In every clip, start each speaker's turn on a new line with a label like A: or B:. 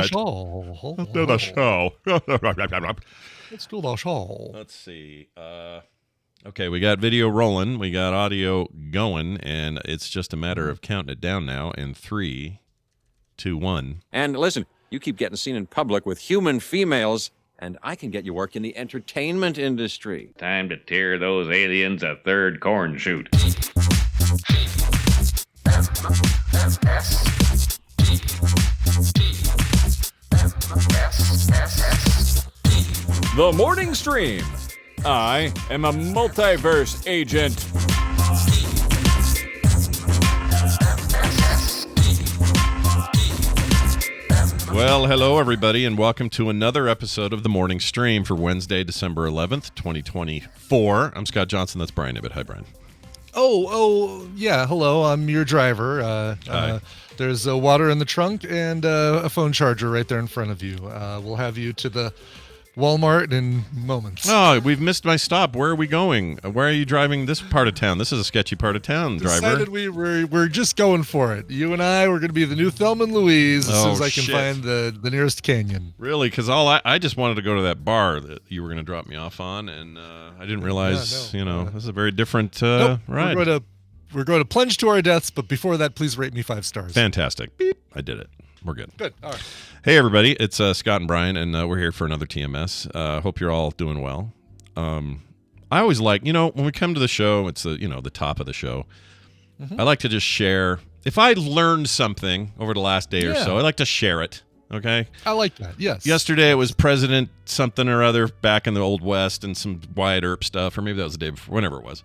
A: it.
B: Show.
A: Let's do the show.
B: Let's do the show.
A: Let's see. Okay, we got video rolling. We got audio going, and it's just a matter of counting it down now in 3, 2, 1.
C: And listen, you keep getting seen in public with human females, and I can get you work in the entertainment industry.
D: Time to tear those aliens a third corn shoot.
E: The Morning Stream. I am a multiverse agent.
A: Well, hello, everybody, and welcome to another episode of The Morning Stream for Wednesday, December 11th, 2024. I'm Scott Johnson. That's Brian Ibbett. Hi, Brian.
B: Yeah, hello, I'm your driver. There's water in the trunk and a phone charger right there in front of you. We'll have you to the Walmart in moments.
A: Oh, we've missed my stop. Where are we going? Where are you driving this part of town? This is a sketchy part of town, driver.
B: We're just going for it. You and I, we're going to be the new Thelma and Louise as soon as I can find the nearest canyon.
A: Really? Because I just wanted to go to that bar that you were going to drop me off on, and I didn't realize, this is a very different ride.
B: We're going to plunge to our deaths, but before that, please rate me 5 stars.
A: Fantastic. Beep. I did it. We're good.
B: Good. All right.
A: Hey, everybody. It's Scott and Brian, and we're here for another TMS. Hope you're all doing well. I always like, when we come to the show, it's the top of the show. Mm-hmm. I like to just share. If I learned something over the last day or so, I like to share it. Okay?
B: I like that, yes.
A: Yesterday, it was President something or other back in the Old West and some Wyatt Earp stuff, or maybe that was the day before, whenever it was.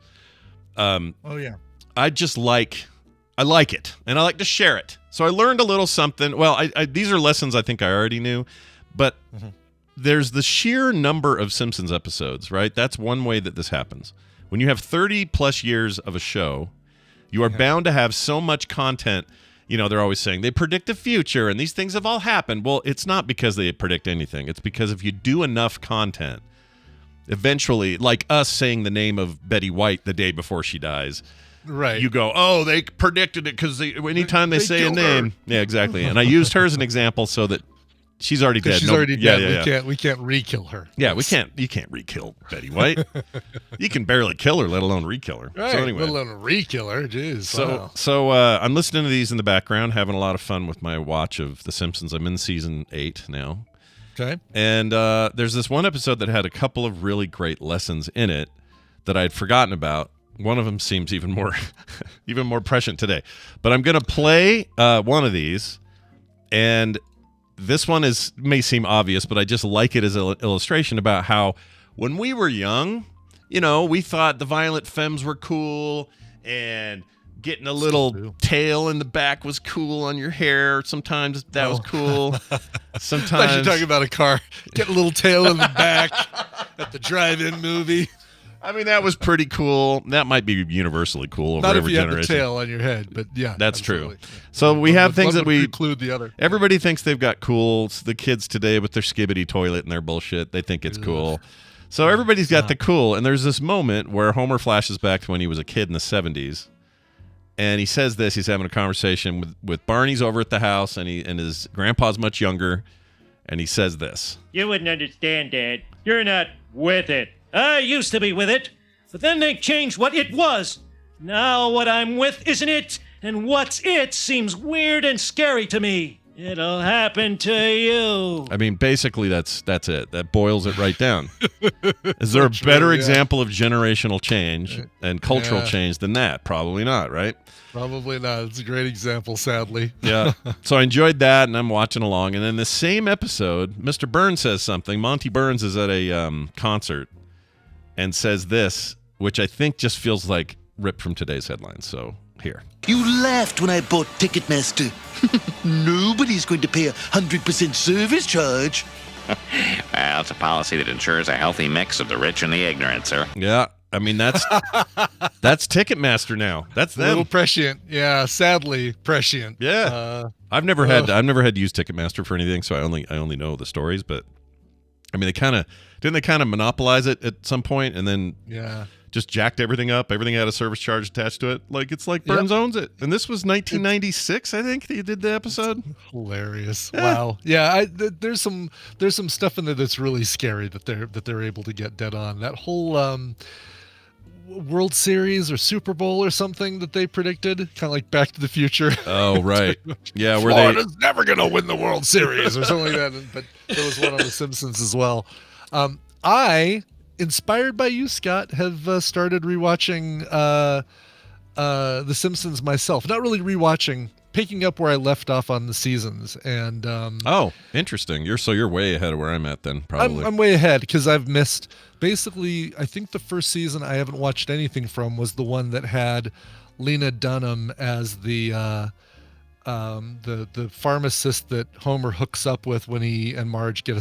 A: I just I like it, and I like to share it. So I learned a little something. Well, these are lessons I think I already knew, but there's the sheer number of Simpsons episodes, right? That's one way that this happens. When you have 30-plus years of a show, you are bound to have so much content. They're always saying they predict the future, and these things have all happened. Well, it's not because they predict anything. It's because if you do enough content, eventually, like us saying the name of Betty White the day before she dies,
B: right?
A: You go, oh, they predicted it because anytime they say a name, yeah, exactly. And I used her as an example so that she's already dead.
B: She's already dead. We can't re-kill her.
A: Yeah, we can't. You can't re-kill Betty White. You can barely kill her, let alone re-kill her.
B: Right,
A: so anyway,
B: let alone re-kill her. Jeez.
A: So I'm listening to these in the background, having a lot of fun with my watch of The Simpsons. I'm in season 8 now.
B: Okay.
A: And there's this one episode that had a couple of really great lessons in it that I had forgotten about. One of them seems even more prescient today. But I'm going to play one of these, and this one may seem obvious, but I just like it as an illustration about how when we were young, we thought the violent femmes were cool, and getting a little tail in the back was cool on your hair. Sometimes that was cool. Sometimes
B: you're talking about a car. Get a little tail in the back at the drive-in movie.
A: I mean, that was pretty cool. That might be universally cool over every generation.
B: Not if you have the tail on your head, but yeah.
A: That's true. So we have things that we
B: include the other.
A: Everybody thinks they've got cool. The kids today with their Skibiti toilet and their bullshit, they think it's cool. So everybody's got the cool. And there's this moment where Homer flashes back to when he was a kid in the 70s. And he says this. He's having a conversation with Barney's over at the house, and his grandpa's much younger. And he says this.
F: You wouldn't understand, Dad. You're not with it. I used to be with it, but then they changed what it was. Now what I'm with isn't it, and what's it seems weird and scary to me. It'll happen to you.
A: I mean, basically, that's it. That boils it right down. Is there a better example of generational change and cultural change than that? Probably not, right?
B: Probably not. It's a great example, sadly.
A: Yeah. So I enjoyed that, and I'm watching along. And then the same episode, Mr. Burns says something. Monty Burns is at a concert and says this, which I think just feels like ripped from today's headlines. So here.
G: You laughed when I bought Ticketmaster. Nobody's going to pay 100% service charge.
D: Well, it's a policy that ensures a healthy mix of the rich and the ignorant, sir.
A: Yeah. I mean, that's Ticketmaster now. That's them.
B: A little prescient. Yeah, sadly prescient.
A: Yeah. I've never had to use Ticketmaster for anything, so I only know the stories, but I mean, they kind of monopolize it at some point, and then just jacked everything up. Everything had a service charge attached to it. Like it's like Burns owns it. And this was 1996, I think, that you did the episode.
B: Hilarious! Wow. Yeah, there's some stuff in there that's really scary that they're able to get dead on. That whole World Series or Super Bowl or something that they predicted, kind of like Back to the Future.
A: Oh, right. Yeah, where
B: Florida's never gonna win the World Series or something like that. But there was one on The Simpsons as well. I, inspired by you, Scott, have started rewatching The Simpsons myself. Not really rewatching, picking up where I left off on the seasons. And
A: oh, interesting. You're way ahead of where I'm at then, probably.
B: I'm way ahead because I've missed. Basically, I think the first season I haven't watched anything from was the one that had Lena Dunham as the pharmacist that Homer hooks up with when he and Marge get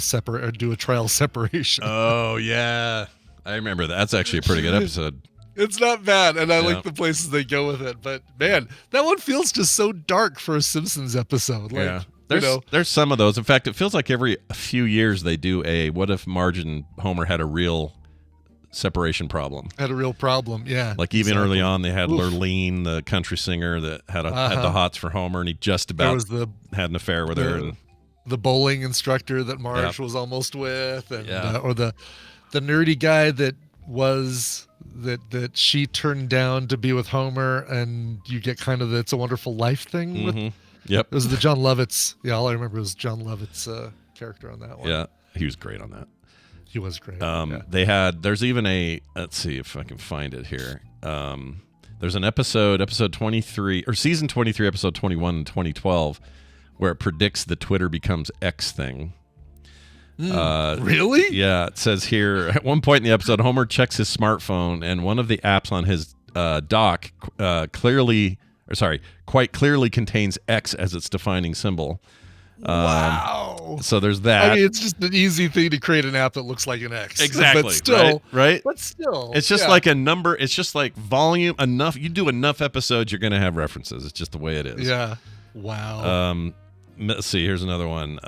B: do a trial separation.
A: Oh yeah, I remember that. That's actually a pretty good episode.
B: It's not bad, and I like the places they go with it. But man, that one feels just so dark for a Simpsons episode. Like,
A: there's some of those. In fact, it feels like every few years they do a "What if Marge and Homer had a real separation problem?"
B: Had a real problem, yeah.
A: Like even early on, they had Lurleen, the country singer that had had the hots for Homer, and he just about had an affair with her. And
B: the bowling instructor that Marge was almost with, and or the nerdy guy that was that she turned down to be with Homer, and you get kind of the It's a Wonderful Life thing. With,
A: Yep,
B: it was the John Lovitz. Yeah, all I remember was John Lovitz's character on that one.
A: Yeah, he was great on that.
B: He was great.
A: They had. There's even a. Let's see if I can find it here. There's an episode 23 or season 23, episode 21 in 2012, where it predicts the Twitter becomes X thing.
B: Really?
A: Yeah, it says here at one point in the episode, Homer checks his smartphone, and one of the apps on his dock quite clearly contains X as its defining symbol.
B: Wow.
A: So there's that.
B: I mean, it's just an easy thing to create an app that looks like an X.
A: Exactly.
B: But still,
A: right?
B: But still,
A: it's just like a number. It's just like volume. Enough. You do enough episodes, you're going to have references. It's just the way it is.
B: Yeah. Wow.
A: Let's see. Here's another one.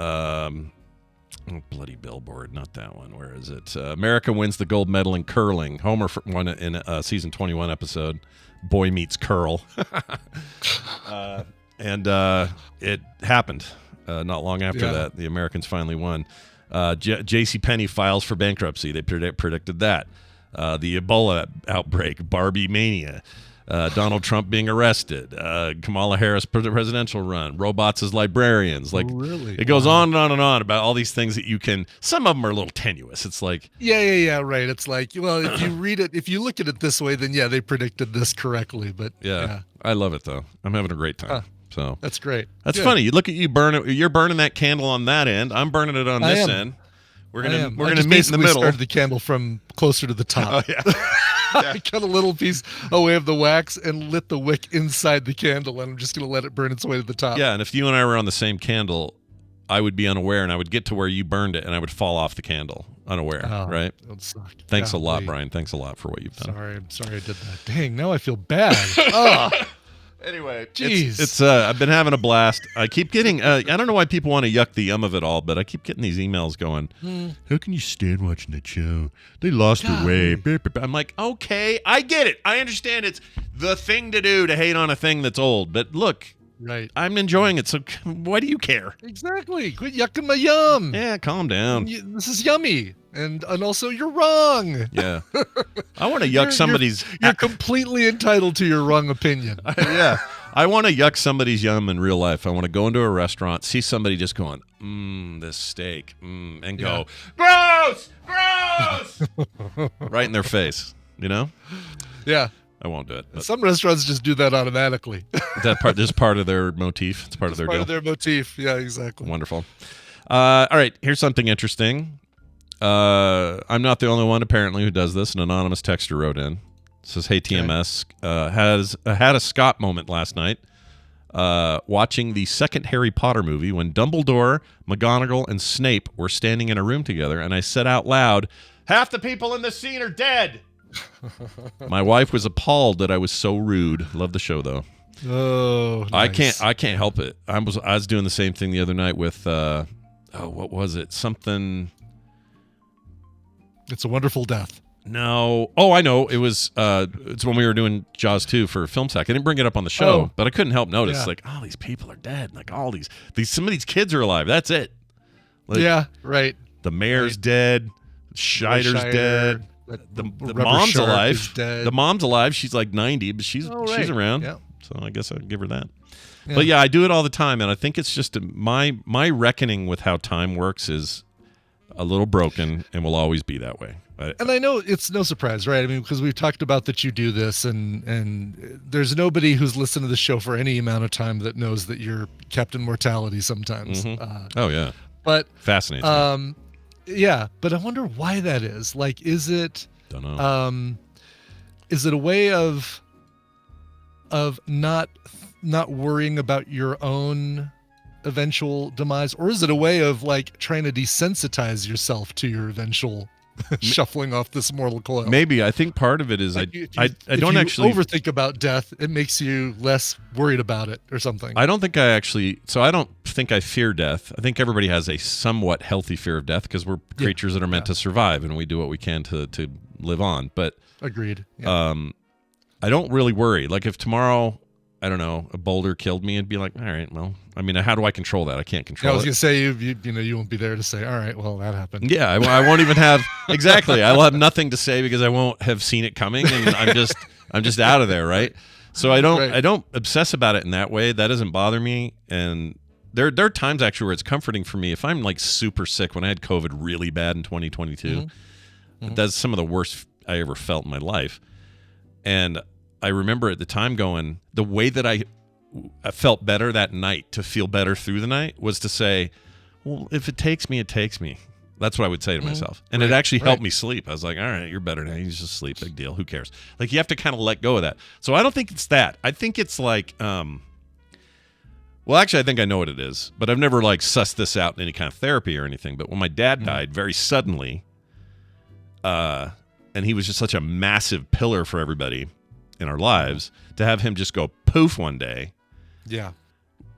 A: Bloody billboard. Not that one. Where is it? America wins the gold medal in curling. Homer won it in a season 21 episode. Boy meets curl. And it happened. Not long after that, the Americans finally won. JCPenney files for bankruptcy. They predicted that. The Ebola outbreak, Barbie mania, Donald Trump being arrested, Kamala Harris presidential run, robots as librarians. Like,
B: really?
A: It goes on and on and on about all these things that you can. Some of them are a little tenuous. It's like,
B: yeah, right. It's like, well, if you read it, if you look at it this way, then they predicted this correctly. But yeah.
A: I love it though. I'm having a great time. So
B: that's great.
A: That's funny. You look at you burn it. You're burning that candle on that end. I'm burning it on this end. We're gonna meet in the middle.
B: Started the candle from closer to the top.
A: Oh yeah.
B: I cut a little piece away of the wax and lit the wick inside the candle, and I'm just gonna let it burn its way to the top.
A: Yeah, and if you and I were on the same candle, I would be unaware, and I would get to where you burned it, and I would fall off the candle unaware. Right?
B: That would suck.
A: Thanks a lot, Brian. Thanks a lot for what you've done.
B: I'm sorry I did that. Dang, now I feel bad.
A: Anyway,
B: jeez,
A: it's I've been having a blast. I keep getting I don't know why people want to yuck the yum of it all, but I keep getting these emails going. How can you stand watching that show? They lost their way. I'm like, okay, I get it. I understand it's the thing to do to hate on a thing that's old, but look,
B: right,
A: I'm enjoying it. So why do you care?
B: Exactly. Quit yucking my yum.
A: Yeah, calm down.
B: This is yummy. And also, you're wrong.
A: Yeah. I want to yuck somebody's...
B: You're completely entitled to your wrong opinion.
A: Yeah. I want to yuck somebody's yum in real life. I want to go into a restaurant, see somebody just going, this steak, and go, gross, gross, right in their face, you know?
B: Yeah.
A: I won't do it. But
B: some restaurants just do that automatically.
A: This part of their motif. It's part of their deal.
B: Part of their motif. Yeah, exactly.
A: Wonderful. All right. Here's something interesting. I'm not the only one apparently who does this. An anonymous texter wrote in. It says, "Hey TMS, had a Scott moment last night watching the second Harry Potter movie when Dumbledore, McGonagall, and Snape were standing in a room together, and I said out loud, 'Half the people in this scene are dead.' My wife was appalled that I was so rude. Love the show though.
B: Oh, nice.
A: I can't help it. I was doing the same thing the other night with what was it? Something.
B: It's a Wonderful Death.
A: No. Oh, I know. It was. It's when we were doing Jaws 2 for Film Sack. I didn't bring it up on the show, but I couldn't help notice. Like, oh, these people are dead. Like all these. Some of these kids are alive. That's it. Like,
B: yeah. Right.
A: The mayor's dead. Scheider's dead. The mom's alive. The mom's alive. She's like 90, but she's around. Yeah. So I guess I'd give her that. Yeah. But yeah, I do it all the time, and I think it's just my reckoning with how time works is a little broken and will always be that way.
B: And I know it's no surprise, right? I mean, because we've talked about that you do this, and there's nobody who's listened to the show for any amount of time that knows that you're Captain Mortality sometimes.
A: Mm-hmm. Oh yeah,
B: but
A: fascinating.
B: Yeah, but I wonder why that is. Like, is it?
A: Don't know.
B: Is it a way of not worrying about your own eventual demise, or is it a way of like trying to desensitize yourself to your eventual shuffling off this mortal coil?
A: Maybe. I think part of it is
B: like
A: I don't actually
B: overthink about death. It makes you less worried about it or something.
A: I don't think I fear death. I think everybody has a somewhat healthy fear of death because we're creatures that are meant to survive, and we do what we can to live on. But
B: agreed. Yeah.
A: I don't really worry. Like if tomorrow, I don't know, a boulder killed me, I'd be like, all right, well, I mean, how do I control that? I can't control it.
B: I was going to say, you won't be there to say, all right, well, that happened.
A: Yeah, I won't even have, exactly. I'll have nothing to say because I won't have seen it coming, and I'm just out of there, right? So I don't obsess about it in that way. That doesn't bother me. And there are times actually where it's comforting for me. If I'm like super sick, when I had COVID really bad in 2022, that's some of the worst I ever felt in my life. And I remember at the time going, the way that I felt better that night to feel better through the night was to say, well, if it takes me, it takes me. That's what I would say to myself. And it actually helped me sleep. I was like, all right, you're better now. You just sleep. Big deal. Who cares? Like, you have to kind of let go of that. So I don't think it's that. I think it's like, well, actually, I think I know what it is. But I've never, like, sussed this out in any kind of therapy or anything. But when my dad died very suddenly, and he was just such a massive pillar for everybody in our lives, to have him just go poof one day.
B: Yeah.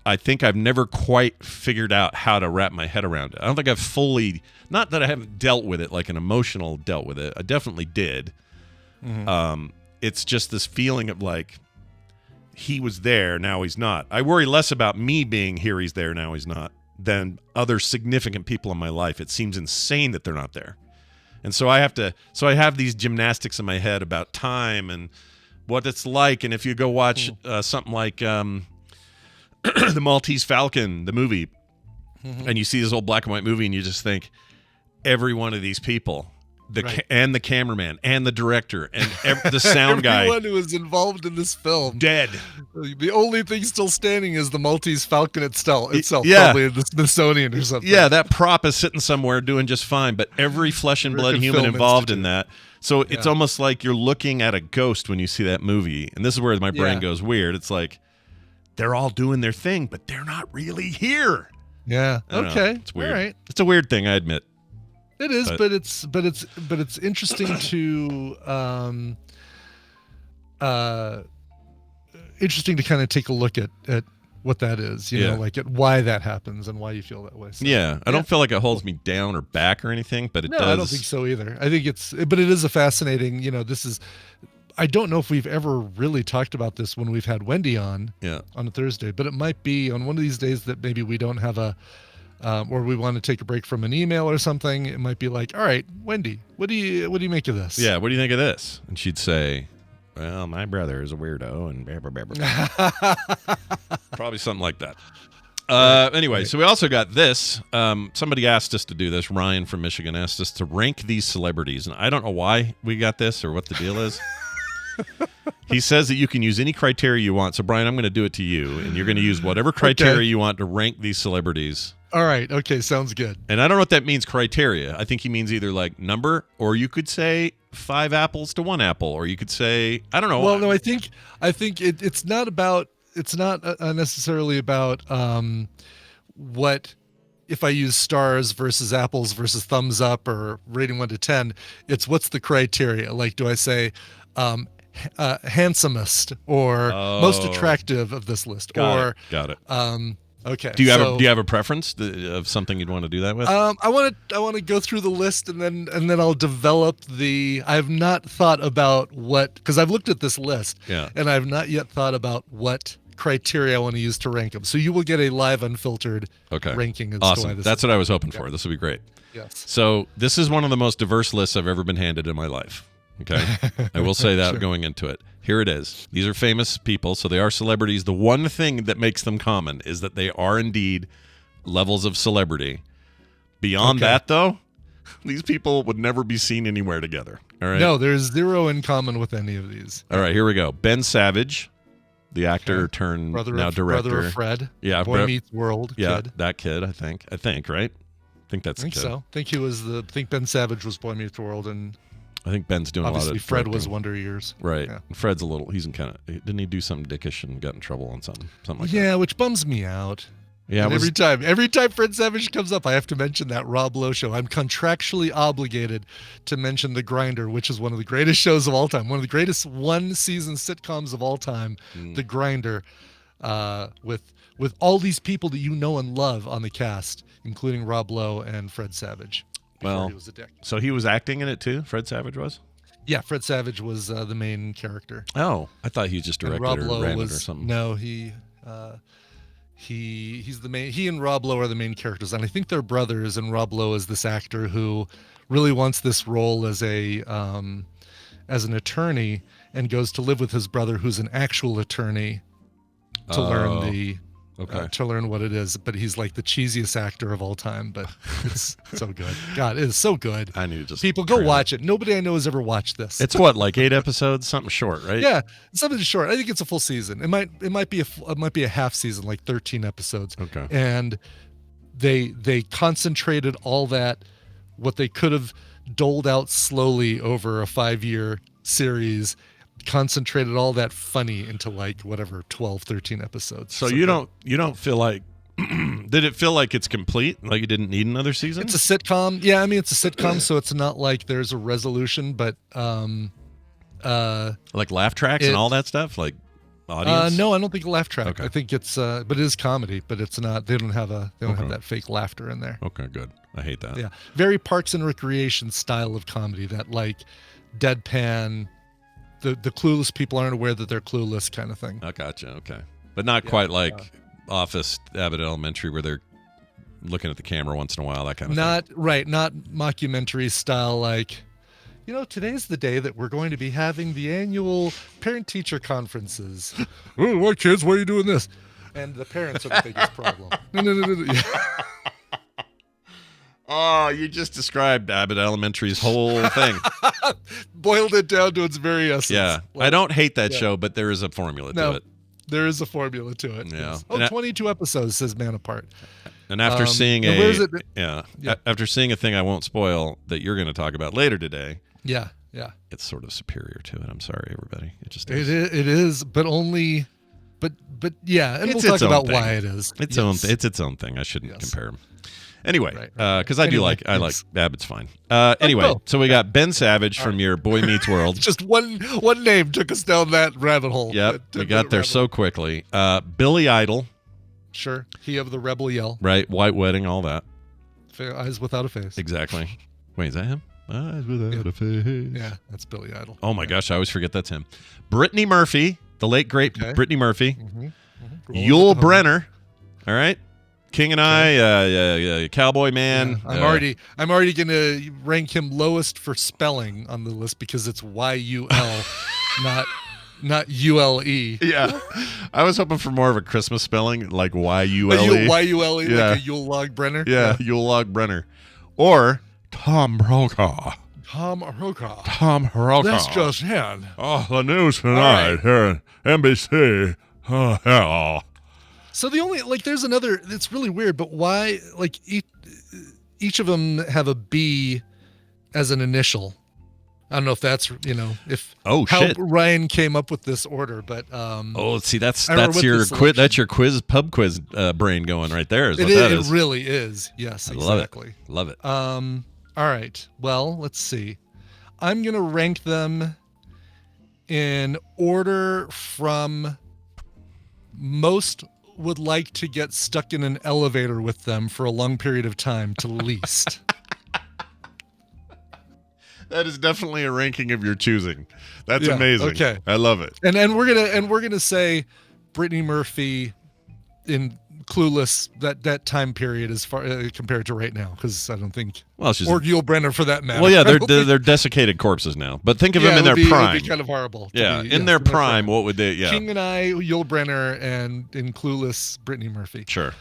A: I think I've never quite figured out how to wrap my head around it. I don't think I've fully, not that I haven't dealt with it like an emotional dealt with it. I definitely did. It's just this feeling of like, he was there, now he's not. I worry less about me being here, he's there, now he's not, than other significant people in my life. It seems insane that they're not there. And so I have these gymnastics in my head about time and what it's like. And if you go watch something like the Maltese Falcon, the movie, and you see this old black and white movie and you just think, every one of these people, and the cameraman and the director and the sound guy,
B: everyone who was involved in this film,
A: dead.
B: The only thing still standing is the Maltese Falcon itself, probably in the Smithsonian or something.
A: Yeah, that prop is sitting somewhere doing just fine, but every flesh and blood human involved in that. So it's almost like you're looking at a ghost when you see that movie. And this is where my brain goes weird. It's like, they're all doing their thing, but they're not really here.
B: Yeah. Okay.
A: It's weird.
B: All right.
A: It's a weird thing, I admit.
B: It is, but it's interesting to kind of take a look at what that is, you know, like at why that happens and why you feel that way. So,
A: I don't feel like it holds me down or back or anything, but it does.
B: I don't think so either. I think but it is a fascinating, I don't know if we've ever really talked about this when we've had Wendy on a Thursday, but it might be on one of these days that maybe we don't have or we want to take a break from an email or something. It might be like, all right, Wendy, what do you make of this?
A: Yeah. What do you think of this? And she'd say, well, my brother is a weirdo and blah, blah, blah, blah. Probably something like that. Anyway, so we also got this. Somebody asked us to do this. Ryan from Michigan asked us to rank these celebrities. And I don't know why we got this or what the deal is. He says that you can use any criteria you want. So, Brian, I'm going to do it to you. And you're going to use whatever criteria you want to rank these celebrities.
B: All right. Okay. Sounds good.
A: And I don't know what that means, criteria. I think he means either like number, or you could say 5 apples to 1 apple, or you could say, I don't know.
B: Well, no, I think it's not necessarily about what, if I use stars versus apples versus thumbs up or rating 1 to 10, it's what's the criteria? Like, do I say handsomest or most attractive of this list,
A: Got it.
B: Okay.
A: Do you have a preference of something you'd want to do that with?
B: I want to go through the list and then I'll develop the. I have not thought about what, because I've looked at this list.
A: Yeah.
B: And I've not yet thought about what criteria I want to use to rank them. So you will get a live, unfiltered ranking. As
A: awesome.
B: To why this
A: That's what I was hoping for. This will be great.
B: Yes.
A: So this is one of the most diverse lists I've ever been handed in my life. Okay. I will say that going into it. Here it is. These are famous people, so they are celebrities. The one thing that makes them common is that they are indeed levels of celebrity. Beyond that, though, these people would never be seen anywhere together. All right.
B: No, there's zero in common with any of these.
A: All right, here we go. Ben Savage, the actor turned
B: brother
A: director.
B: Brother of Fred.
A: Yeah,
B: Boy Meets World.
A: Yeah,
B: kid.
A: that kid. I think. Right. I think that's.
B: I think
A: the kid.
B: so. I think Ben Savage was Boy Meets World, and
A: I think Ben's doing
B: obviously
A: a lot of
B: Fred
A: directing.
B: was Wonder Years.
A: Right.
B: Yeah.
A: Fred's a little. He's didn't he do something dickish and got in trouble on something like that?
B: Yeah, which bums me out.
A: Yeah.
B: Every time Fred Savage comes up, I have to mention that Rob Lowe show. I'm contractually obligated to mention The Grinder, which is one of the greatest shows of all time, one of the greatest one-season sitcoms of all time. The Grinder, with all these people that you know and love on the cast, including Rob Lowe and Fred Savage.
A: Well,
B: he was a dick.
A: So he was acting in it too. Fred Savage was.
B: Yeah, Fred Savage was the main character.
A: Oh, I thought he just directed
B: Rob
A: or
B: Lowe
A: ran
B: was
A: it or something.
B: no, he's the main. He and Rob Lowe are the main characters, and I think they're brothers. And Rob Lowe is this actor who really wants this role as an attorney, and goes to live with his brother, who's an actual attorney, to learn what it is. But he's like the cheesiest actor of all time. But it's so good. God, it is so good.
A: I need to just
B: people go watch it. Nobody I know has ever watched this.
A: It's what, like 8 episodes, something short, right?
B: Yeah, something short. I think it's a full season. It might be a half season, like 13 episodes.
A: Okay.
B: And they concentrated all that, what they could have doled out slowly over a 5-year series, concentrated all that funny into like whatever 12, 13 episodes.
A: So you don't feel like did it feel like it's complete? Like you didn't need another season?
B: It's a sitcom. Yeah, I mean it's a sitcom, so it's not like there's a resolution, but
A: like laugh tracks and all that stuff, like audience.
B: No, I don't think a laugh track.
A: Okay.
B: I think it's but it is comedy, but it's not. They don't have that fake laughter in there.
A: Okay, good. I hate that.
B: Yeah, very Parks and Recreation style of comedy. That like deadpan. The clueless people aren't aware that they're clueless kind of thing.
A: I gotcha. Okay, but not quite like Office, Abbott Elementary, where they're looking at the camera once in a while. That kind of thing.
B: Not mockumentary style. Like, today's the day that we're going to be having the annual parent-teacher conferences. Oh, what kids? Why are you doing this? And the parents are the biggest problem. No. Yeah.
A: Oh, you just described Abbott Elementary's whole thing.
B: Boiled it down to its very essence.
A: Yeah. I don't hate that show, but there is a formula to it.
B: There is a formula to it.
A: Yeah.
B: Yes. 22 episodes, says Man Apart.
A: And after seeing after seeing a thing I won't spoil that you're going to talk about later today.
B: Yeah.
A: It's sort of superior to it. I'm sorry, everybody. It just is.
B: It is, but only but yeah, and we'll talk about why it is.
A: It's its own thing. I shouldn't compare them. Anyway, because I like Abbott's fine. Anyway, so we got Ben Savage from your Boy Meets World.
B: Just one name took us down that rabbit hole.
A: Yep, we got there so quickly. Billy Idol.
B: Sure, he of the Rebel Yell.
A: Right, White Wedding, all that.
B: Eyes Without a Face.
A: Exactly. Wait, is that him? Eyes Without a Face.
B: Yeah, that's Billy Idol.
A: Oh my gosh, I always forget that's him. Brittany Murphy, the late great Brittany Murphy. Yul Brynner. All right. King and I, Cowboy Man.
B: Yeah, I'm already gonna rank him lowest for spelling on the list because it's Y-U-L, not U-L-E.
A: Yeah, I was hoping for more of a Christmas spelling like Y-U-L-E.
B: Y-U-L-E, like a Yule Log Brenner.
A: Yeah, Yule Log Brenner, or Tom Brokaw.
B: Tom Brokaw.
A: That's
B: just him.
A: Oh, the news tonight here at NBC. Oh, hell.
B: So the only there's another. It's really weird, but why? Like each of them have a B as an initial. I don't know if that's how Ryan came up with this order, but
A: see that's your pub quiz brain going right there.
B: It really is. Yes, exactly.
A: Love it.
B: All right. Well, let's see. I'm gonna rank them in order from most would like to get stuck in an elevator with them for a long period of time to least?
A: That is definitely a ranking of your choosing. That's amazing.
B: Okay.
A: I love it.
B: And we're gonna say Brittany Murphy in Clueless, that time period as far compared to right now, because I don't think or Yul Brynner for that matter.
A: Well, yeah, they're desiccated corpses now. But think of them in their prime.
B: It would be kind of horrible.
A: In their prime, what would they? Yeah,
B: King and I, Yul Brynner, and in Clueless, Brittany Murphy.
A: Sure.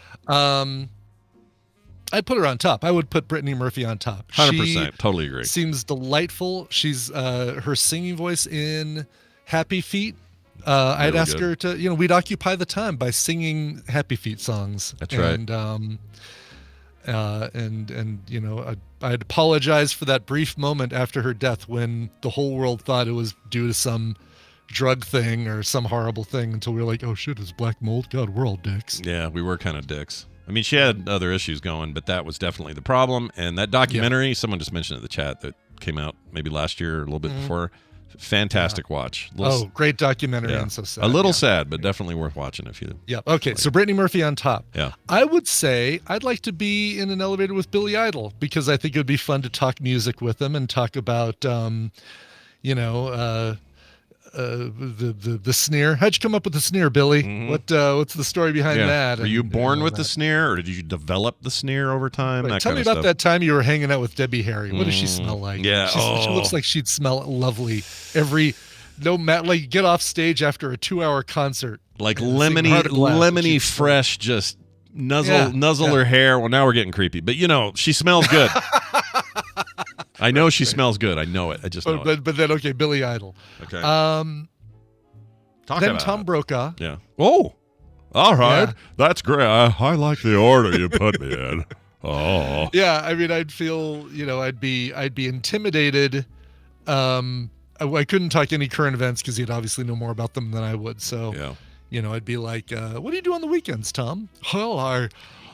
B: I'd put her on top. I would put Brittany Murphy on top.
A: 100%. Totally agree.
B: Seems delightful. She's her singing voice in Happy Feet. I'd ask her to, we'd occupy the time by singing Happy Feet songs.
A: That's right.
B: And I'd apologize for that brief moment after her death when the whole world thought it was due to some drug thing or some horrible thing until we were like, oh shit, it's black mold. God, we're all dicks.
A: Yeah, we were kind of dicks. I mean, she had other issues going, but that was definitely the problem. And that documentary, someone just mentioned in the chat that came out maybe last year or a little bit before. Fantastic watch.
B: Great documentary and so sad.
A: A little sad, but definitely worth watching if you.
B: Yeah. Okay. So Brittany Murphy on top.
A: Yeah.
B: I would say I'd like to be in an elevator with Billy Idol because I think it would be fun to talk music with him and talk about, the sneer. How'd you come up with the sneer, Billy?
A: Mm-hmm.
B: What's the story behind that?
A: Were you born with the sneer, or did you develop the sneer over time?
B: Right. Tell me about that time you were hanging out with Debbie Harry. What does she smell like?
A: Yeah,
B: she looks like she'd smell lovely like get off stage after a 2-hour concert.
A: Like lemony fresh, just nuzzle her hair. Well, now we're getting creepy, but she smells good. I know she smells good. I know it. I just know it.
B: But then, okay, Billy Idol.
A: Okay.
B: Then Tom Brokaw.
A: Yeah. Oh, all right. Yeah. That's great. I like the order you put me in. Oh.
B: Yeah, I mean, I'd feel, I'd be intimidated. I couldn't talk any current events because he'd obviously know more about them than I would. So, I'd be like, what do you do on the weekends, Tom? Well, I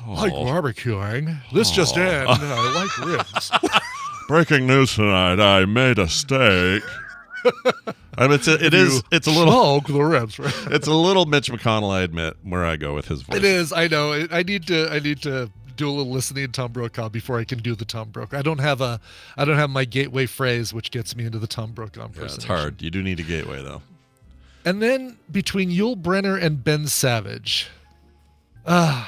B: like barbecuing. This just in. I like ribs.
A: Breaking news tonight, I made a steak. I mean, it's a little
B: smoke the ribs, right?
A: It's a little Mitch McConnell, I admit, where I go with his voice.
B: It is, I know. I need to do a little listening to Tom Brokaw before I can do the Tom Brokaw. I don't have my gateway phrase, which gets me into the Tom Brokaw impersonation.
A: Yeah, it's hard. You do need a gateway, though.
B: And then between Yul Brynner and Ben Savage,
A: I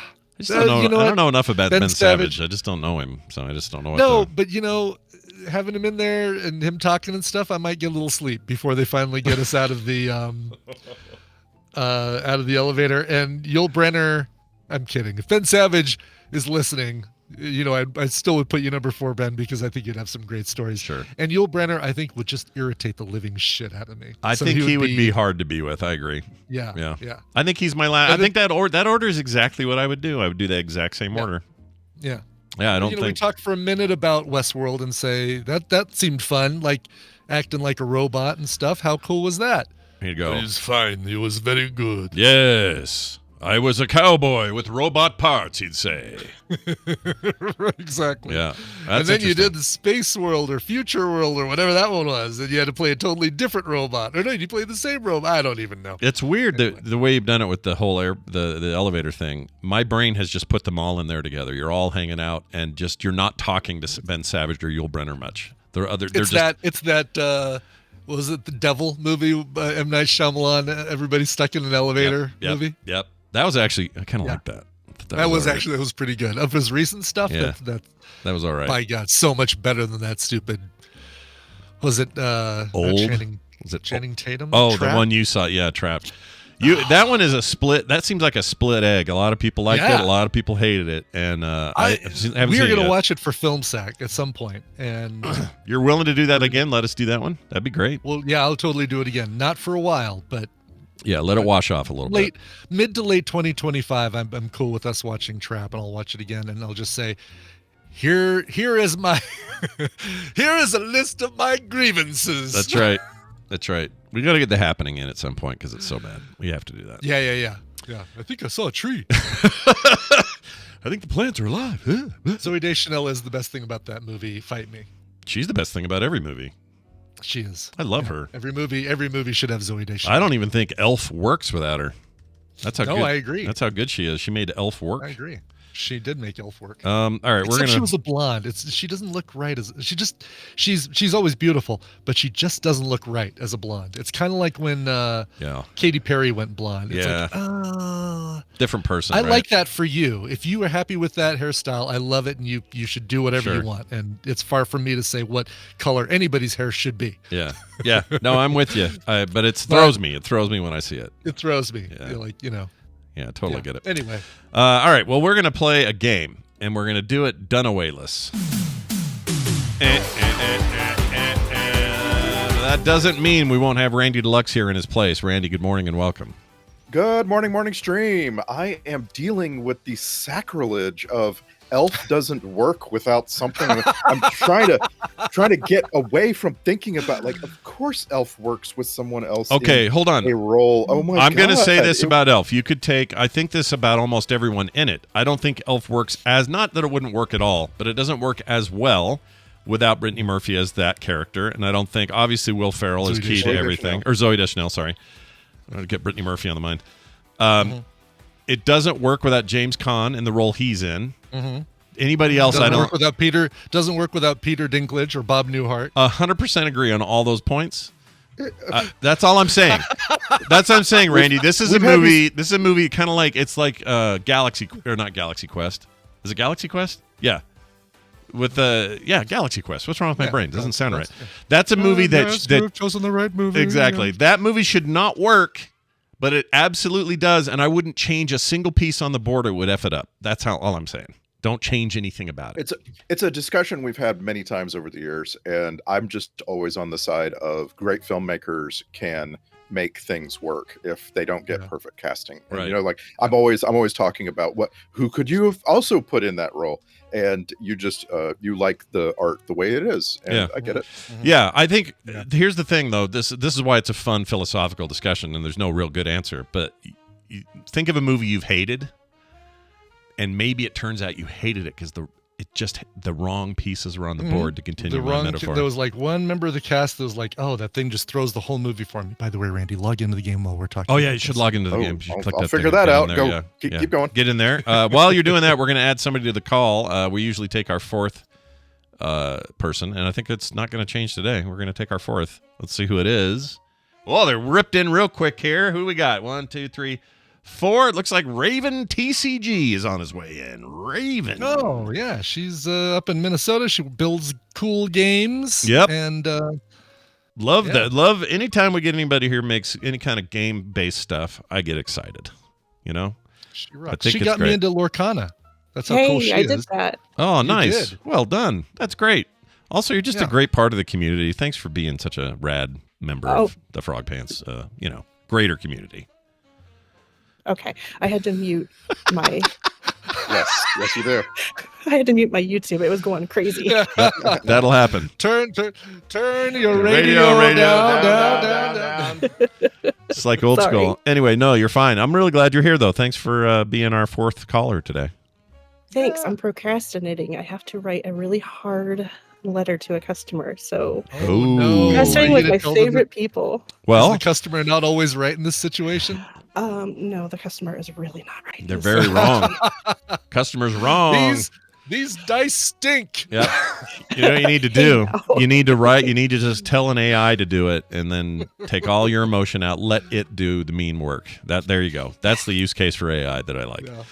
A: don't know enough about Ben Savage. I just don't know him, so I just don't know.
B: But having him in there and him talking and stuff, I might get a little sleep before they finally get us out of the elevator. And Yul Brynner, I'm kidding. If Ben Savage is listening, I still would put you number 4, Ben, because I think you'd have some great stories.
A: Sure.
B: And Yul Brynner, I think, would just irritate the living shit out of me.
A: I think he would be hard to be with. I agree.
B: Yeah.
A: I think he's my last. I think that order is exactly what I would do. I would do the exact same order.
B: Yeah.
A: Yeah, I don't think.
B: We talked for a minute about Westworld and say that seemed fun, like acting like a robot and stuff. How cool was that?
A: Here you go.
B: It was fine. It was very good.
A: Yes. I was a cowboy with robot parts, he'd say.
B: Exactly.
A: Yeah.
B: And then you did the Space World or Future World or whatever that one was, and you had to play a totally different robot. Or no, you played the same robot. I don't even know.
A: It's weird the way you've done it with the whole the elevator thing. My brain has just put them all in there together. You're all hanging out, and just you're not talking to Ben Savage or Yul Brynner much.
B: It's that. Was it the Devil movie? M. Night Shyamalan. Everybody stuck in an elevator movie.
A: Yep. That was actually, I kind of like that.
B: That was pretty good. Of his recent stuff,
A: that was all right.
B: My God, so much better than that stupid. Was it
A: old?
B: Was it Channing Tatum?
A: Oh,
B: Trapped?
A: The one you saw, Trapped. That one is a split. That seems like a split egg. A lot of people liked it. A lot of people hated it, and we
B: are going to watch it for Film Sack at some point. And
A: you're willing to do that again? Let us do that one. That'd be great.
B: Well, yeah, I'll totally do it again. Not for a while, but.
A: Yeah, let it wash off a little bit.
B: Mid to late 2025, I'm cool with us watching Trap, and I'll watch it again, and I'll just say, here is my, here is a list of my grievances.
A: That's right. We got to get the happening in at some point because it's so bad. We have to do that.
B: Yeah. I think I saw a tree.
A: I think the plants are alive.
B: Zooey Deschanel is the best thing about that movie. Fight me.
A: She's the best thing about every movie.
B: She is.
A: I love her.
B: Every movie should have Zooey Deschanel.
A: I don't even think Elf works without her. That's how.
B: No,
A: good,
B: I agree.
A: That's how good she is. She made Elf work.
B: I agree. She did make Elf work.
A: All right,
B: Except she was a blonde. She doesn't look right as she's always beautiful, but she just doesn't look right as a blonde. It's kind of like when Katy Perry went blonde. It's like,
A: different person.
B: I
A: right?
B: like that for you. If you are happy with that hairstyle, I love it, and you should do whatever you want. And it's far from me to say what color anybody's hair should be.
A: Yeah. No, I'm with you. But it throws me. It throws me when I see it.
B: It throws me.
A: Yeah. Yeah, totally get it.
B: Anyway.
A: All right. Well, we're going to play a game, and we're going to do it Dunawayless. That doesn't mean we won't have Randy Deluxe here in his place. Randy, good morning and welcome.
H: Good morning stream. I am dealing with the sacrilege of Elf doesn't work without something. I'm trying to get away from thinking about, like, of course Elf works with someone else.
A: Okay, hold on.
H: A role. Oh my God.
A: I'm going to say this about Elf. You could I think this about almost everyone in it. I don't think Elf works not that it wouldn't work at all, but it doesn't work as well without Brittany Murphy as that character. And I don't think, obviously, Will Ferrell is key to everything. Or Zooey Deschanel, sorry. I'm going to get Brittany Murphy on the mind. It doesn't work without James Caan in the role he's in. Mm-hmm. Anybody else?
B: Doesn't work without Peter Dinklage or Bob Newhart.
A: 100% agree on all those points. That's all I'm saying. That's what I'm saying, Randy. This is a movie. This is a movie kind of like it's Galaxy or not Galaxy Quest. Is it Galaxy Quest? Yeah. With Galaxy Quest. What's wrong with my brain? Doesn't sound right. That's a movie that
B: chosen the right movie.
A: Exactly. That movie should not work. But it absolutely does, and I wouldn't change a single piece on the board. It would F it up. That's all I'm saying. Don't change anything about it.
H: It's a discussion we've had many times over the years, and I'm just always on the side of great filmmakers can make things work if they don't get perfect casting. And,
A: right.
H: Like I'm always talking about who could you have also put in that role, and you just you like the art the way it is, and I get it.
A: Yeah, I think here's the thing though. This is why it's a fun philosophical discussion, and there's no real good answer. But you think of a movie you've hated, and maybe it turns out you hated it because the wrong pieces were on the board to continue my metaphor.
B: There was like one member of the cast that was like, oh, that thing just throws the whole movie for me. By the way, Randy, log into the game while we're talking.
A: Oh, yeah, you should log into the game.
H: I'll figure that out. Go, keep going.
A: Get in there. While you're doing that, we're going to add somebody to the call. We usually take our fourth person, and I think it's not going to change today. We're going to take our fourth. Let's see who it is. Well, they're ripped in real quick here. Who we got? 1, 2, 3, 4. It looks like Raven TCG is on his way in. Raven.
B: Oh, yeah. She's up in Minnesota. She builds cool games.
A: Yep.
B: And
A: love that. Love anytime we get anybody here makes any kind of game-based stuff, I get excited. You know?
B: She rocks. She got me into Lorcana. That's how cool she is.
I: I did that.
A: Oh, nice. Well done. That's great. Also, you're just a great part of the community. Thanks for being such a rad member of the Frog Pants, greater community.
I: Okay, I had to mute my.
H: yes, you do.
I: I had to mute my YouTube. It was going crazy.
A: That'll happen.
B: Turn your radio down.
A: It's like old school. Anyway, no, you're fine. I'm really glad you're here, though. Thanks for being our fourth caller today.
I: Thanks. I'm procrastinating. I have to write a really hard letter to a customer. So procrastinating with my favorite people.
B: Well, is the customer not always right in this situation?
I: No, the customer is really not right.
A: They're very wrong. Customer's wrong.
B: These dice stink.
A: Yeah. You know what you need to do? You need to just tell an AI to do it and then take all your emotion out. Let it do the mean work. There you go. That's the use case for AI that I like. Yeah.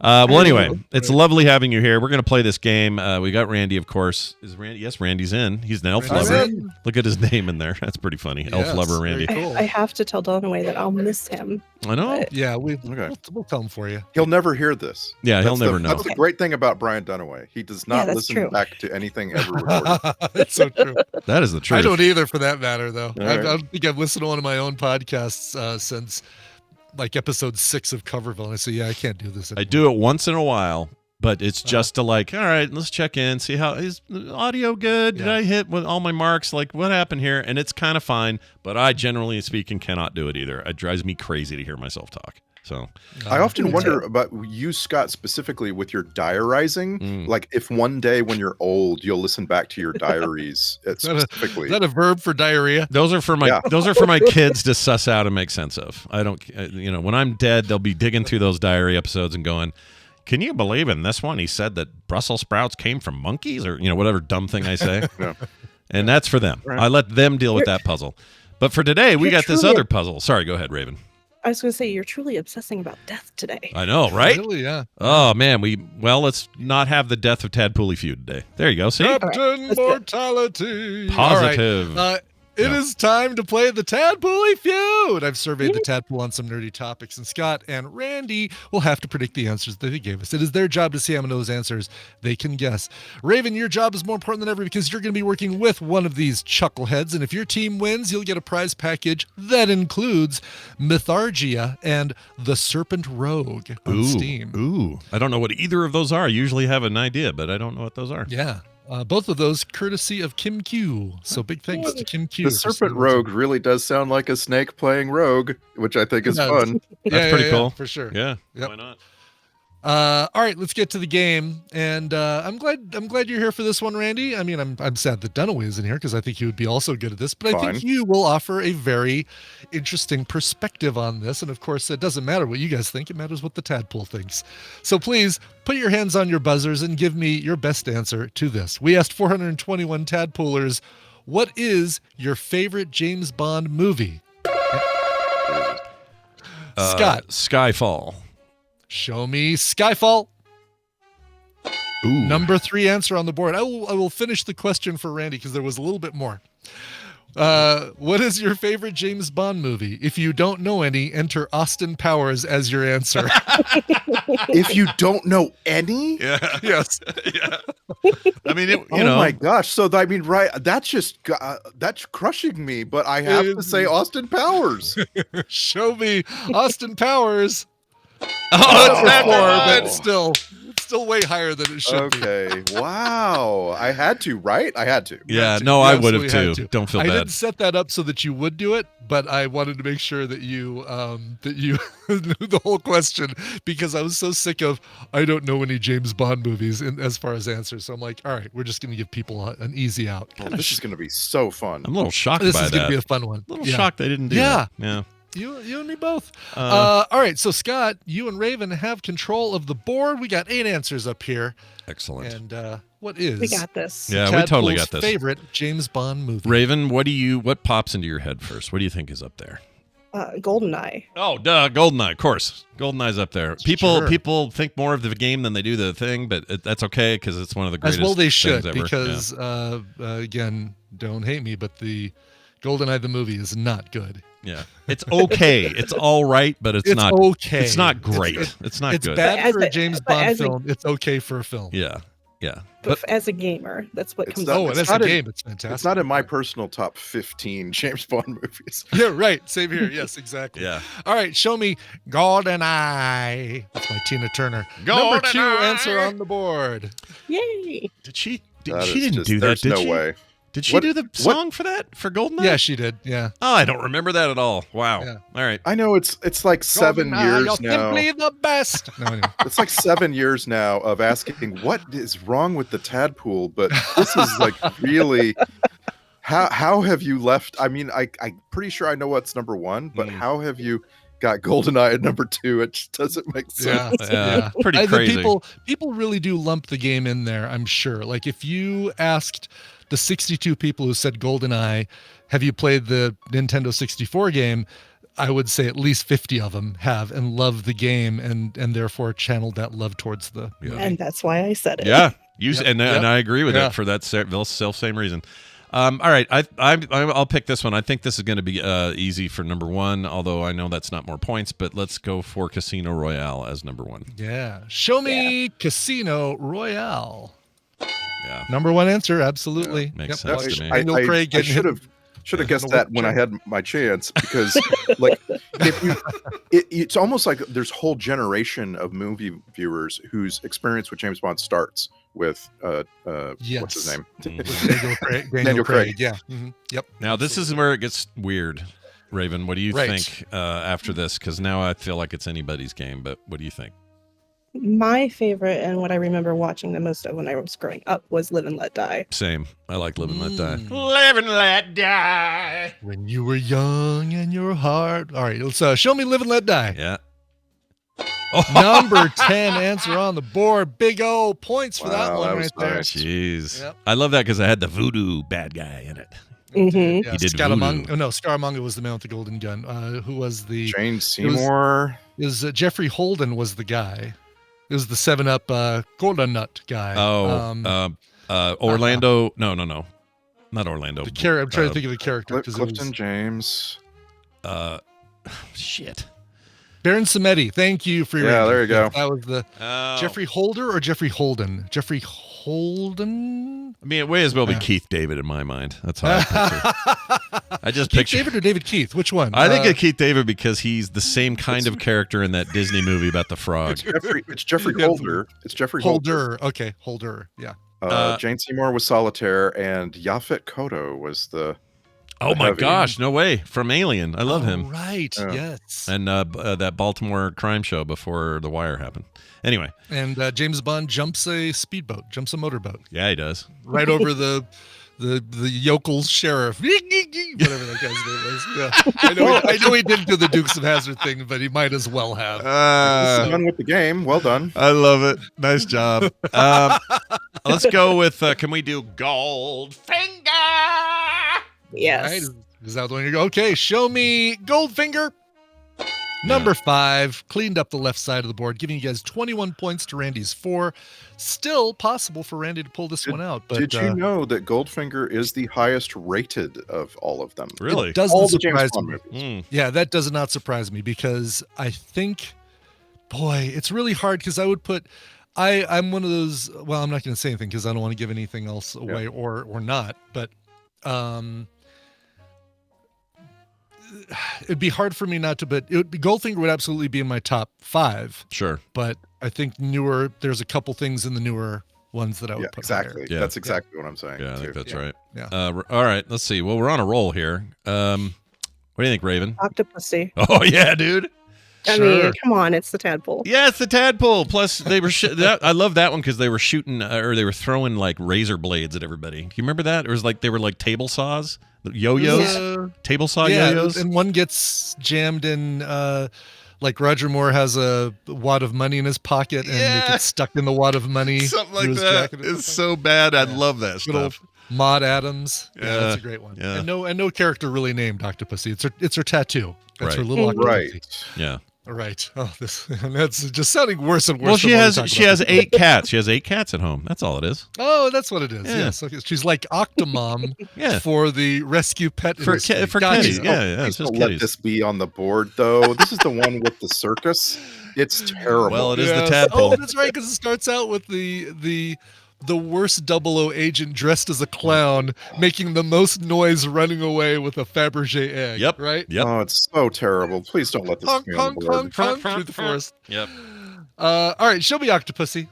A: Well, anyway, it's lovely having you here. We're going to play this game. We got Randy, of course. Is Randy? Yes, Randy's in. He's an elf lover. Look at his name in there. That's pretty funny. Yes, elf lover Randy.
I: Cool. I have to tell Dunaway that I'll miss him.
A: I know.
B: Yeah, we'll tell him for you.
H: He'll never hear this.
A: Yeah, he'll never know.
H: That's the great thing about Brian Dunaway. He does not listen back to anything ever recorded.
B: That's so true.
A: That is the truth.
B: I don't either, for that matter, though. I don't think I've listened to one of my own podcasts since like episode 6 of Coverville, and I say, I can't do this anymore.
A: I do it once in a while, But it's just to like, all right, let's check in, see how is the audio good? Did I hit with all my marks? Like, what happened here? And it's kind of fine, but I generally speaking cannot do it either. It drives me crazy to hear myself talk. So
H: I often wonder about you, Scott, specifically with your diarizing. Like, if one day when you're old, you'll listen back to your diaries specifically.
B: Is that a verb for diarrhea?
A: Those are for my kids to suss out and make sense of. I don't, when I'm dead, they'll be digging through those diary episodes and going, can you believe in this one he said that Brussels sprouts came from monkeys, or whatever dumb thing I say. And that's for them. Right. I let them deal with that puzzle. But for today, we got this other puzzle. Sorry, go ahead, Raven.
I: I was going to say, you're truly obsessing about death today.
A: I know, right?
B: Really, yeah.
A: Oh, man. Let's not have the death of Tadpooly feud today. There you go. See?
B: Captain Mortality.
A: Positive.
B: All right. It is time to play the Tadpooly feud. I've surveyed the tadpole on some nerdy topics, and Scott and Randy will have to predict the answers that they gave us. It is their job to see how many of those answers they can guess. Raven, your job is more important than ever because you're going to be working with one of these chuckleheads, and if your team wins, you'll get a prize package that includes Mythargia and the Serpent Rogue on Steam.
A: Ooh. I don't know what either of those are. I usually have an idea, but I don't know what those are.
B: Yeah. Both of those courtesy of Kim Q. So big thanks to Kim Q.
H: The Serpent Rogue really does sound like a snake playing rogue, which I think is fun.
A: That's pretty cool.
B: For sure.
A: Yeah. Yep. Why not?
B: All right, let's get to the game. And I'm glad you're here for this one, Randy. I mean, I'm sad that Dunaway isn't here because I think he would be also good at this. But I think you will offer a very interesting perspective on this. And of course, it doesn't matter what you guys think; it matters what the tadpole thinks. So please put your hands on your buzzers and give me your best answer to this. We asked 421 tadpoolers, "What is your favorite James Bond movie?" Scott.
A: Skyfall.
B: Show me Skyfall.
A: Ooh.
B: Number 3 answer on the board. I will finish the question for Randy because there was a little bit more. What is your favorite James Bond movie? If you don't know any, enter Austin Powers as your answer.
H: If you don't know any?
A: Yeah.
B: Yes.
A: Yeah. I mean,
H: oh my gosh. So, I mean, right. That's just, that's crushing me, but I have to say Austin Powers.
B: Show me Austin Powers.
A: Oh, it's
B: not but still way higher than it should be.
H: Okay. Wow. I had to, right? I had to.
A: Yeah. No, I would have too. Don't feel bad.
B: I didn't set that up so that you would do it, but I wanted to make sure that you knew the whole question because I was so sick of I don't know any James Bond movies as far as answers. So I'm like, all right, we're just going to give people an easy out.
H: Oh, this is going to be so fun.
A: I'm a little shocked by that.
B: This is going to be a fun one.
A: A little shocked they didn't do that. Yeah.
B: You and me both. All right, so Scott, you and Raven have control of the board. We got 8 answers up here.
A: Excellent.
B: And what is?
I: We got this.
A: Yeah, we totally got this.
B: Favorite James Bond movie.
A: Raven, what pops into your head first? What do you think is up there?
I: GoldenEye.
A: Oh, duh, GoldenEye, of course. GoldenEye's up there. People think more of the game than they do the thing, but that's okay because it's one of the greatest.
B: As well, they should
A: things ever.
B: Because again, don't hate me, but the GoldenEye the movie is not good.
A: Yeah, it's okay. It's all right, but it's not
B: okay.
A: It's not great. It's not
B: it's
A: good.
B: It's bad for a James Bond film. It's okay for a film.
A: Yeah.
I: But as a gamer, that's what comes.
B: And as a game, it's fantastic.
H: It's not in my personal top 15 James Bond movies.
B: Yeah, right. Same here. Yes, exactly.
A: Yeah.
B: All right, show me GoldenEye. That's my Tina Turner.
A: Number
B: 2 answer on the board.
I: Yay!
A: She didn't do that, did she?
H: No way.
A: Did she do the song for that? For GoldenEye?
B: Yeah, she did. Yeah.
A: Oh, I don't remember that at all. Wow. Yeah. All right.
H: I know it's like 7 years
B: you're
H: now.
B: Simply the best. No, anyway.
H: It's like 7 years now of asking what is wrong with the tadpole, but this is like really. How have you left? I mean, I'm pretty sure I know what's number 1, but how have you got GoldenEye at number 2? It just doesn't make sense.
A: Yeah. Pretty crazy.
B: People really do lump the game in there. I'm sure. Like if you asked the 62 people who said GoldenEye, have you played the Nintendo 64 game? I would say at least 50 of them have and love the game and therefore channeled that love towards the movie.
I: And that's why I said it.
A: Yeah, and I agree with that for that self-same reason. All right, I'll pick this one. I think this is going to be easy for number 1, although I know that's not more points, but let's go for Casino Royale as number 1.
B: Yeah. Show me Casino Royale.
A: Yeah.
B: Number 1 answer, absolutely.
A: Makes sense to me.
H: I should have Should have guessed that when I had my chance, because like it's almost like there's a whole generation of movie viewers whose experience with James Bond starts with what's his name?
B: Daniel Craig. Yeah. Mm-hmm. Yep.
A: Now this is where it gets weird. Raven, what do you think after this? Because now I feel like it's anybody's game, but what do you think?
I: My favorite and what I remember watching the most of when I was growing up was Live and Let Die.
A: Same. I like Live and Let Die. Live and Let Die.
B: When you were young and your heart. All right, let's show me Live and Let Die.
A: Yeah.
B: Number 10 answer on the board. Big O points for that one right there.
A: Jeez. Yep. I love that because I had the voodoo bad guy in it.
I: Mm-hmm.
B: Yeah,
A: he did
B: Scaramanga was the man with the golden gun. Who was the
H: Jane Seymour?
B: Jeffrey Holden was the guy. It was the 7-Up golden nut guy.
A: Orlando. No, not Orlando.
B: I'm trying to think of the character.
H: Clifton James.
A: Shit.
B: Baron Samedi. Thank you for your.
H: Yeah, there you go.
B: That was the Jeffrey Holder or Jeffrey Holden. Jeffrey Holden.
A: I mean, it may as well be Keith David in my mind. That's how I picture. I just picture
B: David or David Keith. Which one?
A: I think it's Keith David because he's the same kind of character in that Disney movie about the frog.
H: It's Jeffrey Holder. It's Jeffrey Holder.
B: Okay, Holder. Yeah.
H: Jane Seymour was Solitaire, and Yaphet Kotto was the.
A: Oh my gosh! No way! From Alien, I love him.
B: Right? Yeah. Yes.
A: And that Baltimore crime show before The Wire happened. Anyway.
B: And James Bond jumps a speedboat, jumps a motorboat.
A: Yeah, he does.
B: Right over the yokel sheriff, whatever that guy's name is. Yeah. I know he didn't do the Dukes of Hazzard thing, but he might as well have.
H: Done with the game. Well done.
A: I love it. Nice job. Let's go with. Can we do Goldfinger?
I: Yes.
B: Right. Is that the one you go? Okay, show me Goldfinger. Number 5, cleaned up the left side of the board, giving you guys 21 points to Randy's 4. Still possible for Randy to pull this one out. But
H: did you know that Goldfinger is the highest rated of all of them?
A: Really?
B: It doesn't surprise me. Yeah, that does not surprise me because I think, boy, it's really hard because I would put. I'm one of those. Well, I'm not going to say anything because I don't want to give anything else away or not. But it'd be hard for me not to, but Goldfinger would absolutely be in my top 5.
A: Sure.
B: But I think there's a couple things in the newer ones that I would put
H: exactly.
B: higher.
H: Yeah. That's exactly what I'm saying.
A: Yeah, I think that's right.
B: Yeah.
A: All right, let's see. Well, we're on a roll here. What do you think, Raven?
I: Octopussy.
A: Oh, yeah, dude.
I: I mean, come on, it's the tadpole.
A: Yeah, it's the tadpole. Plus, they were I love that one because they were shooting or they were throwing like razor blades at everybody. Do you remember that? It was like they were like table saws, yo-yos, table saw yo-yos,
B: and one gets jammed in. Like Roger Moore has a wad of money in his pocket, and it gets stuck in the wad of money.
A: Something like that. It's so bad. I love that stuff.
B: Maud Adams. Yeah, that's a great one. Yeah. And no character really named Octopussy. It's her tattoo. That's her little Octopussy.
H: Right.
A: Yeah.
B: Right. Oh, that's just sounding worse and worse.
A: Well, she has 8 cats. She has 8 cats at home. That's all it is.
B: Oh, that's what it is. Yeah. Yes. Okay. She's like Octomom for the rescue pet
A: for kitties. Yeah.
H: Please don't let this be on the board, though. This is the one with the circus. It's terrible.
A: Well, it is the tadpole.
B: Oh, that's right, because it starts out with the worst 00 agent dressed as a clown making the most noise running away with a Fabergé egg.
A: Yep.
B: Right?
A: Yep.
H: Oh, it's so terrible. Please don't let this be on the board.
B: Through the forest.
A: Yep.
B: All right, show me Octopussy.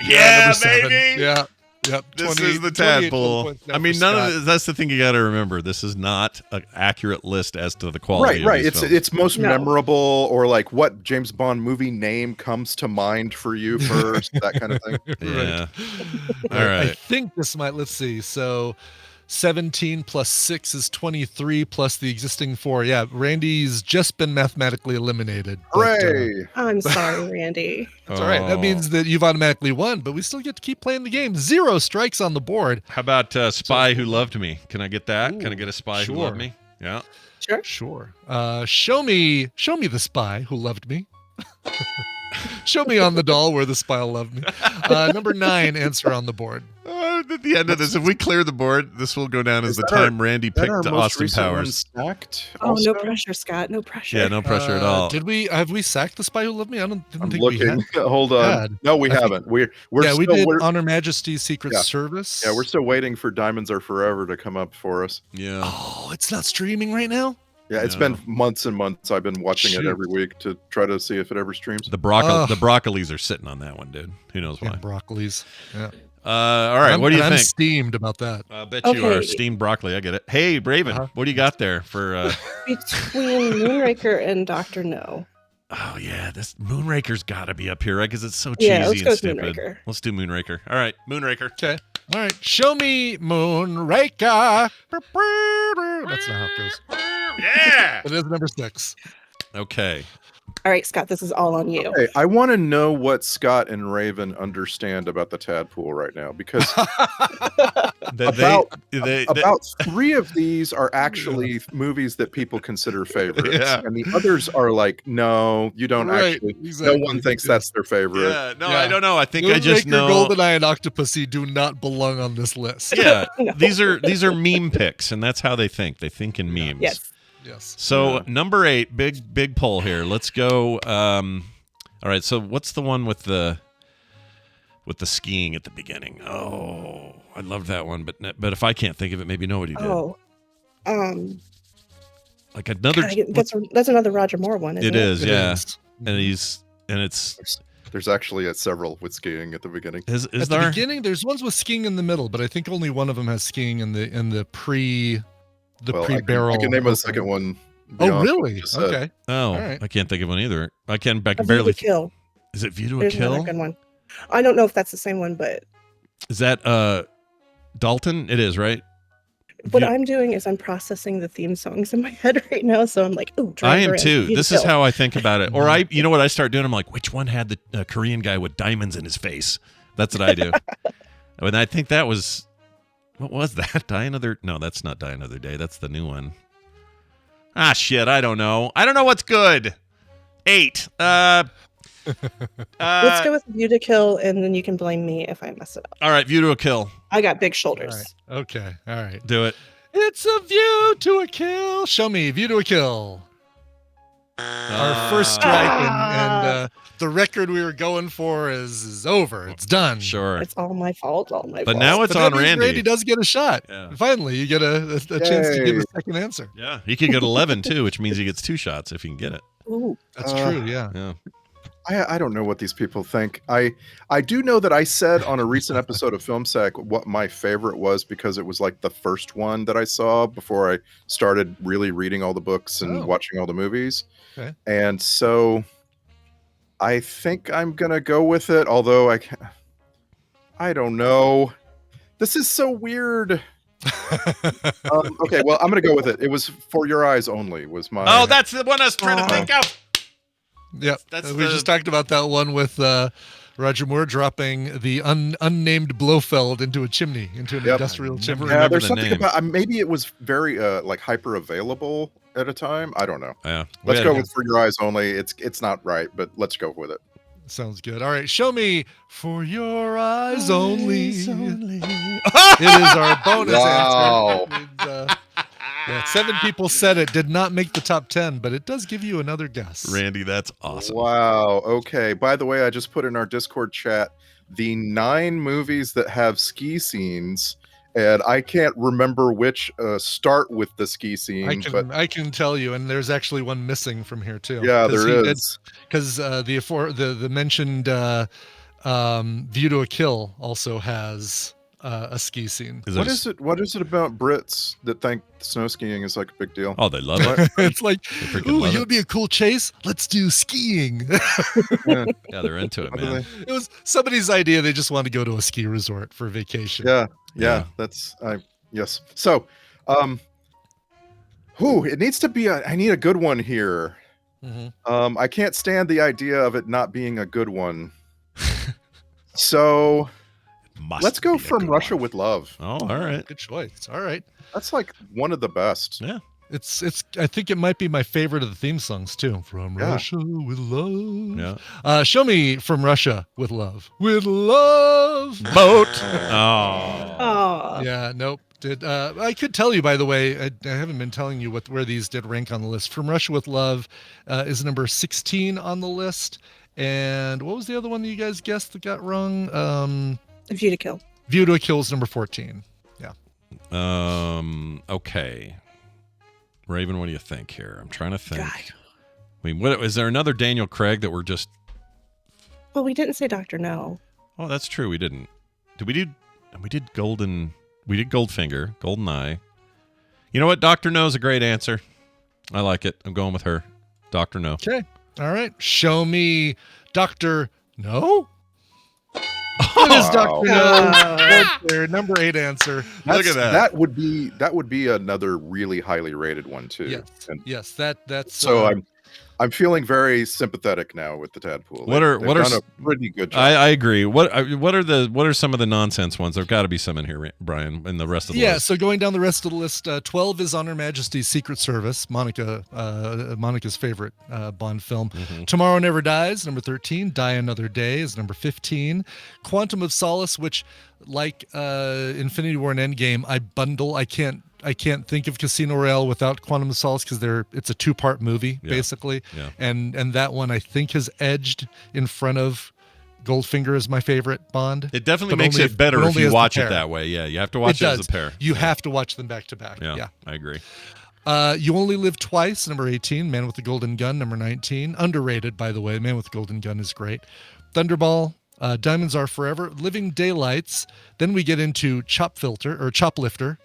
A: Yeah,
B: baby.
A: baby.
B: Yeah. Yep.
A: This is the tadpole. I mean, none of this, that's the thing you got to remember. This is not an accurate list as to the quality.
H: Right.
A: Of
H: It's most memorable, or like what James Bond movie name comes to mind for you first, that kind of thing.
A: Yeah.
B: All right. I think this might. Let's see. So 17 plus 6 is 23 plus the existing 4. Yeah, Randy's just been mathematically eliminated.
H: Hooray!
I: I'm sorry, Randy.
B: That's all right. That means that you've automatically won, but we still get to keep playing the game. 0 strikes on the board.
A: How about Spy Who Loved Me? Can I get that? Ooh, can I get a Spy Who Loved Me? Yeah.
I: Sure.
B: Show me the spy who loved me. Show me on the doll where the spy loved me. Number 9 answer on the board.
A: At the end of this, if we clear the board, this will go down as the time Randy picked Austin Powers.
H: Stacked
I: oh, no pressure, Scott. No pressure.
A: Yeah, no pressure at all.
B: Have we sacked The Spy Who Loved Me?
H: I'm looking. Hold on. No, we haven't. We
B: did Honor Majesty's Secret Service.
H: Yeah, we're still waiting for Diamonds Are Forever to come up for us.
A: Yeah.
B: Oh, it's not streaming right now?
H: Yeah, it's been months and months. I've been watching it every week to try to see if it ever streams.
A: The broccolis are sitting on that one, dude. Who knows why?
B: Broccolis. Yeah.
A: All right. What do you think?
B: I'm steamed about that.
A: I bet you are. Steamed broccoli. I get it. Hey, Raven, what do you got there for?
I: Between Moonraker and Dr. No.
A: Oh yeah, this Moonraker's got to be up here, right? Because it's so cheesy
I: let's go
A: and stupid.
I: Moonraker.
A: Let's do Moonraker. All right, Moonraker.
B: Okay. All right. Show me Moonraker. That's not how it goes.
A: Yeah.
B: It is number 6.
A: Okay.
I: All right, Scott, this is all on you.
H: Okay, I want to know what Scott and Raven understand about the Tadpool right now, because about 3 of these are actually movies that people consider favorites, and the others are like, no, you don't actually. Exactly. No one thinks that's their favorite.
A: Yeah, no, I don't know. I think I just know.
B: GoldenEye and Octopussy do not belong on this list.
A: Yeah, these are meme picks, and that's how they think. They think in memes.
I: Yes.
A: So number 8, big poll here. Let's go. All right. So what's the one with the skiing at the beginning? Oh, I loved that one, but if I can't think of it, maybe nobody did.
I: Oh,
A: like another.
I: That's another Roger Moore one. Isn't it
A: is, yeah. And it's.
H: There's actually several with skiing at the beginning.
B: At the beginning, there's ones with skiing in the middle, but I think only one of them has skiing in the pre. Pre-barrel.
H: I can name a second one.
B: Oh, really? Okay.
A: Oh, right. I can't think of one either. I can barely.
I: Kill.
A: Is it View to
I: There's
A: a Kill?
I: Another good one. I don't know if that's the same one, but
A: is that Dalton? It is, right?
I: What I'm doing is I'm processing the theme songs in my head right now, so I'm like, oh,
A: I am too. This is how I think about it. Or you know what I start doing? I'm like, which one had the Korean guy with diamonds in his face? That's what I do. And I think that was. What was that? Die Another... No, that's not Die Another Day. That's the new one. Ah, shit. I don't know. I don't know what's good. 8.
I: Let's go with View to Kill, and then you can blame me if I mess it up.
A: All right, View to a Kill.
I: I got big shoulders.
B: All right. Okay. All right.
A: Do it.
B: It's a View to a Kill. Show me View to a Kill. Our first strike, and the record we were going for is over. It's done.
A: Sure.
I: It's all my fault.
A: But now it's on Randy.
B: Randy does get a shot. Yeah. Finally, you get a chance to give a second answer.
A: Yeah. He could get 11 too, which means he gets 2 shots if he can get it.
I: Ooh.
B: That's true. Yeah.
A: Yeah.
H: I don't know what these people think. I do know that I said on a recent episode of Film Sack what my favorite was, because it was like the first one that I saw before I started really reading all the books and watching all the movies.
B: Okay.
H: And so I think I'm going to go with it, although I don't know. This is so weird. Okay, well, I'm going to go with it. It was For Your Eyes Only was my...
A: Oh, that's the one I was trying to think of.
B: Yep. We just talked about that one with Roger Moore dropping the unnamed Blofeld into a chimney, into an industrial chimney.
H: Yeah, there's something about maybe it was very like hyper available at a time. I don't know.
A: Yeah.
H: Let's go with For Your Eyes Only. It's not right, but let's go with it.
B: Sounds good. All right, show me For Your Eyes Only. It is our bonus answer. 7 people said it, did not make the top 10, but it does give you another guess.
A: Randy, that's awesome.
H: Wow. Okay. By the way, I just put in our Discord chat the 9 movies that have ski scenes, and I can't remember which start with the ski scene.
B: I can tell you, and there's actually one missing from here too.
H: Yeah, there is.
B: Because the mentioned View to a Kill also has a ski scene.
H: What is it about Brits that think snow skiing is like a big deal?
A: Oh, they love it.
B: It's like, ooh, it would be a cool chase. Let's do skiing.
A: Yeah, they're into it, man.
B: It was somebody's idea. They just want to go to a ski resort for vacation.
H: Yeah. That's yes. So, it needs to be I need a good one here.
B: Mm-hmm.
H: I can't stand the idea of it not being a good one. So. Let's go From Russia with Love.
A: Oh, all right.
B: Good choice. All right.
H: That's like one of the best.
A: Yeah.
B: It's. I think it might be my favorite of the theme songs too. From Russia with love.
A: Yeah.
B: Show me From Russia with love. With love.
A: Boat. Oh.
B: Yeah. Nope. I could tell you, by the way, I haven't been telling you where these did rank on the list. From Russia with Love is number 16 on the list. And what was the other one that you guys guessed that got wrong?
I: View to Kill.
B: View to a Kill is number 14. Yeah.
A: Okay. Raven, what do you think here? I'm trying to think.
I: God.
A: I mean, what is there another Daniel Craig that we're just?
I: Well, we didn't say Dr. No.
A: Oh, that's true. We didn't. Did we do? We did Golden. We did Goldfinger, GoldenEye. You know what? Dr. No is a great answer. I like it. I'm going with her. Dr. No.
B: Okay. All right. Show me Dr. No. It is Dr. No. Right there, number 8 answer.
A: Look at that.
H: That would be another really highly rated one too.
B: Yes.
H: And
B: yes. That's.
H: So I'm feeling very sympathetic now with the Tadpool. They've done a pretty good job.
A: I agree. What are some of the nonsense ones? There've got to be some in here, Brian, in the rest of the list.
B: Yeah, so going down the rest of the list, 12 is On Her Majesty's Secret Service, Monica's favorite Bond film.
A: Mm-hmm.
B: Tomorrow Never Dies, number 13. Die Another Day is number 15. Quantum of Solace, which, like Infinity War and Endgame, I bundle. I can't think of Casino Royale without Quantum of Solace because it's a 2-part movie, basically.
A: Yeah.
B: And that one I think has edged in front of Goldfinger as my favorite Bond.
A: It definitely makes it better if you watch it that way. Yeah, you have to watch it as a pair.
B: You have to watch them back to back.
A: Yeah, I agree.
B: You Only Live Twice, number 18. Man with the Golden Gun, number 19. Underrated, by the way. Man with the Golden Gun is great. Thunderball, Diamonds Are Forever, Living Daylights. Then we get into Choplifter.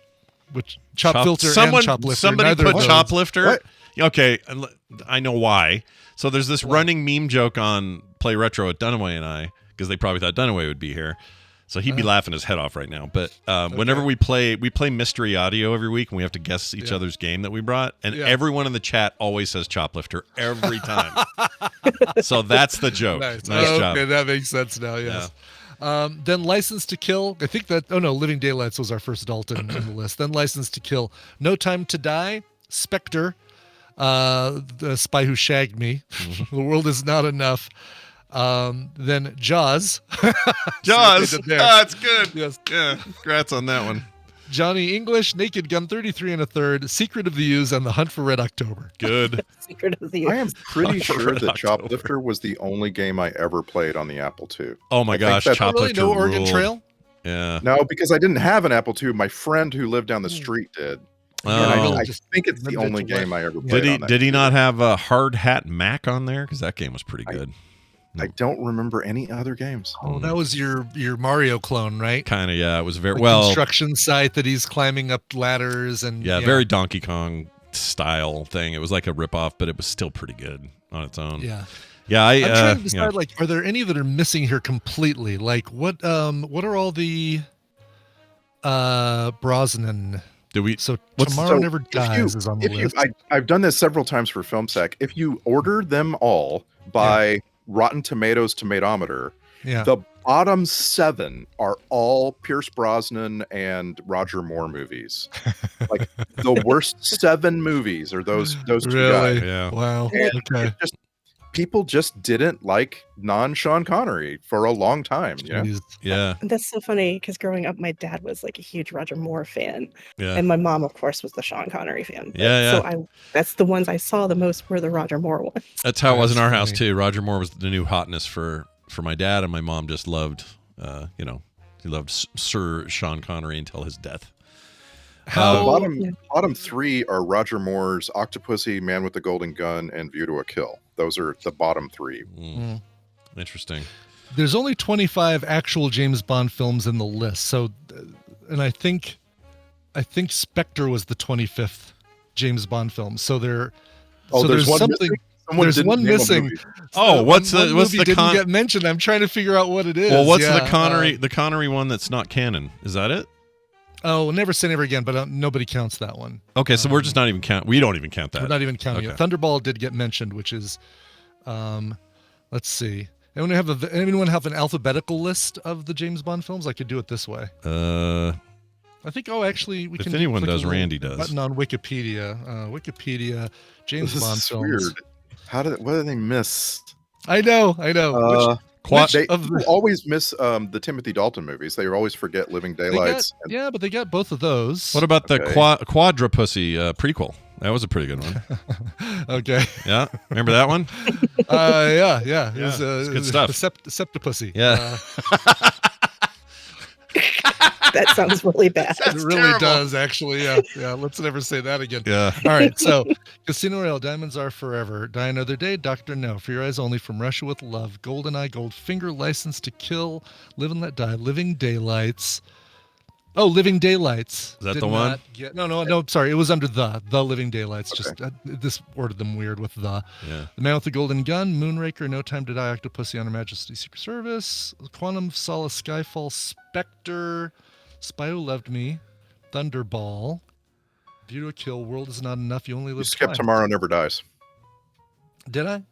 B: Which Choplifter and Choplifter.
A: Somebody put Choplifter. What? Okay, I know why. So there's this running meme joke on Play Retro at Dunaway and I, because they probably thought Dunaway would be here. So he'd be laughing his head off right now. But whenever we play mystery audio every week, and we have to guess each other's game that we brought, and everyone in the chat always says Choplifter every time. So that's the joke. Nice job.
B: Okay, that makes sense now. Yes. Yeah. Then License to Kill. I think that. Oh no, Living Daylights was our first Dalton on the list. Then License to Kill. No Time to Die. Spectre. The Spy Who Shagged Me. The World Is Not Enough. Then Jaws.
A: Jaws. That's good. Yes. Yeah. Congrats on that one.
B: Johnny English, Naked Gun 33 1/3, Secret of the Ooze, and The Hunt for Red October.
A: Good.
I: Secret of the Ooze.
H: I am pretty sure that Choplifter was the only game I ever played on the Apple II.
A: Oh my gosh, Choplifter
B: really no Oregon Trail?
A: Yeah.
H: No, because I didn't have an Apple II. My friend who lived down the street did. I think it's the only game I ever played.
A: Did he not have a Hard Hat Mac on there? Because that game was pretty good.
H: I don't remember any other games.
B: Oh, that was your Mario clone, right?
A: Kind of, yeah. It was very
B: construction site that he's climbing up ladders and
A: very Donkey Kong style thing. It was like a ripoff, but it was still pretty good on its own.
B: Yeah.
A: Yeah,
B: I'm trying to decide, are there any that are missing here completely? Like, what are all the Brosnan? Tomorrow Never Dies is on the list.
H: I've done this several times for FilmSec. If you order them all by Rotten Tomatoes Tomatometer, the bottom 7 are all Pierce Brosnan and Roger Moore movies. Like the worst 7 movies are those two guys.
A: Yeah.
B: Wow.
H: Okay. People just didn't like non-Sean Connery for a long time.
A: Yeah.
I: That's so funny because growing up, my dad was like a huge Roger Moore fan.
A: Yeah.
I: And my mom, of course, was the Sean Connery fan.
A: So
I: that's the ones I saw the most were the Roger Moore ones.
A: That's how it was in our house too. Roger Moore was the new hotness for my dad, and my mom just loved, he loved Sir Sean Connery until his death.
H: Bottom 3 are Roger Moore's Octopussy, Man with the Golden Gun, and View to a Kill. Those are the bottom 3.
A: Interesting.
B: There's only 25 actual James Bond films in the list. So, and I think Spectre was the 25th James Bond film. So there's something. There's one missing.
A: What's the
B: didn't get mentioned? I'm trying to figure out what it is.
A: Well, what's the Connery one that's not canon? Is that it?
B: Oh, Never Say Never Again, but nobody counts that one.
A: Okay, so we're just not even we don't even count that.
B: We're not even counting it. Thunderball did get mentioned, which is, let's see. Anyone have an alphabetical list of the James Bond films? I could do it this way.
A: I
B: think. Oh, actually, we
A: if
B: can.
A: Anyone
B: click
A: does,
B: a little
A: Randy does.
B: Button on Wikipedia. Wikipedia. James
H: This
B: Bond
H: is
B: films.
H: weird. What did they miss?
B: I know.
H: People always miss the Timothy Dalton movies. They always forget Living Daylights.
B: Yeah, but they got both of those.
A: What about the Quadrapussy prequel? That was a pretty good one.
B: Okay.
A: Yeah, remember that one?
B: Yeah. It was,
A: it's good stuff.
B: Septipussy.
A: Yeah.
I: That sounds really bad.
B: It really does, actually. Yeah. Let's never say that again.
A: Yeah.
B: All right. So, Casino Royale, Diamonds Are Forever, Die Another Day, Doctor No, For Your Eyes Only, From Russia with Love, GoldenEye, Goldfinger, License to Kill, Live and Let Die, Living Daylights. Oh, Living Daylights.
A: Is that the one?
B: No. Sorry, it was under the Living Daylights. Okay. Just this ordered them weird with the.
A: Yeah.
B: The Man with the Golden Gun, Moonraker, No Time to Die, Octopussy on Her Majesty's Secret Service, Quantum of Solace, Skyfall, Spectre, Spy Who Loved Me, Thunderball, View to a Kill, World Is Not Enough, You Only Live
H: Skip
B: Twice.
H: Tomorrow Never Dies.
B: Did I?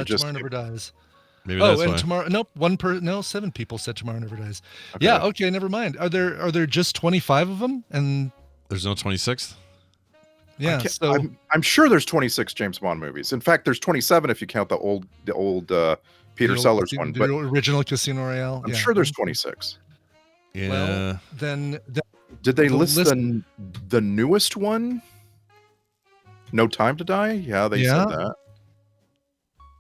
B: Tomorrow Never Dies.
A: Maybe that's why.
B: Tomorrow. Nope. 7 people said Tomorrow Never Dies. Okay. Yeah. Okay. Never mind. Are there just 25 of them? And
A: there's no 26th.
B: Yeah. So
H: I'm sure there's 26 James Bond movies. In fact, there's 27 if you count the old Peter Sellers one.
B: The original Casino Royale.
H: I'm sure there's 26.
A: Yeah.
B: Well, then
H: did they list the newest one? No Time to Die? Yeah, they said that.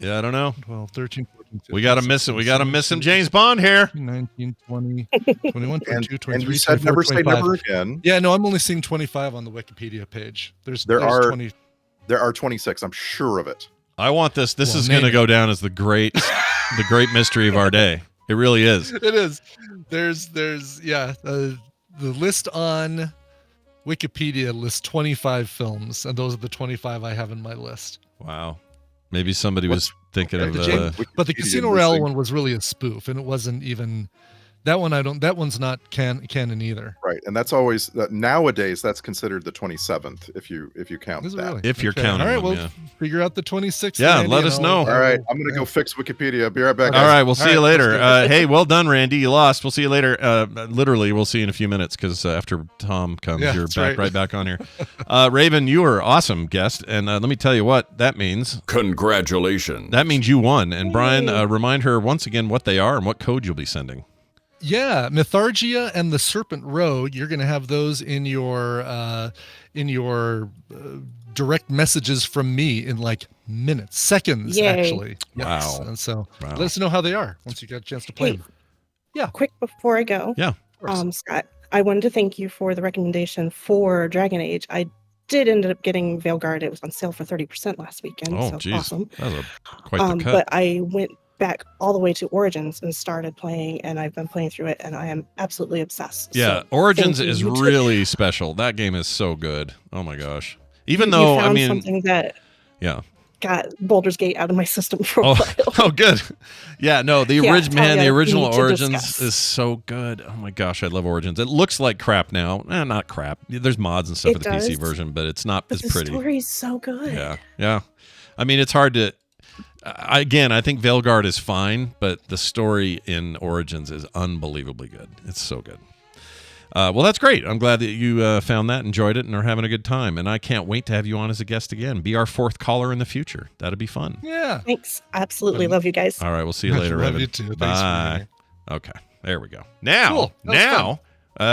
A: Yeah, I don't know.
B: 12, 13, 14, 15,
A: we got to miss it. We got to miss some James Bond here.
B: 19, 20, 21, 22, 23,
H: and you said
B: 24,
H: never
B: 25.
H: say never again.
B: Yeah, no, I'm only seeing 25 on the Wikipedia page. There
H: are 26. I'm sure of it.
A: I want this. This is going to go down as the great mystery of our day. It really is.
B: It is. There's the list on Wikipedia lists 25 films, and those are the 25 I have in my list.
A: Wow. Maybe somebody was thinking of
B: but the Casino Royale one was really a spoof, and it wasn't even that one. That one's not canon either.
H: Right, and that's always nowadays that's considered the 27th if you count that.
B: Really?
A: If you're counting.
B: All right,
A: them,
B: figure out the 26th.
A: Yeah, let us know.
H: All right, I'm gonna go fix Wikipedia. I'll be right back.
A: All right, we'll see you later. Hey, well done, Randy. You lost. We'll see you later. Literally, we'll see you in a few minutes because after Tom comes, you're right back on here. Raven, you were awesome guest, and let me tell you what that means.
E: Congratulations.
A: That means you won. And Brian, remind her once again what they are and what code you'll be sending.
B: Yeah, Mythargia and the Serpent Road. You're going to have those in your direct messages from me in like minutes, seconds, actually.
A: Wow.
B: And so let us know how they are once you get a chance to play them. Yeah.
I: Quick before I go.
A: Yeah.
I: Scott, I wanted to thank you for the recommendation for Dragon Age. I did end up getting Veilguard. It was on sale for 30% last weekend.
A: Oh,
I: so awesome.
A: That was quite the cut.
I: But I went back all the way to Origins and started playing, and I've been playing through it, and I am absolutely obsessed.
A: Yeah,
I: so
A: Origins is really special. That game is so good. Oh my gosh. Even though
I: something that got Baldur's Gate out of my system for a while.
A: Oh, good. Yeah, no, the original Origins is so good. Oh my gosh, I love Origins. It looks like crap now. Not crap. There's mods and stuff for the PC version, but it's not as pretty.
I: The story's so good.
A: Yeah. I mean, it's hard to. Again, I think Veilguard is fine, but the story in Origins is unbelievably good. It's so good. Well, that's great. I'm glad that you found that, enjoyed it, and are having a good time. And I can't wait to have you on as a guest again. Be our 4th caller in the future. That'd be fun.
B: Yeah.
I: Thanks. Absolutely. Love you guys.
A: All right. We'll see you later.
B: Love you too.
A: Bye. Okay. There we go. Now,
B: cool.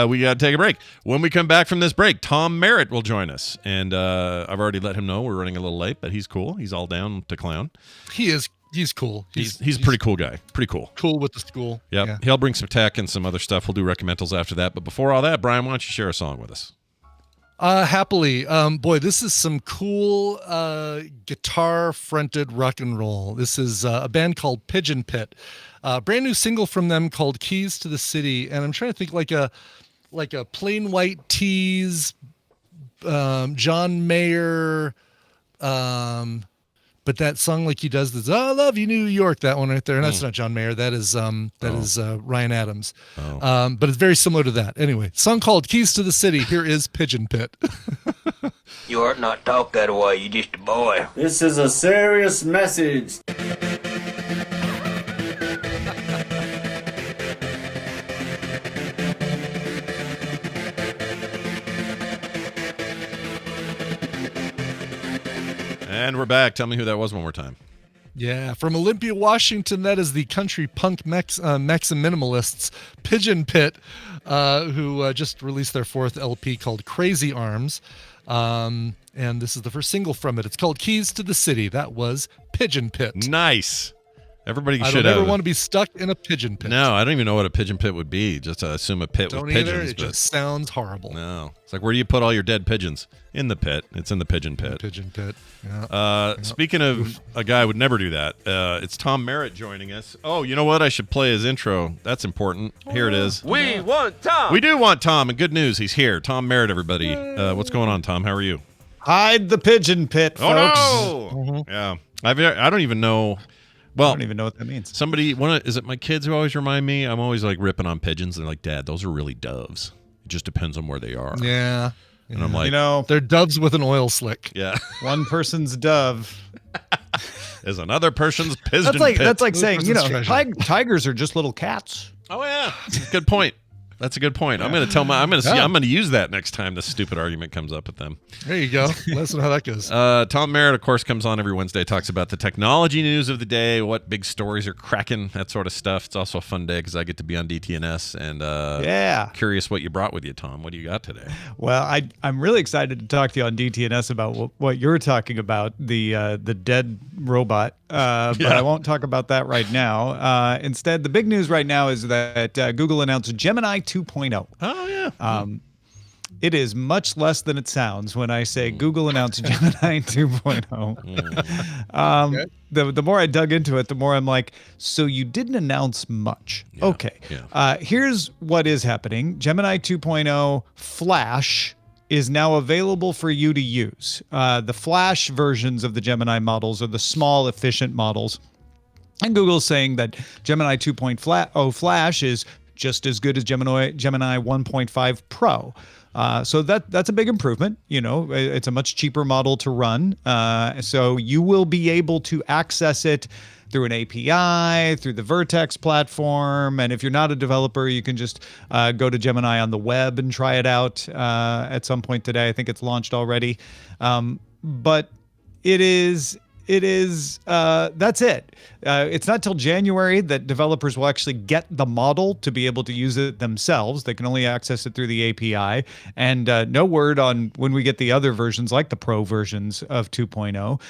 A: We got to take a break. When we come back from this break, Tom Merritt will join us. And I've already let him know we're running a little late, but he's cool. He's all down to clown.
B: He is. He's cool.
A: He's a pretty cool guy. Pretty cool.
B: Cool with the school.
A: Yep. Yeah. He'll bring some tech and some other stuff. We'll do recommendals after that. But before all that, Brian, why don't you share a song with us?
B: Happily. Boy, this is some cool guitar-fronted rock and roll. This is a band called Pigeon Pit. Brand new single from them called Keys to the City. And I'm trying to think like a Plain White Tees, John Mayer, but that song like he does this, I Love You, New York, that one right there. And that's not John Mayer. That is Ryan Adams. But it's very similar to that. Anyway, song called Keys to the City. Here is Pigeon Pit.
J: You ought not talk that way. You're just a boy.
K: This is a serious message.
A: And we're back. Tell me who that was one more time.
B: Yeah, from Olympia, Washington, that is the country punk Mex and minimalists, Pigeon Pit, who just released their 4th LP called Crazy Arms. And this is the first single from it. It's called Keys to the City. That was Pigeon Pit.
A: Nice. Everybody
B: I
A: should
B: don't ever want to be stuck in a pigeon pit.
A: No, I don't even know what a pigeon pit would be. Just assume a pit with pigeons.
B: Either. It just sounds horrible.
A: No. It's like, where do you put all your dead pigeons? In the pit. It's in the pigeon pit.
B: Pigeon pit. Yeah.
A: Speaking of a guy who would never do that, it's Tom Merritt joining us. Oh, you know what? I should play his intro. That's important. Here it is.
L: We want Tom.
A: We do want Tom, and good news, he's here. Tom Merritt, everybody. What's going on, Tom? How are you?
M: Hide the pigeon pit, folks.
A: Oh, no! Yeah. I don't even know. Well,
M: I don't even know what that means.
A: Is it my kids who always remind me? I'm always like ripping on pigeons. They're like, Dad, those are really doves. It just depends on where they are.
B: Yeah.
A: And I'm like,
B: they're doves with an oil slick.
A: Yeah.
M: One person's dove
A: is another person's pigeon pit.
M: That's like saying, tigers are just little cats.
A: Oh yeah. Good point. That's a good point. Yeah. I'm going to use that next time this stupid argument comes up with them.
B: There you go. Let's know how that goes.
A: Tom Merritt, of course, comes on every Wednesday, talks about the technology news of the day, what big stories are cracking, that sort of stuff. It's also a fun day because I get to be on DTNS and curious what you brought with you, Tom. What do you got today?
M: Well, I'm really excited to talk to you on DTNS about what you're talking about, the dead robot. But I won't talk about that right now. Instead, the big news right now is that Google announced Gemini 2.0.
A: Oh, yeah.
M: It is much less than it sounds when I say Google announced Gemini 2.0. The more I dug into it, the more I'm like, so you didn't announce much. Yeah, okay. Yeah. Here's what is happening. Gemini 2.0 Flash is now available for you to use. The Flash versions of the Gemini models are the small, efficient models. And Google's saying that Gemini 2.0 Flash is just as good as Gemini 1.5 Pro. So that's a big improvement. It's a much cheaper model to run. So you will be able to access it through an API, through the Vertex platform. And if you're not a developer, you can just go to Gemini on the web and try it out at some point today. I think it's launched already. But that's it. It's not till January that developers will actually get the model to be able to use it themselves. They can only access it through the API, and no word on when we get the other versions, like the Pro versions of 2.0.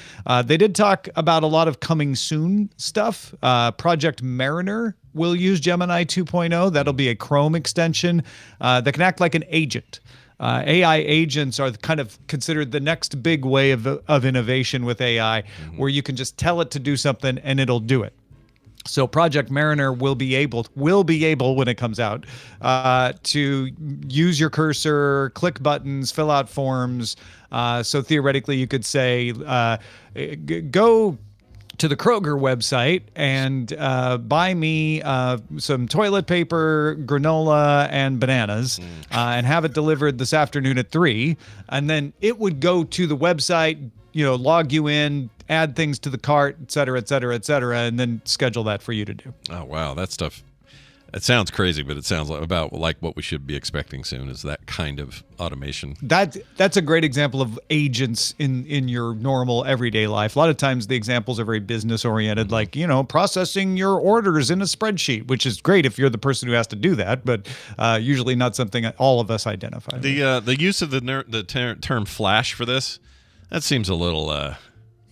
M: They did talk about a lot of coming soon stuff. Project Mariner will use Gemini 2.0. That'll be a Chrome extension that can act like an agent. AI agents are kind of considered the next big wave of innovation with AI, where you can just tell it to do something and it'll do it. So Project Mariner will be able when it comes out to use your cursor, click buttons, fill out forms. So theoretically, you could say, go to the Kroger website and buy me some toilet paper, granola, and bananas, and have it delivered this afternoon at 3. And then it would go to the website, log you in, add things to the cart, et cetera, et cetera, et cetera, and then schedule that for you to do.
A: Oh, wow. That stuff, it sounds crazy, but it sounds like what we should be expecting soon is that kind of automation.
M: That's a great example of agents in your normal everyday life. A lot of times the examples are very business oriented, like, processing your orders in a spreadsheet, which is great if you're the person who has to do that, but usually not something all of us identify.
A: The use of the term Flash for this, that seems a little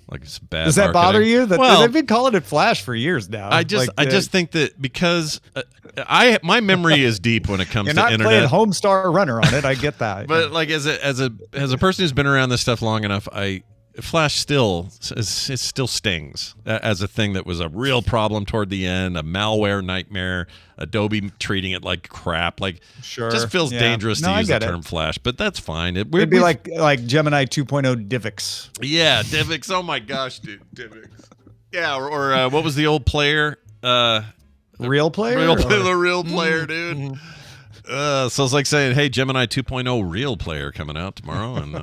A: like it's bad.
M: Does that
A: marketing.
M: bother you? They've been calling it Flash for years now.
A: I just think that because my memory is deep when it comes to internet.
M: You're not playing Homestar Runner on it. I get that.
A: But like as a person who's been around this stuff long enough, Flash still stings as a thing that was a real problem toward the end, a malware nightmare, Adobe treating it like crap. Like, just feels dangerous to use the term Flash, but that's fine. It'd
M: be like Gemini 2.0 Divx.
A: Yeah, Divx. Oh my gosh, dude, Divx. Yeah, or what was the old player?
M: Real player?
A: The real player, dude. Mm-hmm. So it's like saying, "Hey, Gemini 2.0 Real Player coming out tomorrow." And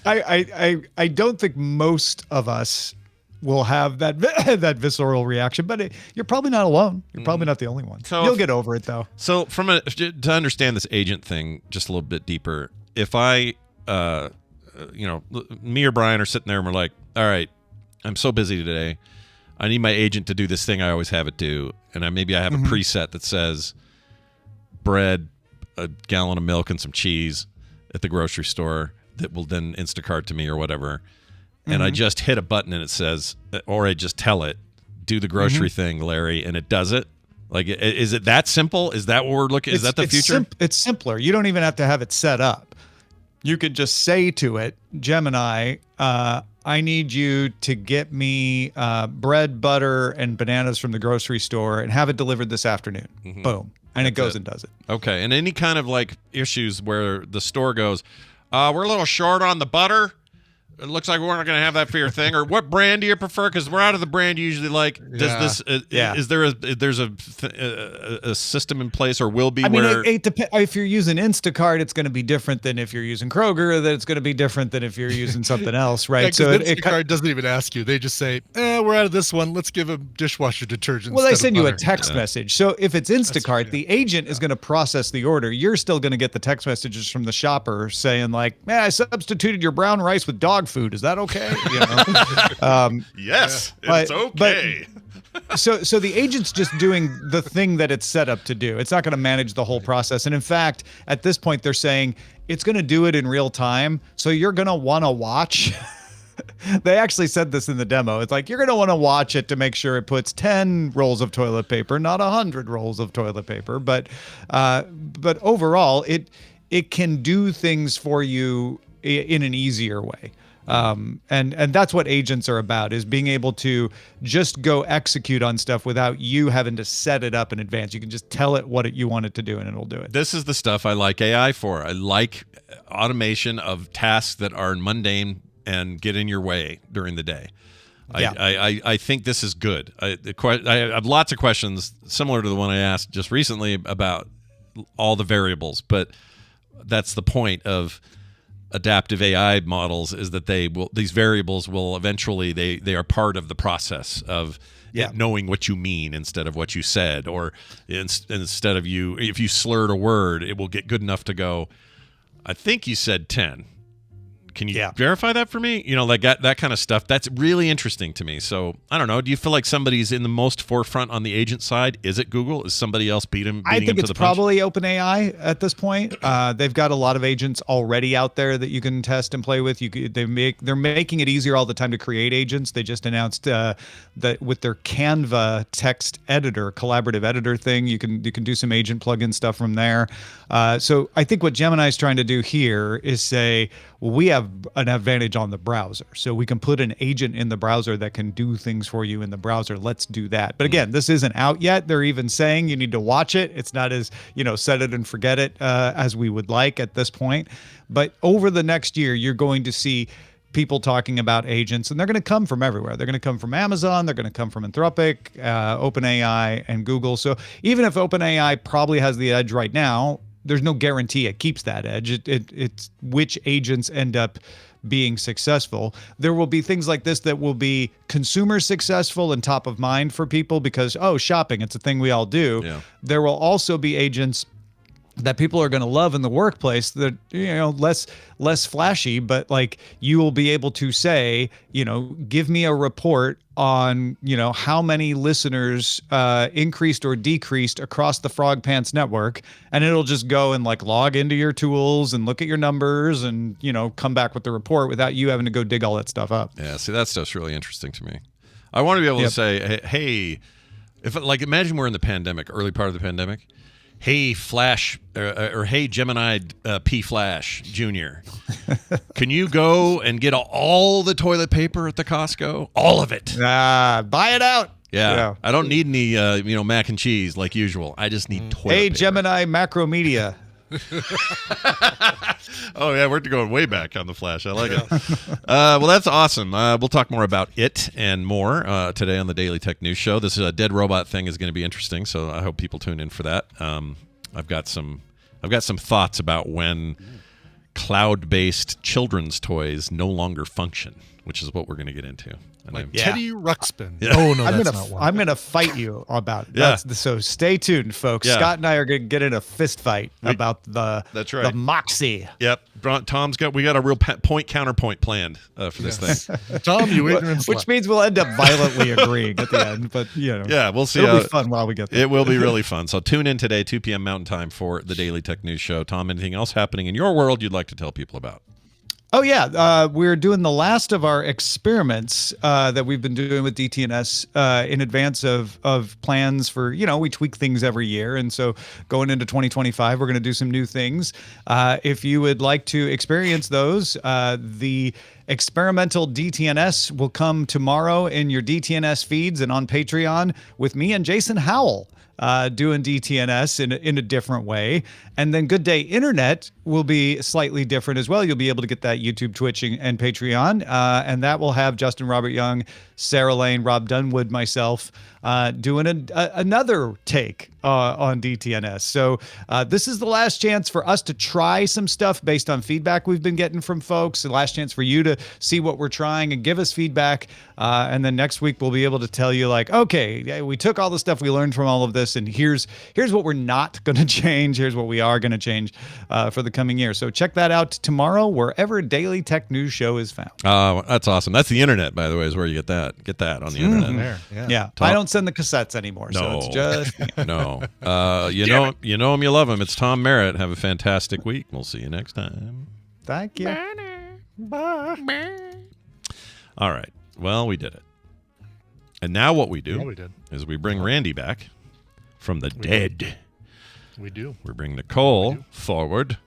M: I don't think most of us will have that visceral reaction, but you're probably not alone. You're probably not the only one. So you'll get over it though.
A: So to understand this agent thing just a little bit deeper, if I me or Brian are sitting there and we're like, all right, I'm so busy today. I need my agent to do this thing I always have it do. And maybe I have a preset that says bread, a gallon of milk, and some cheese at the grocery store that will then Instacart to me or whatever. And I just hit a button and it says, or I just tell it, do the grocery thing, Larry, and it does it. Like, is it that simple? Is that what we're looking? Is that the future?
M: It's simpler. You don't even have to have it set up. You could just say to it, Gemini, I need you to get me bread, butter, and bananas from the grocery store and have it delivered this afternoon. Boom. And it goes and does it.
A: Okay. And any kind of like issues where the store goes, we're a little short on the butter. It looks like we're not going to have that for your thing. Or what brand do you prefer? Because we're out of the brand you usually like. Does this? Is there a system in place, or will be?
M: If you're using Instacart, it's going to be different than if you're using Kroger. That it's going to be different than if you're using something else, right?
B: Yeah, so Instacart doesn't even ask you. They just say, "We're out of this one. Let's give them dishwasher detergent."
M: Well, they send you a text message. So if it's Instacart, the agent is going to process the order. You're still going to get the text messages from the shopper saying, like, "Man, I substituted your brown rice with dog food. Is that okay?"
A: Yes, it's okay.
M: So the agent's just doing the thing that it's set up to do. It's not going to manage the whole process. And in fact, at this point, they're saying it's going to do it in real time. So you're going to want to watch. They actually said this in the demo. It's like, you're going to want to watch it to make sure it puts 10 rolls of toilet paper, not 100 rolls of toilet paper. But overall, it can do things for you in an easier way. And that's what agents are about, is being able to just go execute on stuff without you having to set it up in advance. You can just tell it what you want it to do and it'll do it.
A: This is the stuff I like AI for. I like automation of tasks that are mundane and get in your way during the day. I think this is good. I have lots of questions similar to the one I asked just recently about all the variables, but that's the point of adaptive AI models, is that these variables will eventually, they are part of the process of knowing what you mean instead of what you said, or instead of if you slurred a word, it will get good enough to go, I think you said 10. Can you verify that for me? Like that kind of stuff. That's really interesting to me. So I don't know. Do you feel like somebody's in the most forefront on the agent side? Is it Google? Is somebody else beating him to the punch?
M: I think it's probably OpenAI at this point. They've got a lot of agents already out there that you can test and play with. They're making it easier all the time to create agents. They just announced that with their Canva text editor, collaborative editor thing, you can do some agent plugin stuff from there. So I think what Gemini is trying to do here is say, we have an advantage on the browser. So we can put an agent in the browser that can do things for you in the browser. Let's do that. But again, this isn't out yet. They're even saying you need to watch it. It's not as, set it and forget it as we would like at this point. But over the next year, you're going to see people talking about agents, and they're going to come from everywhere. They're going to come from Amazon. They're going to come from Anthropic, OpenAI, and Google. So even if OpenAI probably has the edge right now, there's no guarantee it keeps that edge. It's which agents end up being successful. There will be things like this that will be consumer successful and top of mind for people because, shopping, it's a thing we all do. Yeah. There will also be agents that people are going to love in the workplace that, less flashy, but like you will be able to say, give me a report on, how many listeners increased or decreased across the Frog Pants network. And it'll just go and like log into your tools and look at your numbers and, come back with the report without you having to go dig all that stuff up.
A: Yeah. See, that stuff's really interesting to me. I want to be able to say, hey, imagine we're in the pandemic, early part of the pandemic. Hey, Flash, or hey, Gemini P. Flash Jr., can you go and get all the toilet paper at the Costco? All of it.
M: Buy it out.
A: Yeah. I don't need any, mac and cheese like usual. I just need toilet paper.
M: Hey, Gemini Macromedia.
A: Oh, yeah, we're going way back on the Flash. I like it. Well, that's awesome. We'll talk more about it and more today on the Daily Tech News Show. This dead robot thing is going to be interesting, so I hope people tune in for that. I've got some thoughts about when cloud-based children's toys no longer function, which is what we're going to get into.
B: Like Teddy Ruxpin.
A: Yeah.
B: Oh no, that's not one.
M: I'm gonna fight you about it.
A: Yeah.
M: So stay tuned, folks.
A: Yeah.
M: Scott and I are gonna get in a fist fight about
A: that's right.
M: the Moxie.
A: Yep. We got a real point counterpoint planned for this thing.
B: Tom, you ignorant
M: Which means we'll end up violently agreeing at the end. But
A: yeah, we'll see.
M: It'll be fun while we get there.
A: It will be really fun. So tune in today, 2 p.m. Mountain Time, for the Daily Tech News Show. Tom, anything else happening in your world you'd like to tell people about?
M: Oh, yeah. We're doing the last of our experiments that we've been doing with DTNS in advance of plans for, we tweak things every year. And so going into 2025, we're going to do some new things. If you would like to experience those, the experimental DTNS will come tomorrow in your DTNS feeds and on Patreon with me and Jason Howell. Doing DTNS in a different way. And then Good Day Internet will be slightly different as well. You'll be able to get that YouTube, Twitch, and Patreon. And that will have Justin Robert Young, Sarah Lane, Rob Dunwood, myself doing another take on DTNS. So this is the last chance for us to try some stuff based on feedback we've been getting from folks. The last chance for you to see what we're trying and give us feedback. And then next week we'll be able to tell you okay, we took all the stuff we learned from all of this, and here's what we're not going to change. Here's what we are going to change for the coming year. So check that out tomorrow wherever Daily Tech News Show is found.
A: That's awesome. That's the internet, by the way, is where you get that. Get that on the internet.
M: Yeah. I don't send the cassettes anymore, so it's just
A: no. You know him, you love him. It's Tom Merritt. Have a fantastic week. We'll see you next time.
M: Thank you.
B: Bye.
A: All right. Well, we did it. And now what we do is we bring Randy back from the dead.
B: We do.
A: We bring Nicole forward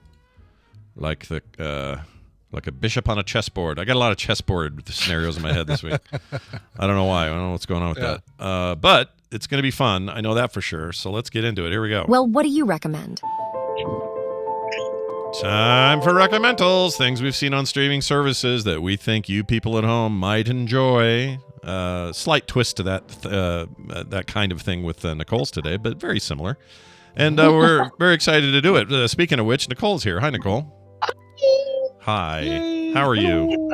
A: like a bishop on a chessboard. I got a lot of chessboard scenarios in my head this week. I don't know why. I don't know what's going on with that. But it's going to be fun. I know that for sure. So let's get into it. Here we go.
L: Well, what do you recommend?
A: Time for recommendals. Things we've seen on streaming services that we think you people at home might enjoy. Slight twist to that kind of thing with Nicole's today, but very similar. And we're very excited to do it. Speaking of which, Nicole's here. Hi, Nicole. Hi.
N: Yay.
A: How are you?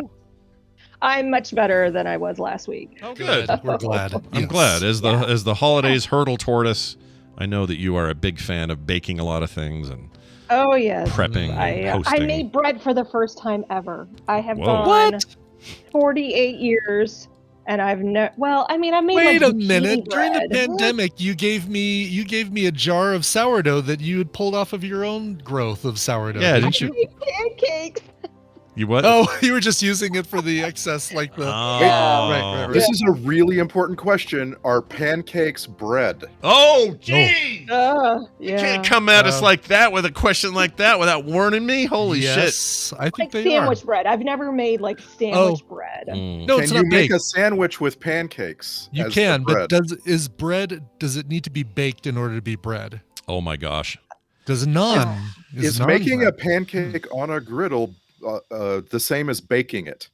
N: I'm much better than I was last week.
A: Oh, good.
B: We're glad.
A: I'm glad. As the holidays hurtle toward us, I know that you are a big fan of baking a lot of things and prepping and hosting.
N: I made bread for the first time ever. I have gone 48 years. And I've never. Well, I mean, I made.
B: Wait
N: like
B: a minute!
N: bread.
B: During the pandemic, you gave me a jar of sourdough that you had pulled off of your own growth of sourdough.
A: Yeah,
B: didn't you?
N: Pancakes.
A: You what?
B: Oh, you were just using it for the excess, like the. Right.
H: This is a really important question. Are pancakes bread?
A: Oh, gee!
N: You
A: can't come at us like that with a question like that without warning me. Holy
B: shit! I think
N: like sandwich bread. I've never made like sandwich bread.
B: No, it's
H: can
B: not
H: you
B: baked.
H: make a sandwich with pancakes?
B: You
H: as
B: can,
H: the bread?
B: but does it need to be baked in order to be bread?
A: Oh my gosh!
B: Does naan?
H: Is making a pancake on a griddle the same as baking it?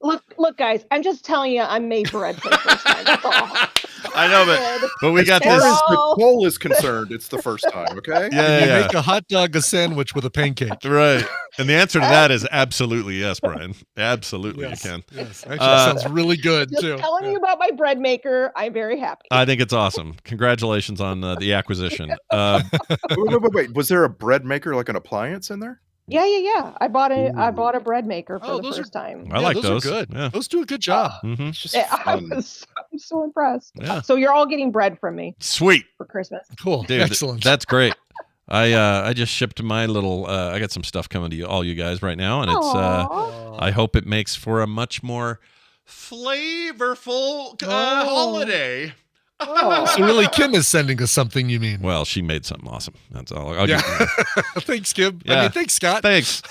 N: Look, guys. I'm just telling you, I made bread for the first time. That's all.
A: I know, but we got
H: as
A: this.
H: As Nicole is concerned, it's the first time. Okay.
A: Yeah.
B: Make a hot dog a sandwich with a pancake.
A: Right. And the answer to that is absolutely yes, Brian. Absolutely,
B: yes,
A: you can.
B: Yes, actually, sounds really good
N: just
B: too.
N: Telling you about my bread maker. I'm very happy.
A: I think it's awesome. Congratulations on the acquisition.
H: Wait. Was there a bread maker, like an appliance, in there?
N: Yeah. I bought a bread maker for the first time.
A: I like those.
B: Are good.
A: Yeah.
B: Those do a good job.
A: Mm-hmm.
H: It's just fun.
N: I'm so impressed.
A: Yeah.
N: So you're all getting bread from me.
A: Sweet.
N: For Christmas.
B: Cool.
A: Dude,
B: excellent.
A: That's great. I just shipped my little. I got some stuff coming to all you guys right now, and it's. I hope it makes for a much more flavorful holiday.
B: So really, Kim is sending us something, you mean?
A: Well, she made something awesome. That's all.
B: Thanks, Kim.
A: Yeah.
B: Thanks, Scott.
A: Thanks.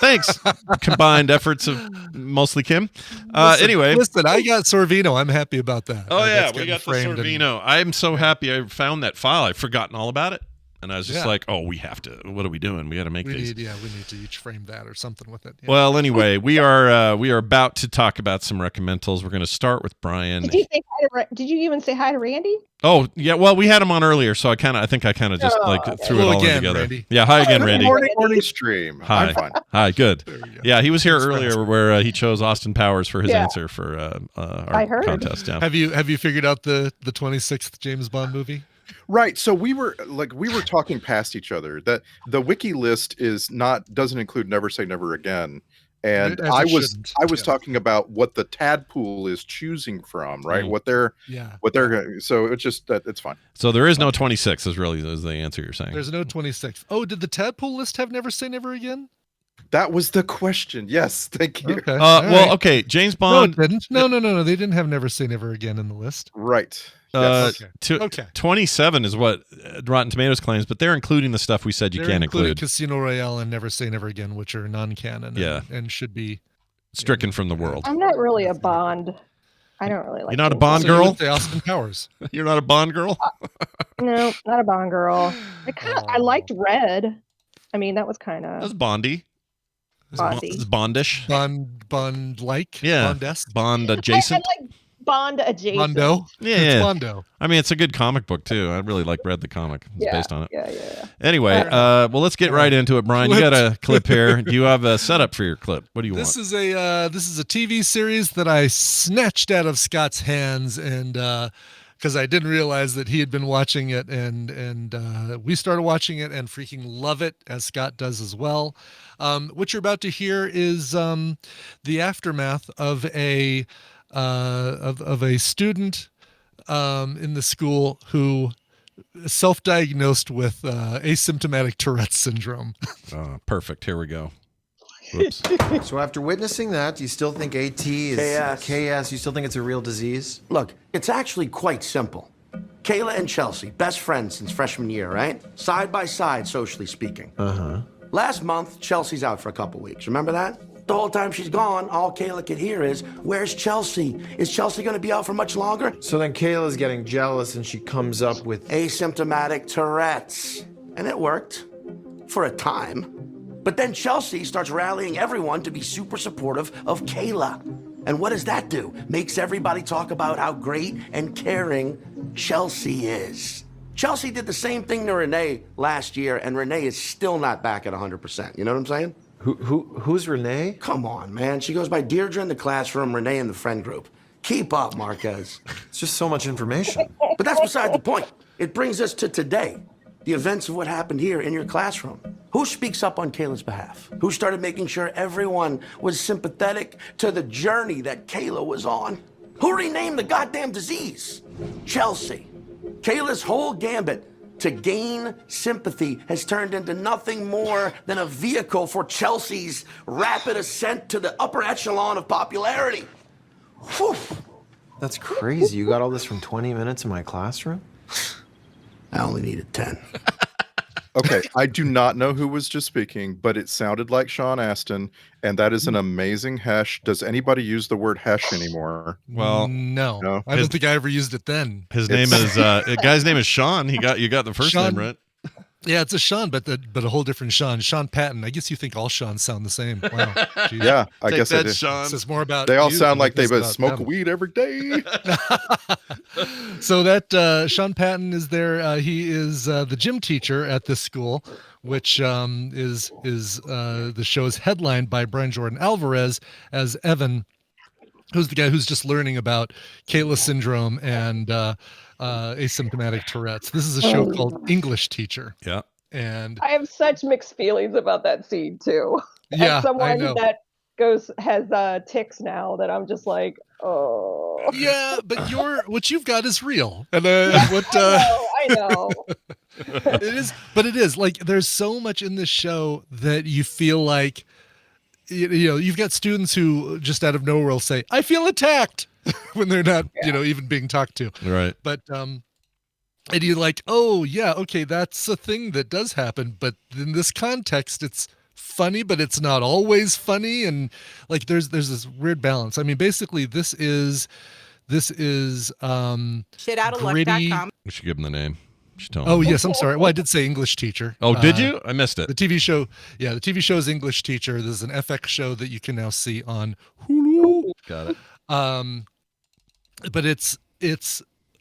A: Combined efforts of mostly Kim. Anyway.
B: Listen, I got Sorvino. I'm happy about that.
A: Oh, yeah. We got the Sorvino. I'm so happy I found that file. I've forgotten all about it. And I was just like, oh, we have to. What are we doing? We got to make these.
B: We need to each frame that or something with it. Yeah.
A: Well, anyway, we are about to talk about some recommendals. We're going to start with Brian.
N: Did you even say hi to Randy?
A: Oh, yeah. Well, we had him on earlier, so I think I kind of just threw it all in together.
B: Randy.
A: Yeah. Hi again, Randy.
H: Morning stream.
A: Hi.
H: I'm fine.
A: Hi. Good. Yeah, he was here earlier where he chose Austin Powers for his answer for our contest. Yeah.
B: Have you figured out the 26th James Bond movie?
H: Right. So we were talking past each other that the wiki list doesn't include Never Say Never Again. And I was talking about what the tadpole is choosing from, right? What they're so it's just that it's fine.
A: So there is no 26 is the answer you're saying.
B: There's no 26. Oh, did the tadpole list have Never Say Never Again?
H: That was the question. Yes, thank you.
B: Okay.
A: Okay, James Bond.
B: No, it didn't. No. They didn't have Never Say Never Again in the list.
H: Right.
B: Yes.
A: 27 is what Rotten Tomatoes claims, but they're including the stuff we said you can't include.
B: Casino Royale and Never Say Never Again, which are non-canon and should be
A: stricken from the world.
N: I'm not really a Bond. I don't really like.
A: You're not a Bond girl?
B: The Austin Powers.
A: You're not a Bond girl?
N: No, not a Bond girl. I liked Red. I mean, that was kind of.
A: That's Bondy. It's Bondish.
B: Bond-like.
A: Yeah.
B: Bond-esque.
A: Bond adjacent.
N: I like Bond adjacent.
B: Bondo.
A: Yeah.
B: It's Bondo.
A: I mean, it's a good comic book too. I really read the comic. It's based on it.
N: Yeah.
A: Anyway, well, let's get right into it, Brian. You got a clip here. Do you have a setup for your clip? What do you want?
B: This is a TV series that I snatched out of Scott's hands and because I didn't realize that he had been watching it, and we started watching it and freaking love it, as Scott does as well. What you're about to hear is the aftermath of a student in the school who self-diagnosed with asymptomatic Tourette's syndrome.
A: Perfect. Here we go. Whoops.
L: So after witnessing that, do you still think AT is KS? You still think it's a real disease?
O: Look, it's actually quite simple. Kayla and Chelsea, best friends since freshman year, right? Side by side, socially speaking.
L: Uh-huh.
O: Last month, Chelsea's out for a couple weeks. Remember that? The whole time she's gone, all Kayla could hear is, "Where's Chelsea? Is Chelsea going to be out for much longer?"
L: So then Kayla's getting jealous and she comes up with
O: asymptomatic Tourette's. And it worked. For a time. But then Chelsea starts rallying everyone to be super supportive of Kayla. And what does that do? Makes everybody talk about how great and caring Chelsea is. Chelsea did the same thing to Renee last year, and Renee is still not back at 100%. You know what I'm saying?
L: Who's Renee?
O: Come on, man. She goes by Deirdre in the classroom, Renee in the friend group. Keep up, Marquez.
L: It's just so much information.
O: But that's beside the point. It brings us to today. The events of what happened here in your classroom. Who speaks up on Kayla's behalf? Who started making sure everyone was sympathetic to the journey that Kayla was on? Who renamed the goddamn disease? Chelsea. Kayla's whole gambit to gain sympathy has turned into nothing more than a vehicle for Chelsea's rapid ascent to the upper echelon of popularity. Whew.
L: That's crazy. You got all this from 20 minutes in my classroom?
O: I only needed 10.
H: Okay, I do not know who was just speaking, but it sounded like Sean Astin, and that is an amazing hash. Does anybody use the word hash anymore?
A: Well,
B: no. I don't think I ever used it then.
A: His name is the guy's name is Sean. You got the first name right.
B: Yeah, it's a Sean, but a whole different Sean. Sean Patton. I guess you think all Seans sound the same. Wow. Geez.
H: Yeah, I guess I did.
A: Sean.
B: It says more about.
H: They all sound like they smoke weed every day.
B: So that Sean Patton is there. He is the gym teacher at this school, which is the show is headlined by Brian Jordan Alvarez as Evan, who's the guy who's just learning about Kayla syndrome and asymptomatic Tourette's. This is a show called English Teacher.
A: Yeah.
B: And
N: I have such mixed feelings about that scene too.
B: Yeah,
N: as someone
B: I know.
N: that has ticks now, that I'm just like, oh.
B: Yeah, but what you've got is real. And
N: I know.
B: It is like there's so much in this show that you feel like you've got students who just out of nowhere will say, "I feel attacked," when they're not, even being talked to.
A: Right.
B: But and you're like, oh yeah, okay, that's a thing that does happen. But in this context, it's funny, but it's not always funny. And like there's this weird balance. I mean, basically this is
P: shitoutaluck.com.
A: We should give him the name. She told me.
B: Oh yes, I'm sorry. Well, I did say English teacher.
A: Oh, did you? I missed it.
B: The TV show. Yeah, the TV show is English Teacher. There's an FX show that you can now see on Hulu.
A: Got it.
B: But it's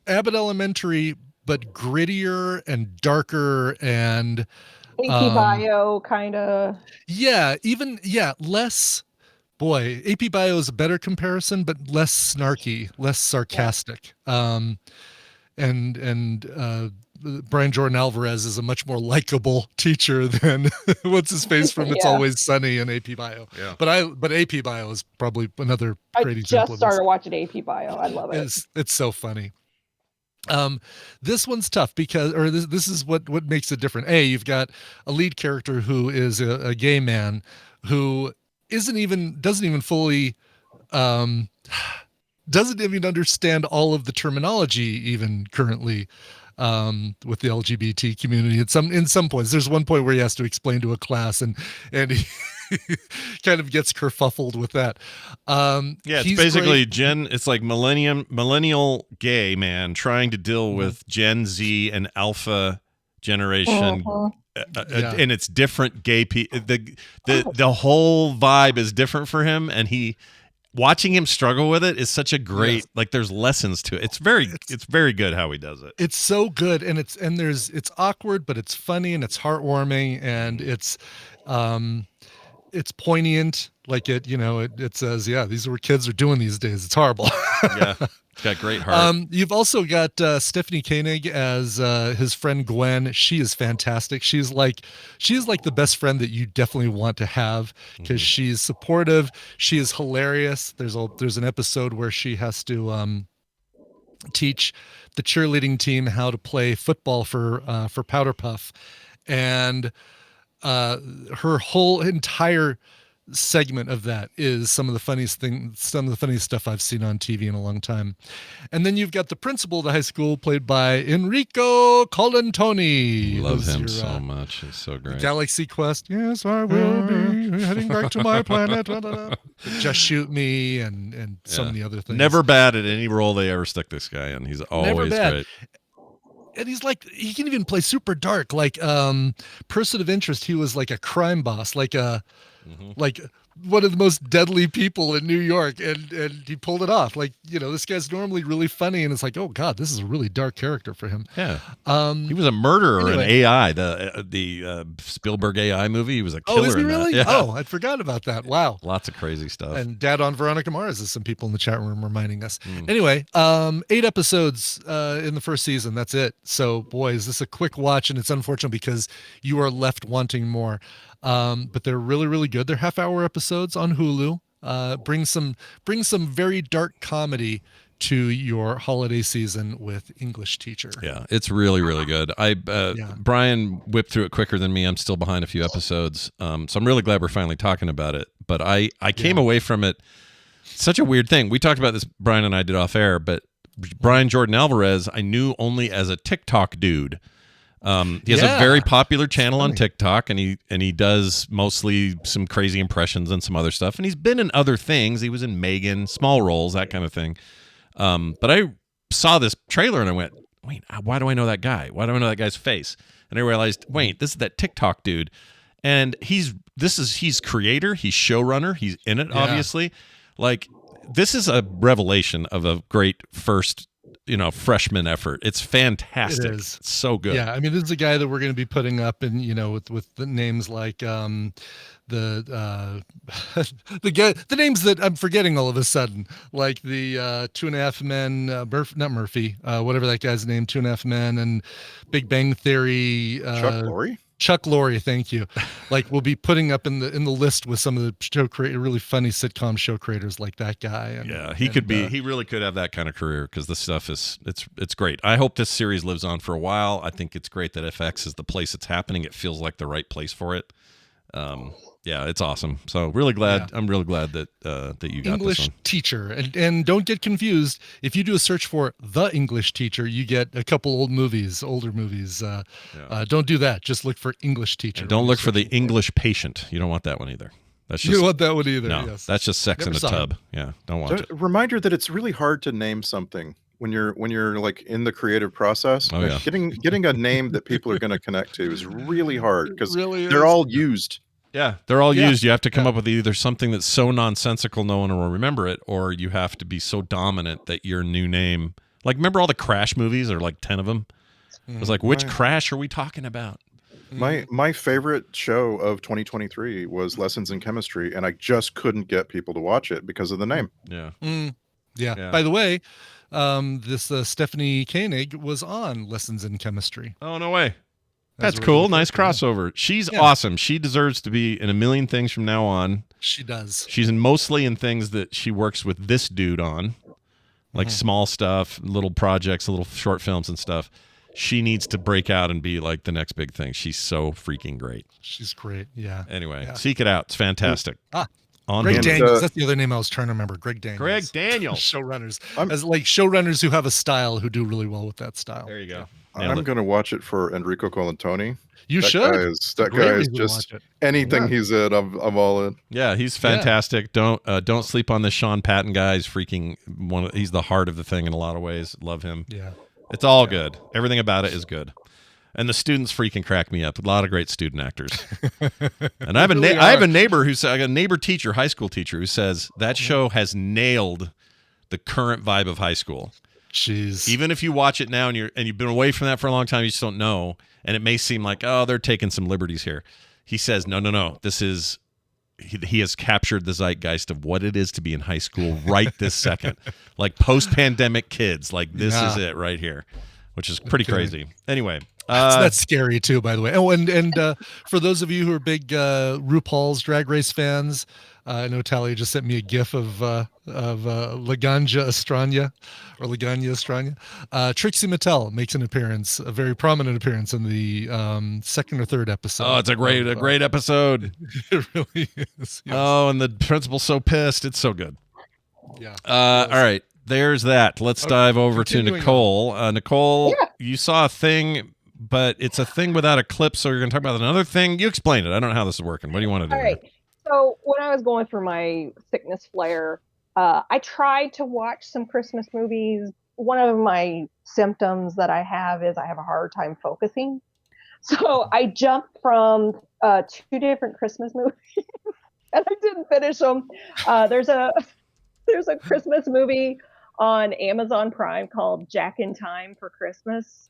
B: Abbott Elementary, but grittier and darker and
N: AP Bio kind of.
B: Yeah, less. Boy, AP Bio is a better comparison, but less snarky, less sarcastic. And Brian Jordan Alvarez is a much more likable teacher than what's his face from It's Always Sunny in AP Bio.
A: Yeah.
B: But AP Bio is probably another great
N: I
B: example.
N: just started watching AP Bio. I love it.
B: It's so funny. This one's tough because, or this is what makes it different. You've got a lead character who is a gay man who doesn't even fully doesn't even understand all of the terminology even currently with the LGBT community. In some points, there's one point where he has to explain to a class and he kind of gets kerfuffled with that.
A: It's basically it's like millennial gay man trying to deal with Gen Z and Alpha generation. And it's different gay people. The whole vibe is different for him, and watching him struggle with it is such a great like. There's lessons to it. It's very good how he does it.
B: It's so good, and it's awkward, but it's funny and it's heartwarming, and it's poignant. Like it says, these are what kids are doing these days. It's horrible.
A: Yeah. It's got great heart.
B: You've also got Stephanie Koenig as his friend Gwen. She is fantastic. She's like the best friend that you definitely want to have because she's supportive. She is hilarious. There's an episode where she has to teach the cheerleading team how to play football for Powder Puff, and her whole entire segment of that is some of the funniest stuff I've seen on TV in a long time. And then you've got the principal of the high school, played by Enrico Colantoni.
A: Love him so much. He's so great.
B: Galaxy Quest. Yes, I will be heading back to my planet. Just Shoot Me and so many other things.
A: Never bad at any role they ever stuck this guy in. He's always great.
B: And he can even play super dark, like Person of Interest. He was like a crime boss, like one of the most deadly people in New York, and he pulled it off. Like, this guy's normally really funny, and it's like, oh God, this is a really dark character for him.
A: Yeah. He was a murderer in AI, the Spielberg AI movie. He was a killer.
B: Oh, is he really?
A: Yeah.
B: Oh, I forgot about that. Wow.
A: Lots of crazy stuff.
B: And Dad on Veronica Mars, as some people in the chat room reminding us. Anyway, 8 episodes in the first season. That's it. So, boy, is this a quick watch, and it's unfortunate because you are left wanting more. But they're really, really good. They're half-hour episodes on Hulu. Bring some very dark comedy to your holiday season with English Teacher.
A: Yeah, it's really, really good. Brian whipped through it quicker than me. I'm still behind a few episodes. So I'm really glad we're finally talking about it. But I came away from it. Such a weird thing. We talked about this, Brian and I did off air, but Brian Jordan Alvarez, I knew only as a TikTok dude. He has a very popular channel on TikTok, and he does mostly some crazy impressions and some other stuff. And he's been in other things. He was in Megan, small roles, that kind of thing. But I saw this trailer and I went, wait, why do I know that guy? Why do I know that guy's face? And I realized, wait, this is that TikTok dude. And he's creator, he's showrunner, he's in it, obviously. Like, this is a revelation of a great first freshman effort. It's fantastic. It is. It's so good.
B: Yeah, I mean, this is a guy that we're going to be putting up in, with the names like the names that I'm forgetting all of a sudden, like the 2.5 Men, not Murphy, whatever that guy's name, 2.5 Men, and Big Bang Theory. Chuck Lorre, thank you. Like, we'll be putting up in the list with some of the really funny sitcom show creators like that guy. And,
A: he really could have that kind of career because this stuff it's great. I hope this series lives on for a while. I think it's great that FX is the place it's happening. It feels like the right place for it. It's awesome. So really glad. I'm really glad that you got
B: English
A: this one.
B: Teacher, and don't get confused. If you do a search for The English Teacher, you get a couple older movies. Don't do that. Just look for English Teacher.
A: And don't look for The English Patient. You don't want that one either.
B: You don't want that one either.
A: No,
B: yes.
A: That's just sex in a tub. Yeah, don't watch it.
H: A reminder that it's really hard to name something when you're like in the creative process.
A: Oh, yeah.
H: Getting a name that people are going to connect to is really hard because
B: really
H: they're all used.
A: Yeah, they're all used. You have to come up with either something that's so nonsensical no one will remember it, or you have to be so dominant that your new name. Like, remember all the Crash movies? There are like 10 of them. It was like, which Crash are we talking about?
H: My favorite show of 2023 was Lessons in Chemistry, and I just couldn't get people to watch it because of the name.
A: Yeah.
B: Yeah. By the way, this Stephanie Koenig was on Lessons in Chemistry.
A: Oh, no way. That's cool. Nice crossover. She's awesome. She deserves to be in a million things from now on.
B: She does.
A: She's mostly in things that she works with this dude on, like small stuff, little projects, little short films and stuff. She needs to break out and be like the next big thing. She's so freaking great.
B: She's great. Yeah.
A: Anyway, seek it out. It's fantastic.
B: Greg Daniels. That's the other name I was trying to remember. Greg Daniels.
A: Greg Daniels.
B: Showrunners. As like showrunners who have a style who do really well with that style.
A: There you go.
H: I'm going to watch it for Enrico Colantoni.
B: You should.
H: That guy is just anything he's in. I'm all in.
A: Yeah, he's fantastic. Don't sleep on this Sean Patton guy. He's freaking he's the heart of the thing in a lot of ways. Love him.
B: Yeah,
A: it's all good. Everything about it is good. And the students freaking crack me up. A lot of great student actors. And I have a neighbor a neighbor teacher, high school teacher, who says that show has nailed the current vibe of high school.
B: Jeez.
A: Even if you watch it now and you've been away from that for a long time, you just don't know, and it may seem like, oh, they're taking some liberties here. He says, no. This is he has captured the zeitgeist of what it is to be in high school right this second. Like post-pandemic kids. Like this is it right here, which is pretty crazy. Anyway.
B: That's scary too, by the way. Oh, and for those of you who are big RuPaul's Drag Race fans, I know Talia just sent me a GIF of Laganja Estrania. Trixie Mattel makes an appearance, a very prominent appearance in the second or third episode.
A: Oh, it's a great episode.
B: It really is. Yes.
A: Oh, and the principal's so pissed. It's so good.
B: Yeah.
A: All right. There's that. Let's dive over to Nicole. Nicole, you saw a thing, but it's a thing without a clip, so you're going to talk about another thing. You explain it. I don't know how this is working. What do you want to do?
N: All right. So when I was going through my sickness flare, I tried to watch some Christmas movies. One of my symptoms that I have is I have a hard time focusing. So I jumped from 2 different Christmas movies, and I didn't finish them. There's a Christmas movie on Amazon Prime called Jack in Time for Christmas,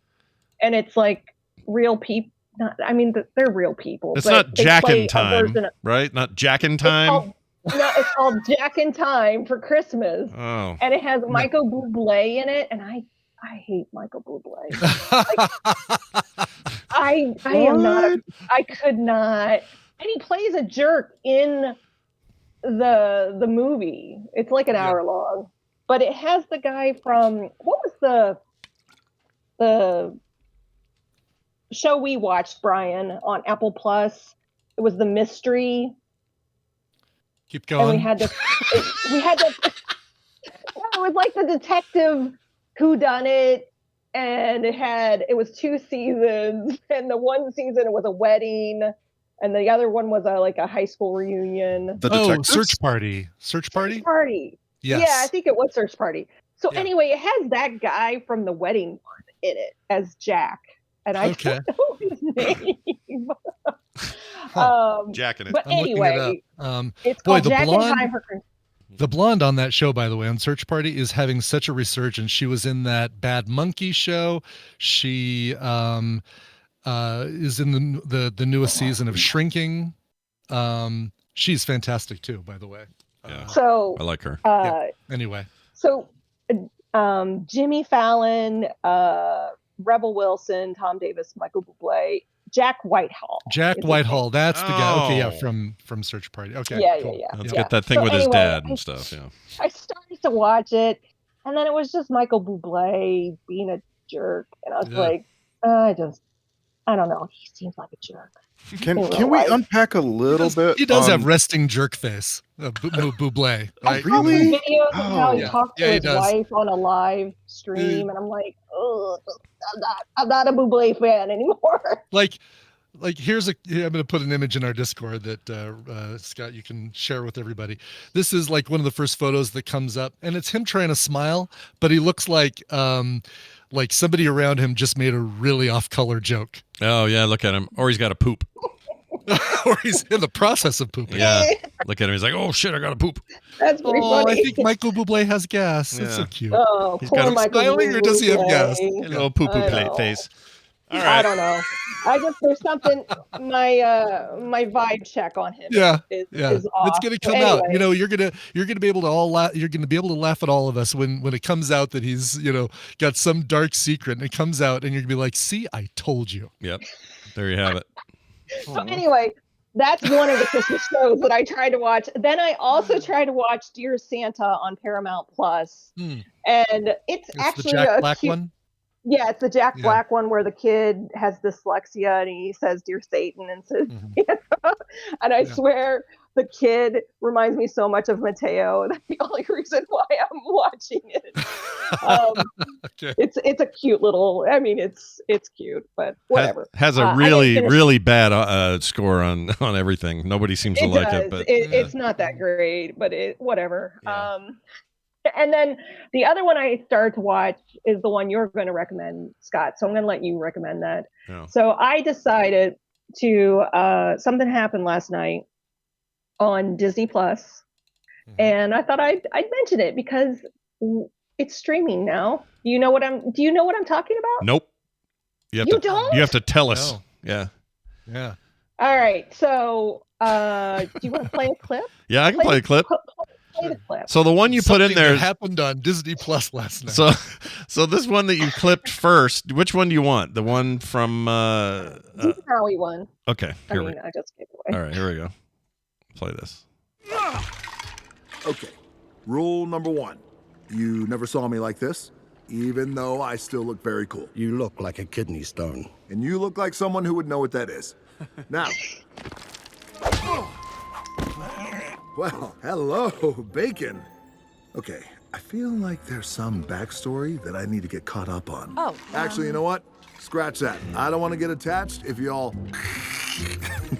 N: and it's like real people. They're real people.
A: It's not Jack in Time, right? Not Jack in Time.
N: It's called Jack in Time for Christmas.
A: Oh.
N: And it has Michael Bublé in it, and I hate Michael Bublé. I am not. I could not. And he plays a jerk in the movie. It's like an hour long, but it has the guy from what was the show we watched, Brian, on Apple Plus. It was The Mystery.
B: Keep going.
N: And we had to it was like the detective whodunit, and it was 2 seasons, and the one season it was a wedding, and the other one was a high school reunion.
B: Search Party. Search Party? Yes.
N: Yeah, I think it was Search Party. So anyway, it has that guy from the wedding one in it as Jack. And I don't know his name.
A: Jack in it.
N: But anyway, it's
B: boy,
N: called Jack in Time for Christmas.
B: The blonde on that show, by the way, on Search Party, is having such a resurgence. She was in that Bad Monkey show. She is in the newest season of Shrinking. She's fantastic too, by the way.
N: So
A: I like her.
B: Anyway.
N: So Jimmy Fallon, Rebel Wilson, Tom Davis, Michael Bublé, Jack Whitehall.
B: Jack Whitehall, that's the guy. Okay, yeah, from Search Party. Okay,
N: yeah,
B: cool.
N: yeah.
A: Let's get that thing with his dad and stuff. Yeah.
N: I started to watch it, and then it was just Michael Bublé being a jerk, and I was like, I don't know. He seems like a jerk.
H: Can we unpack a little bit?
B: He does have resting jerk face, Bublé.
N: Right?
H: Really?
N: Videos of how he talked to his wife on a live stream, and I'm like, oh, I'm not a Bublé fan anymore.
B: Like like I'm going to put an image in our Discord that Scott, you can share with everybody. This is like one of the first photos that comes up, and it's him trying to smile, but he looks like somebody around him just made a really off-color joke.
A: Oh yeah, look at him. Or he's got to poop.
B: Or he's in the process of pooping.
A: Yeah, look at him. He's like, oh shit, I got to poop.
N: That's pretty funny.
B: I think Michael Bublé has gas. That's so cute.
N: Oh,
A: he's
N: poor
A: got
N: Michael
B: smiling, or does he have gas?
A: A little poo-poo face. All right.
N: I don't know. There's something. My vibe check on him. Is off.
B: It's gonna come out. You know, you're gonna be able to you're gonna be able to laugh at all of us when it comes out that he's got some dark secret, and it comes out, and you're gonna be like, "See, I told you."
A: Yep. There you have it.
N: So anyway, that's one of the Christmas shows that I tried to watch. Then I also tried to watch Dear Santa on Paramount Plus, and it's actually
B: the Jack Black one.
N: Yeah, it's the Jack Black one where the kid has dyslexia and he says "Dear Satan" and says, and I swear the kid reminds me so much of Mateo. That's the only reason why I'm watching it. It's a cute little. I mean, it's cute, but whatever.
A: Has a really bad score on everything. Nobody seems to like it, but
N: it's not that great. But whatever. Yeah. And then the other one I started to watch is the one you're going to recommend, Scott. So I'm going to let you recommend that. Oh. So I decided to something happened last night on Disney Plus, and I thought I'd mention it because it's streaming now. Do you know what I'm talking about?
A: Nope.
N: Don't?
A: You have to tell us.
B: No.
A: Yeah.
N: All right. So do you want to play a clip?
A: Yeah, I can play a clip.
N: Play the clip.
A: So the one you put in there
B: happened on Disney Plus last night.
A: So this one that you clipped first, which one do you want? The one from
N: the Maui one.
A: Okay,
N: I just gave it away.
A: All right, here we go. Play this.
P: Okay. Rule number 1. You never saw me like this, even though I still look very cool.
Q: You look like a kidney stone.
P: And you look like someone who would know what that is. Now. Well, hello, Bacon. Okay, I feel like there's some backstory that I need to get caught up on.
R: Oh.
P: Actually, you know what? Scratch that. I don't want to get attached if y'all...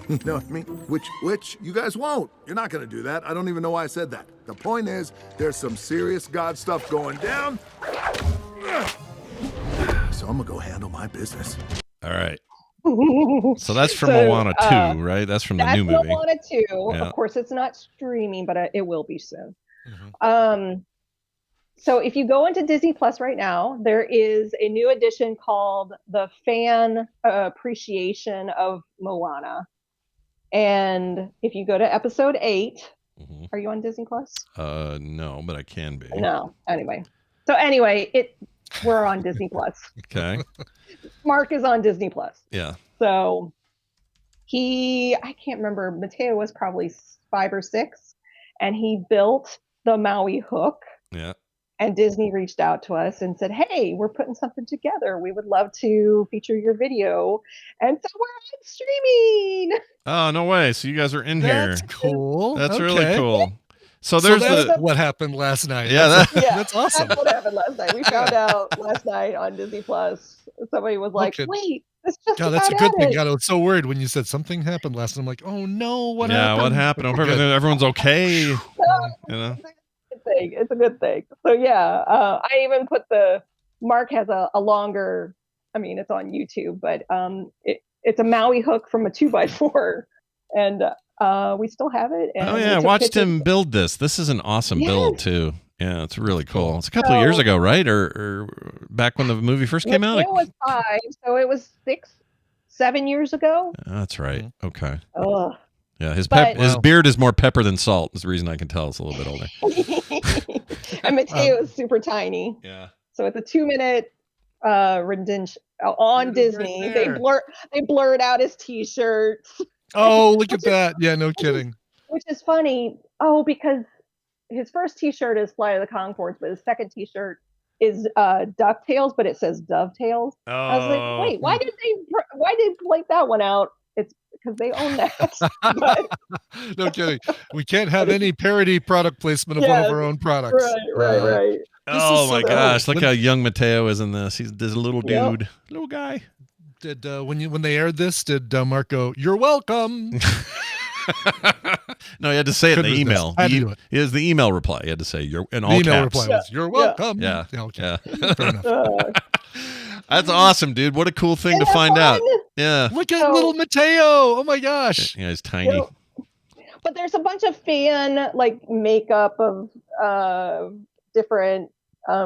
P: you know what I mean? Which you guys won't. You're not going to do that. I don't even know why I said that. The point is, there's some serious God stuff going down. So I'm going to go handle my business.
A: All right. So that's from Moana 2, right? That's from the new movie.
N: Moana 2.
A: Yeah.
N: Of course, it's not streaming, but it will be soon. So if you go into Disney Plus right now, there is a new edition called the Fan Appreciation of Moana. And if you go to episode 8, are you on Disney Plus?
A: No, but I can be.
N: No. Anyway, we're on Disney Plus.
A: Okay.
N: Mark is on Disney Plus.
A: Yeah.
N: So I can't remember, Mateo was probably 5 or 6, and he built the Maui hook.
A: Yeah.
N: And Disney reached out to us and said, "Hey, we're putting something together. We would love to feature your video." And so we're on streaming.
A: Oh, no way. So you guys are in here.
B: That's cool.
A: That's really cool. So there's
B: what happened last night.
A: Yeah,
B: that's awesome.
N: That's what happened last night. We found out last night on Disney Plus. Somebody was like, "Wait, it's just
B: God, that's a good thing. God, I was so worried when you said something happened last night. I'm like, oh no, what happened?
A: Yeah, what happened? I hope everyone's okay. You know?
N: It's a good thing. So yeah, I even put Mark has a longer, I mean, it's on YouTube, but it's a Maui hook from a 2x4, and we still have it. And
A: I watched him build this. This is an awesome build too. Yeah, it's really cool. It's a couple of years ago, right? Or back when the movie first came out?
N: It was 5, so it was 6-7 years ago.
A: That's right. Okay.
N: Ugh.
A: Yeah, his beard is more pepper than salt. Is the reason I can tell. It's a little bit older.
N: And Mateo is super tiny.
A: Yeah.
N: So it's a 2-minute rendition on Disney.
B: Right
N: they blurred out his T-shirts.
B: Oh, look at that! Yeah, no kidding.
N: Which is funny. Oh, because his first T-shirt is Flight of the Conchords, but his second T-shirt is DuckTales, but it says Dovetails.
A: Oh.
N: I was like, wait, why did they blank that one out? It's because they own that. But,
B: no kidding. We can't have any parody product placement of one of our own products.
N: Right.
A: Oh my gosh! Look how young Mateo is in this. He's this little dude, little guy.
B: Did when they aired this, did Mark go, "You're welcome"?
A: No, he had to say it in the email. He has the email reply. He had to say "You're" in all caps.
B: The email reply was, "You're welcome."
A: Yeah.
B: Okay.
A: Yeah.
B: Fair enough.
A: That's awesome, dude. What a cool thing to find out. Yeah.
B: Look at little Mateo. Oh my gosh.
A: Yeah, he's tiny.
N: But there's a bunch of fan makeup of different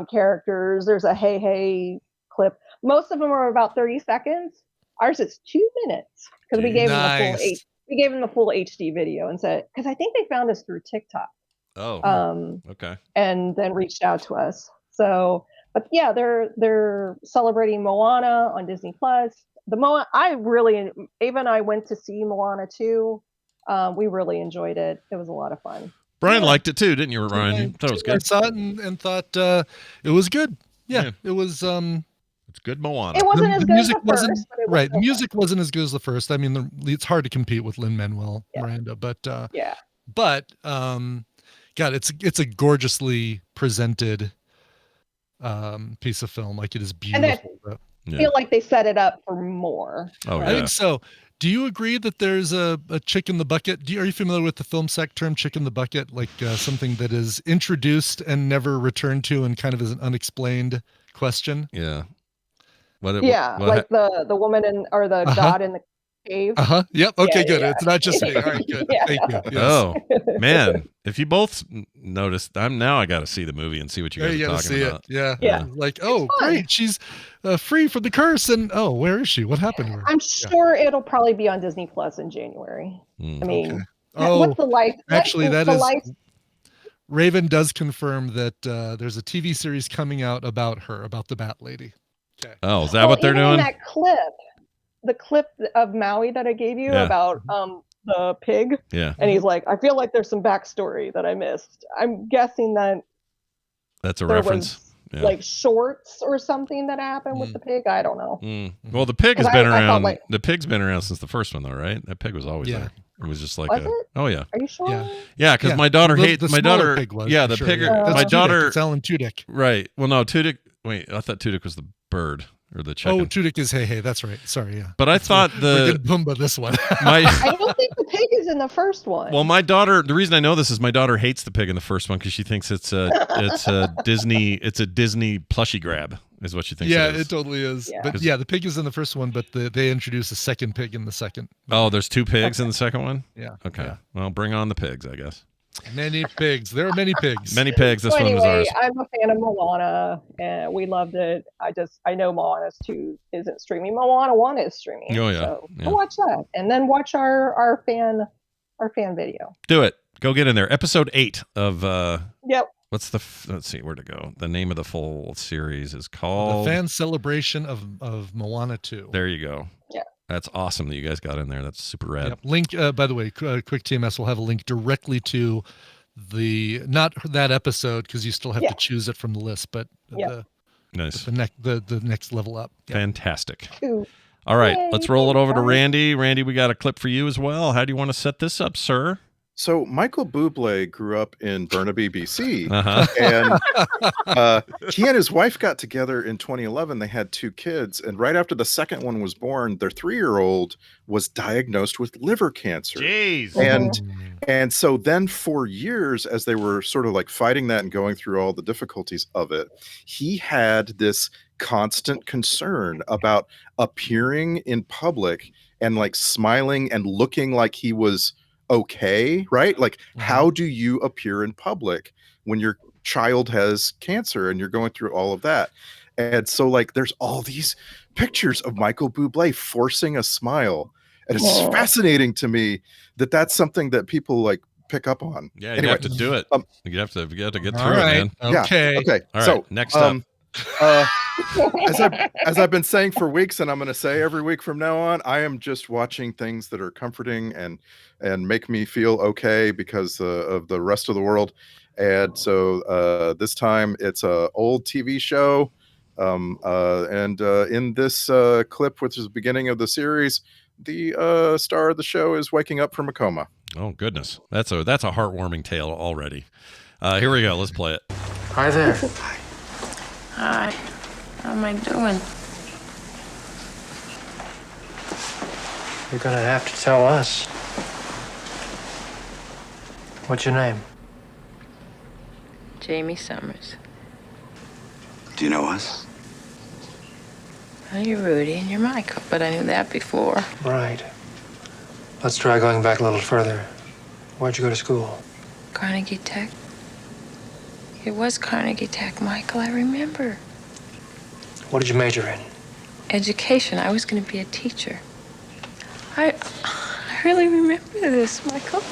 N: characters. There's a hey clip. Most of them are about 30 seconds. Ours is 2 minutes because we gave them the full HD video and said, because I think they found us through TikTok.
A: Oh. Okay.
N: And then reached out to us. So, but yeah, they're celebrating Moana on Disney Plus. Ava and I went to see Moana 2. We really enjoyed it. It was a lot of fun.
A: Brian liked it too, didn't you, Ryan? You thought it was good.
B: I saw it and thought it was good. Yeah. It was.
A: It's good Moana.
N: It wasn't as good as the first. But
B: Right. The music wasn't as good as the first. I mean, it's hard to compete with Lin-Manuel Miranda, but But God, it's a gorgeously presented piece of film. Like, it is beautiful.
N: And I feel like they set it up for more.
A: Oh, yeah.
B: I think so. Do you agree that there's a chick in the bucket? Are you familiar with the film sec term chick in the bucket? Like something that is introduced and never returned to and kind of is an unexplained question?
A: Yeah.
N: Like the woman or the dot in the cave.
B: Yep. Okay, good. It's not just me. All right, good. Thank you. Yes.
A: Oh, man. If you both noticed, now I got to see the movie and see what you guys are talking about.
B: Yeah. Like, oh, great. She's free from the curse. And where is she? What happened to her?
N: I'm sure it'll probably be on Disney Plus in January. I mean, what's the life?
B: Actually, Raven does confirm that there's a TV series coming out about her, about the Bat Lady. Okay.
A: Oh, is that what they're doing?
N: That the clip of Maui that I gave you about the pig.
A: Yeah.
N: And he's like, I feel like there's some backstory that I missed. I'm guessing
A: that's a reference.
N: Like shorts or something that happened with the pig. I don't know.
A: Well, the pig has been around. The pig's been around since the first one, though, right? That pig was always there. It was just like oh yeah.
N: Are you sure?
A: Yeah, because my daughter hates my daughter.
B: Pig was,
A: the
B: sure,
A: pig.
B: My
A: daughter.
B: It's Alan Tudyk.
A: Right. Well, no, Tudyk. Wait, I thought Tudyk was the bird or the chicken.
B: Oh, Tudyk is hey. That's right. Sorry, yeah.
A: But I thought
B: we're Pumbaa this one.
N: I don't think the pig is in the first one.
A: Well, my daughter. The reason I know this is my daughter hates the pig in the first one because she thinks it's a Disney. It's a Disney plushie grab. Is what she thinks.
B: Yeah,
A: it is.
B: it totally is. Yeah. But the pig is in the first one, but they introduce a second pig in the second.
A: Oh, there's 2 pigs in the second one?
B: Yeah.
A: Okay.
B: Yeah.
A: Well, bring on the pigs, I guess.
B: Many pigs. There are many pigs.
A: Many pigs. This one was ours.
N: I'm a fan of Moana, and we loved it. I know Moana's 2 isn't streaming. Moana 1 is streaming.
A: Oh yeah.
N: So go watch that, and then watch our fan video.
A: Do it. Go get in there. Episode 8 of.
N: Yep.
A: What's let's see where to go. The name of the full series is called
B: The Fan Celebration of Moana 2.
A: There you go.
N: Yeah.
A: That's awesome that you guys got in there. That's super rad.
B: Yep. Link, by the way, quick TMS will have a link directly to not that episode because you still have to choose it from the list, but
A: nice.
B: The next level up.
A: Yep. Fantastic.
N: Ooh.
A: All right, let's roll it over to Randy. Randy, we got a clip for you as well. How do you want to set this up, sir?
H: So Michael Bublé grew up in Burnaby, BC, and he and his wife got together in 2011. They had 2 kids, and right after the second one was born, their 3-year-old was diagnosed with liver cancer.
A: Jeez.
H: And so then for years, as they were sort of like fighting that and going through all the difficulties of it, he had this constant concern about appearing in public and like smiling and looking like he was okay, right? Like, how do you appear in public when your child has cancer and you're going through all of that? And so like there's all these pictures of Michael Bublé forcing a smile, and it's fascinating to me that that's something that people like pick up on.
A: Yeah, you have to do it. You have to get through it, man.
B: Okay.
H: Okay.
A: All right,
H: so
A: next up.
H: As I've been saying for weeks, and I'm going to say every week from now on, I am just watching things that are comforting and make me feel okay because of the rest of the world. And so this time it's a old TV show, and in this clip, which is the beginning of the series, the star of the show is waking up from a coma.
A: Oh goodness, that's a heartwarming tale already. Here we go. Let's play it.
R: Hi there.
S: Hi. How am I doing?
R: You're gonna have to tell us. What's your name?
S: Jamie Summers.
T: Do you know us?
S: Well, you're Rudy and you're Michael, but I knew that before.
R: Right. Let's try going back a little further. Where'd you go to school?
S: Carnegie Tech. It was Carnegie Tech, Michael, I remember.
R: What did you major in?
S: Education. I was going to be a teacher. I really remember this, Michael.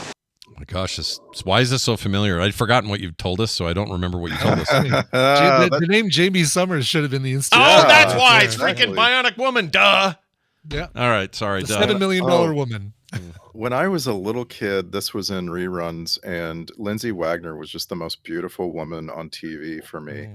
A: Oh my gosh, why is this so familiar? I'd forgotten what you've told us, so I don't remember what you told us.
B: The name Jamie Summers should have been the instant.
A: Oh, that's why. It's freaking Bionic Woman. Duh.
B: Yeah.
A: All right. Sorry.
B: The
A: duh.
B: $7 million woman.
H: When I was a little kid, this was in reruns, and Lindsay Wagner was just the most beautiful woman on TV for me.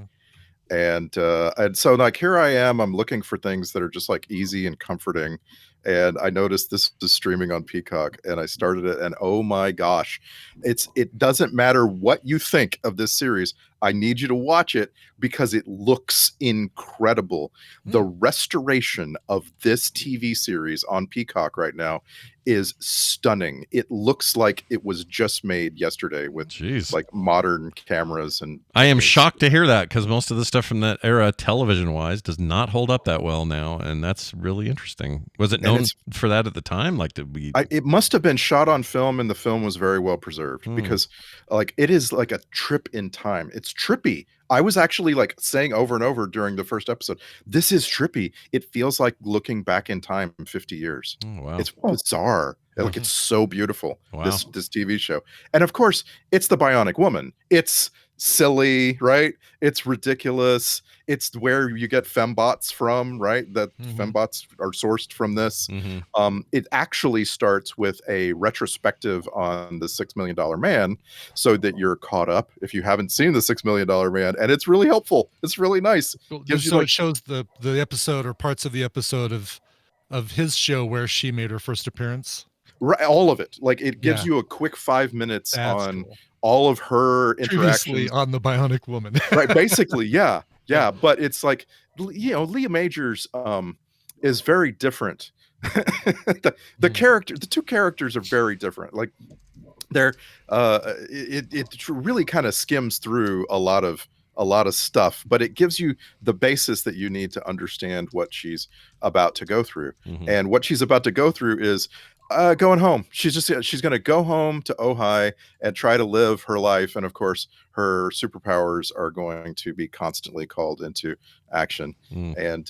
H: And so like here I am, I'm looking for things that are just like easy and comforting. And I noticed this was streaming on Peacock, and I started it, and oh my gosh, it doesn't matter what you think of this series. I need you to watch it because it looks incredible. The restoration of this TV series on Peacock right now is stunning. It looks like it was just made yesterday with like modern cameras. And
A: I am shocked to hear that, because most of the stuff from that era, television-wise, does not hold up that well now, and that's really interesting. Was it known for that at the time? Like, did we?
H: It must have been shot on film, and the film was very well preserved because, like, it is like a trip in time. It's trippy. I was actually like saying over and over during the first episode, this is trippy. It feels like looking back in time 50 years.
A: Oh, wow.
H: It's bizarre. Like, it's so beautiful.
A: Wow.
H: This TV show. And of course, it's the Bionic Woman. It's silly, right? It's ridiculous. It's where you get fembots from, right? That fembots are sourced from this. It actually starts with a retrospective on the $6 Million Man, so that you're caught up if you haven't seen the $6 Million Man, and it's really helpful. It's really nice.
B: So it shows the episode or parts of the episode of his show where she made her first appearance.
H: Right, all of it. Like, it gives you a quick 5 minutes on all of her interactions
B: previously on the Bionic Woman.
H: Right, basically, yeah. But it's like, you know, Leah Majors is very different. the two characters are very different. Like, they're it really kind of skims through a lot of stuff, but it gives you the basis that you need to understand what she's about to go through. And what she's about to go through is going home. She's going to go home to Ojai and try to live her life. And of course, her superpowers are going to be constantly called into action. And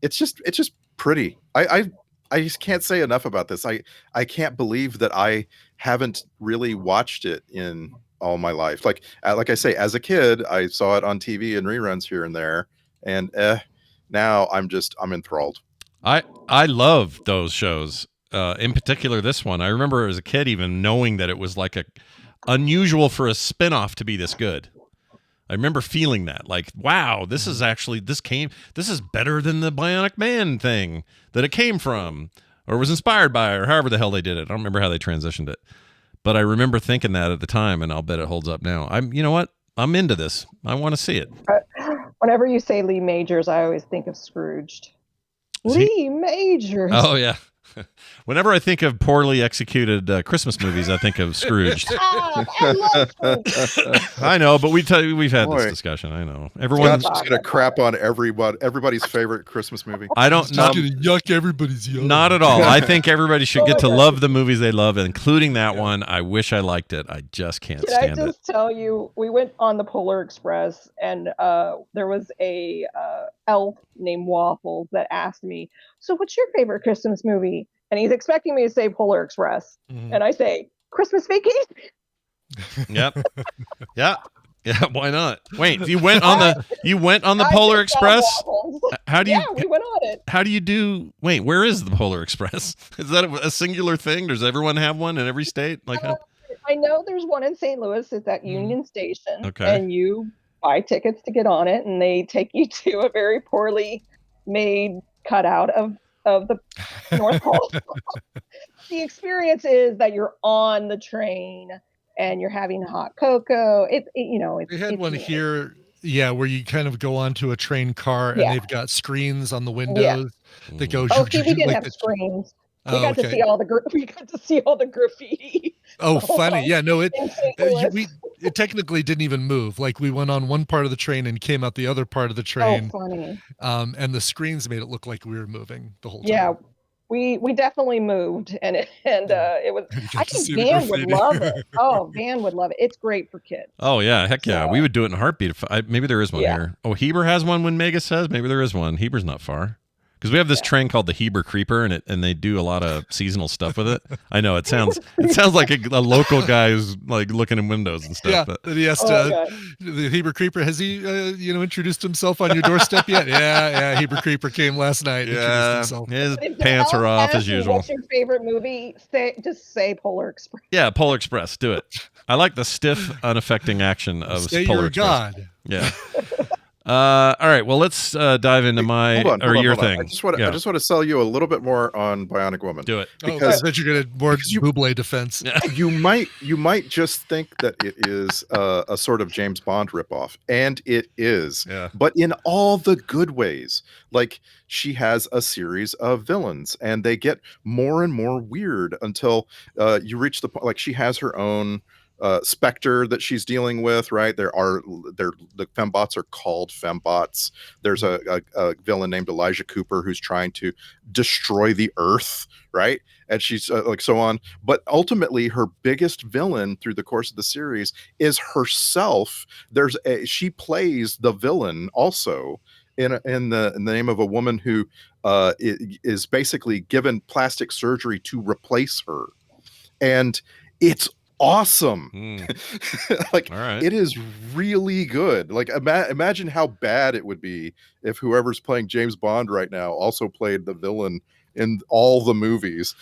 H: it's just pretty. I just can't say enough about this. I can't believe that I haven't really watched it in all my life. Like I say, as a kid, I saw it on TV and reruns here and there. And now I'm enthralled.
A: I love those shows. In particular, this one. I remember as a kid even knowing that it was like unusual for a spinoff to be this good. I remember feeling that, like, wow, this is better than the Bionic Man thing that it came from, or was inspired by, or however the hell they did it. I don't remember how they transitioned it, but I remember thinking that at the time, and I'll bet it holds up now. You know what? I'm into this. I want to see it.
N: Whenever you say Lee Majors, I always think of Scrooged. Lee Majors.
A: Oh yeah. Whenever I think of poorly executed Christmas movies, I think of Scrooged.
N: I love Scrooge.
A: I know, but we've had this discussion. I know. Everyone's
H: just gonna crap on everybody's favorite Christmas movie.
A: I don't
B: not gonna yuck everybody's yum.
A: Not at all. I think everybody should get to love the movies they love, including that one. I wish I liked it. I just can't stand it.
N: Can I just tell you, we went on the Polar Express, and there was a elf named Waffles that asked me, "So what's your favorite Christmas movie?" And he's expecting me to say Polar Express. And I say, Christmas Vacation.
A: Yep. Yeah. Why not? Wait, you went on the Polar Express? How do you?
N: Yeah, we went on it.
A: How do you do? Wait, where is the Polar Express? Is that a singular thing? Does everyone have one in every state? Like,
N: I know there's one in St. Louis. It's at Union Station.
A: Okay.
N: And you buy tickets to get on it, and they take you to a very poorly made cutout of the North Pole. The experience is that you're on the train and you're having hot cocoa.
B: They had one here, where you kind of go onto a train car and they've got screens on the windows that go.
N: Oh, see, we didn't have screens. We got to see all the graffiti.
B: Oh, funny. Yeah, no, it technically didn't even move. Like we went on one part of the train and came out the other part of the train.
N: Oh, funny.
B: And the screens made it look like we were moving the whole time.
N: Yeah, we definitely moved, and it was. I think Van would love it. Oh, Van would love it. It's great for kids.
A: Oh yeah, heck yeah, we would do it in a heartbeat. Maybe there is one here. Oh, Heber has one. When Mega says maybe there is one. Heber's not far. Because we have this train called the Heber Creeper, and they do a lot of seasonal stuff with it. I know it sounds like a local guy who's like looking in windows and stuff.
B: Yeah,
A: but.
B: he has to. The Heber Creeper, has he introduced himself on your doorstep yet? Yeah. Heber Creeper came last night.
A: Yeah, his pants are off as usual.
N: What's your favorite movie? Just say Polar Express.
A: Yeah, Polar Express. Do it. I like the stiff, unaffecting action of Polar Express.
B: God.
A: Yeah. All right. Well, let's dive into your thing.
H: I just want to sell you a little bit more on Bionic Woman.
A: Do it.
B: Because that you're going to more Buble defense.
H: You might just think that it is a sort of James Bond ripoff, and it is.
A: Yeah.
H: But in all the good ways. Like she has a series of villains, and they get more and more weird until you reach the point. Like she has her own specter that she's dealing with, right? The fembots are called fembots. There's a villain named Elijah Cooper who's trying to destroy the earth, right? And she's like so on. But ultimately, her biggest villain through the course of the series is herself. She plays the villain also in the name of a woman who is basically given plastic surgery to replace her, and it's awesome. Like, all right. It is really good. Like imagine how bad it would be if whoever's playing James Bond right now also played the villain in all the movies.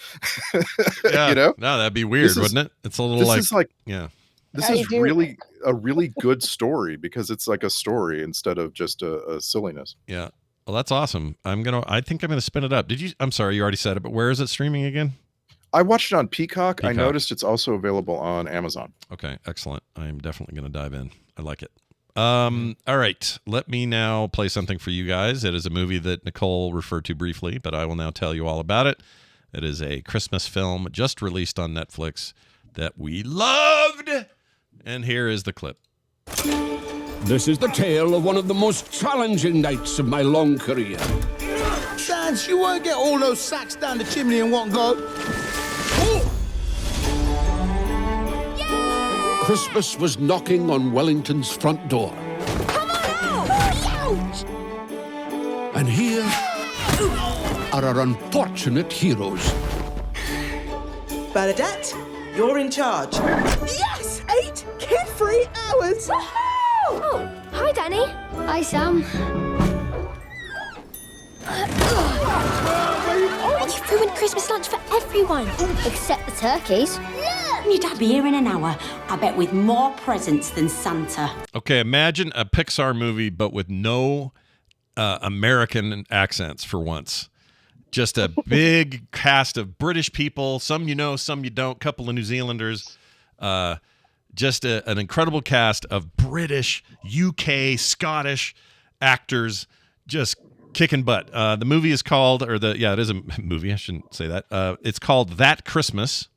A: Yeah.
H: No,
A: that'd be weird, wouldn't it? It's a little
H: this is really a really good story because it's like a story instead of just a silliness.
A: Yeah. Well, that's awesome. I think I'm gonna spin it up. I'm sorry, you already said it, but where is it streaming again?
H: I watched it on Peacock. I noticed it's also available on Amazon.
A: Okay, excellent. I am definitely going to dive in. I like it. All right, let me now play something for you guys. It is a movie that Nicole referred to briefly, but I will now tell you all about it. It is a Christmas film just released on Netflix that we loved. And here is the clip.
U: This is the tale of one of the most challenging nights of my long career.
G: Sans, you won't get all those sacks down the chimney in one go.
U: Christmas was knocking on Wellington's front door.
V: Come on out!
U: And here are our unfortunate heroes.
W: Bernadette, you're in charge.
V: Yes! 8 kid-free hours! Oh, hi, Danny. Hi, Sam. Oh, you've ruined Christmas lunch for everyone. Except the turkeys.
X: Your dad be here in an hour, I bet, with more presents than Santa.
A: Okay, imagine a Pixar movie, but with no American accents for once. Just a big cast of British people, some you know, some you don't, couple of New Zealanders. Just an incredible cast of British, UK, Scottish actors just kicking butt. The movie is called, it is a movie, I shouldn't say that. It's called That Christmas.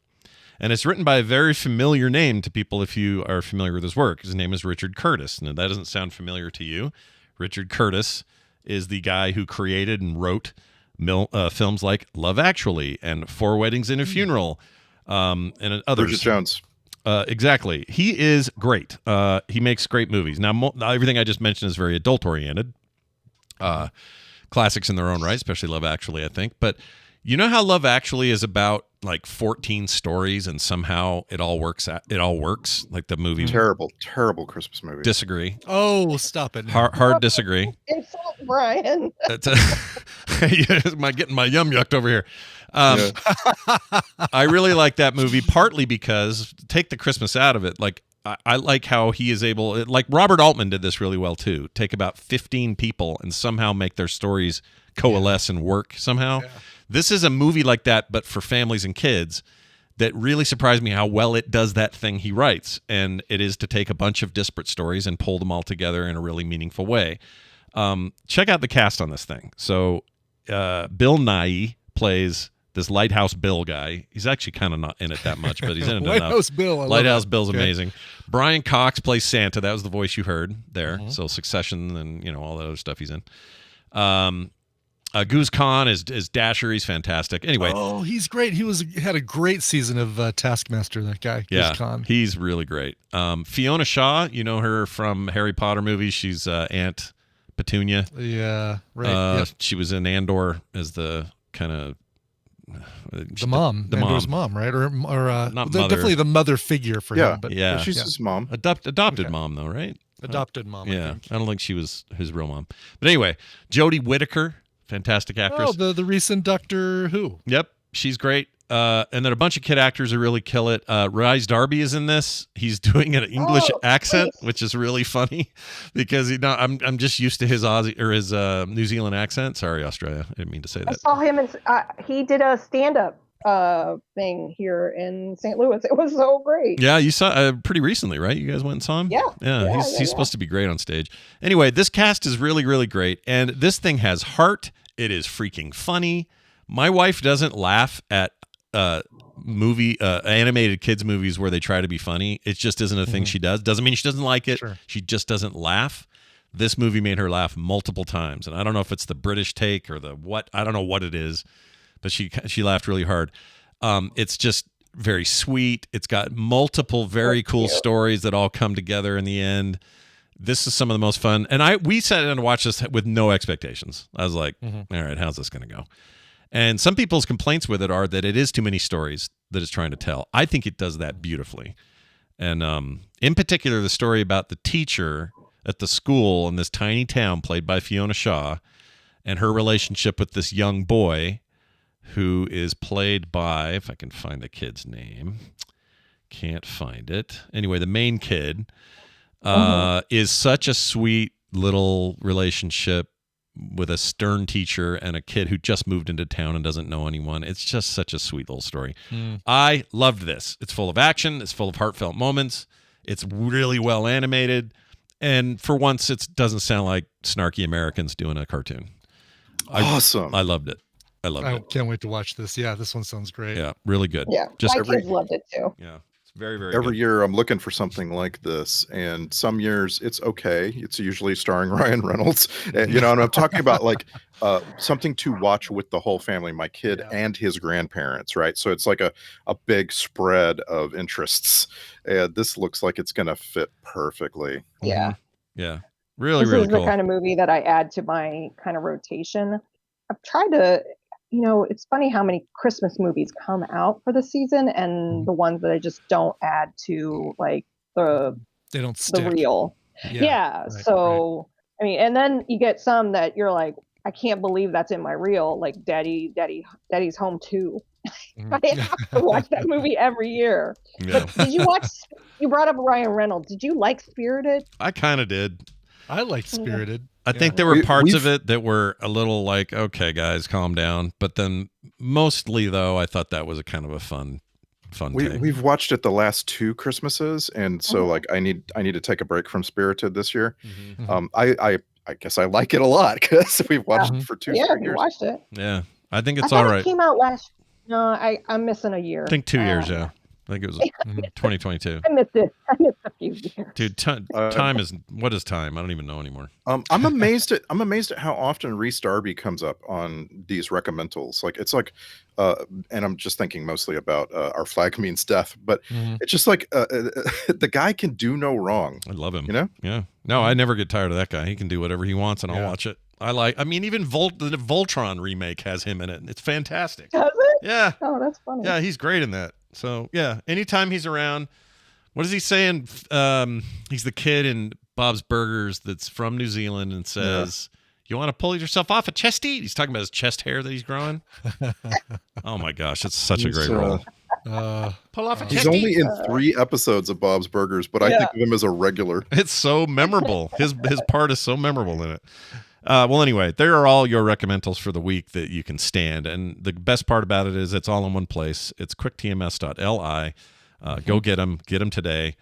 A: And it's written by a very familiar name to people if you are familiar with his work. His name is Richard Curtis. Now, that doesn't sound familiar to you. Richard Curtis is the guy who created and wrote films like Love Actually and Four Weddings and a Funeral and others.
H: Bridget Jones.
A: Exactly. He is great. He makes great movies. Now, everything I just mentioned is very adult-oriented. Classics in their own right, especially Love Actually, I think. But you know how Love Actually is about like 14 stories and somehow it all works like the movie.
H: Terrible Christmas movie.
A: Disagree.
B: Oh, stop it.
A: Hard disagree.
N: Insult Brian.
A: Am I getting my yum yucked over here? I really like that movie partly because take the Christmas out of it. Like I like how he is able, like Robert Altman did this really well too. Take about 15 people and somehow make their stories coalesce and work somehow. Yeah. This is a movie like that, but for families and kids, that really surprised me how well it does that thing he writes. And it is to take a bunch of disparate stories and pull them all together in a really meaningful way. Check out the cast on this thing. So Bill Nighy plays this Lighthouse Bill guy. He's actually kind of not in it that much, but he's in it
B: Lighthouse
A: enough.
B: Bill.
A: Lighthouse Bill's amazing. Brian Cox plays Santa. That was the voice you heard there. So Succession and all that other stuff he's in. Goose Khan is Dasher. He's fantastic. Anyway.
B: Oh, he's great. He had a great season of Taskmaster, that guy.
A: Yeah,
B: Goose Khan.
A: He's really great. Fiona Shaw, you know her from Harry Potter movies. She's Aunt Petunia.
B: Yeah, right. Yep.
A: She was in Andor as the kind of
B: the mom. Andor's mom, right? Or
A: not mother.
B: Definitely the mother figure for him. But
A: yeah,
H: she's his mom.
A: Adopted mom, though, right?
B: Adopted mom.
A: Yeah, I don't think she was his real mom. But anyway, Jodie Whittaker. Fantastic actress.
B: Oh, the recent Doctor Who.
A: Yep, she's great. And then a bunch of kid actors who really kill it. Rhys Darby is in this. He's doing an English accent, which is really funny because I'm just used to his Aussie or his New Zealand accent. Sorry, Australia. I didn't mean to say that.
N: I saw him and he did a stand-up thing here in St. Louis. It was so great.
A: Yeah, you saw pretty recently, right? You guys went and saw him?
N: Yeah.
A: He's supposed to be great on stage. Anyway, this cast is really, really great. And this thing has heart. It is freaking funny. My wife doesn't laugh at animated kids movies where they try to be funny. It just isn't a thing she does. Doesn't mean she doesn't like it. Sure. She just doesn't laugh. This movie made her laugh multiple times. And I don't know if it's the British take or I don't know what it is, but she laughed really hard. It's just very sweet. It's got multiple very cool stories that all come together in the end. This is some of the most fun. And we sat down to watch this with no expectations. I was like, all right, how's this going to go? And some people's complaints with it are that it is too many stories that it's trying to tell. I think it does that beautifully. And in particular, the story about the teacher at the school in this tiny town played by Fiona Shaw and her relationship with this young boy who is played by, if I can find the kid's name, can't find it. Anyway, the main kid is such a sweet little relationship with a stern teacher and a kid who just moved into town and doesn't know anyone. It's just such a sweet little story. I loved this. It's full of action. It's full of heartfelt moments. It's really well animated. And for once, it doesn't sound like snarky Americans doing a cartoon.
H: Awesome.
A: I loved it. I
B: can't wait to watch this. Yeah, this one sounds great.
A: Yeah, really good.
N: Yeah, my kids loved it too.
A: Yeah. Very, very
H: Every
A: good.
H: year I'm looking for something like this, and some years it's okay. It's usually starring Ryan Reynolds, and and I'm talking about like something to watch with the whole family, my kid and his grandparents, right? So it's like a big spread of interests, and this looks like it's going to fit perfectly.
N: Yeah.
A: Yeah. Really,
N: this
A: really
N: is
A: cool.
N: the kind of movie that I add to my kind of rotation. I've tried to, it's funny how many Christmas movies come out for the season and the ones that I just don't add to like
B: they don't stick.
N: The reel. Yeah.
B: Right,
N: So, I mean, and then you get some that you're like, I can't believe that's in my reel, like Daddy's Home 2. I have to watch that movie every year.
A: Yeah.
N: But did you brought up Ryan Reynolds. Did you like Spirited?
A: I kind of did.
B: I liked Spirited.
A: I think there were parts of it that were a little like, okay, guys, calm down. But then mostly, though, I thought that was a kind of a fun take.
H: We've watched it the last 2 Christmases, and so like I need to take a break from Spirited this year. I guess I like it a lot because we've watched it for 2
N: years.
H: years.
N: We watched it.
A: Yeah, I think it's
N: I
A: all
N: thought
A: right.
N: It came out last. No, I'm missing a year.
A: I think 2 years. Yeah, I think it was 2022.
N: I missed it. I missed a few years.
A: Dude, time is what is time? I don't even know anymore.
H: I'm amazed at how often Rhys Darby comes up on these recommendals. Like it's like, and I'm just thinking mostly about Our Flag Means Death, but it's just like the guy can do no wrong.
A: I love him.
H: Yeah.
A: No, I never get tired of that guy. He can do whatever he wants, and I'll watch it. Even the Voltron remake has him in it. It's fantastic.
N: Does it?
A: Yeah.
N: Oh, that's funny.
A: Yeah, he's great in that. So yeah, anytime he's around, what is he saying? He's the kid in Bob's Burgers that's from New Zealand and says, "You want to pull yourself off a chesty?" He's talking about his chest hair that he's growing. Oh my gosh, it's such a great role.
M: Pull off a
H: He's only in 3 episodes of Bob's Burgers, but I think of him as a regular.
A: It's so memorable. His part is so memorable in it. Well, anyway, there are all your recommendals for the week that you can stand. And the best part about it is it's all in one place. It's quicktms.li. Go get them today.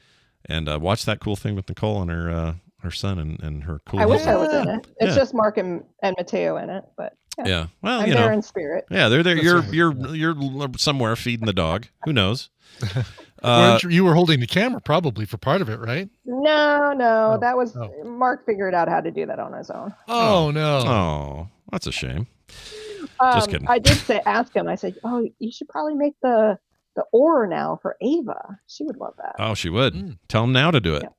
A: And watch that cool thing with Nicole and her son and her cool
N: I wish I was in
A: husband.
N: it. It's just Mark and Mateo in it. But
A: Yeah. Well,
N: I'm
A: you
N: there
A: know.
N: in spirit.
A: Yeah, they're there.
B: That's
A: You're somewhere feeding the dog. Who knows?
B: You were holding the camera probably for part of it, right?
N: No, that was Mark figured out how to do that on his own.
B: Oh no.
A: Oh, that's a shame. Just kidding.
N: I did ask him. I said, "Oh, you should probably make the oar now for Ava. She would love that."
A: Oh, she would. Tell him now to do it. Yeah.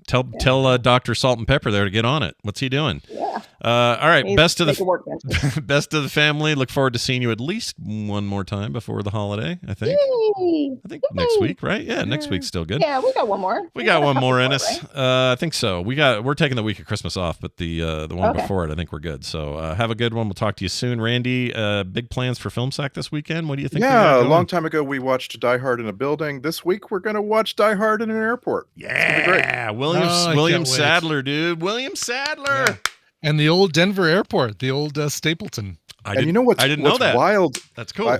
A: Tell Dr. Salt and Pepper there to get on it. What's he doing?
N: Yeah.
A: All right. Best of the family. Look forward to seeing you at least one more time before the holiday, I think.
N: Yay!
A: I think next week, right? Yeah, next week's still good.
N: Yeah, we got one more.
A: We got one more in us. Right? I think so. We're taking the week of Christmas off, but the one before it, I think we're good. So have a good one. We'll talk to you soon. Randy, big plans for Film Sack this weekend? What do you think?
H: Yeah, a long time ago we watched Die Hard in a building. This week we're going to watch Die Hard in an airport.
A: Yeah, William Sadler, dude. William Sadler.
B: Yeah. And the old Denver airport, the old Stapleton.
H: You know what's
A: know that.
H: Wild?
A: That's cool.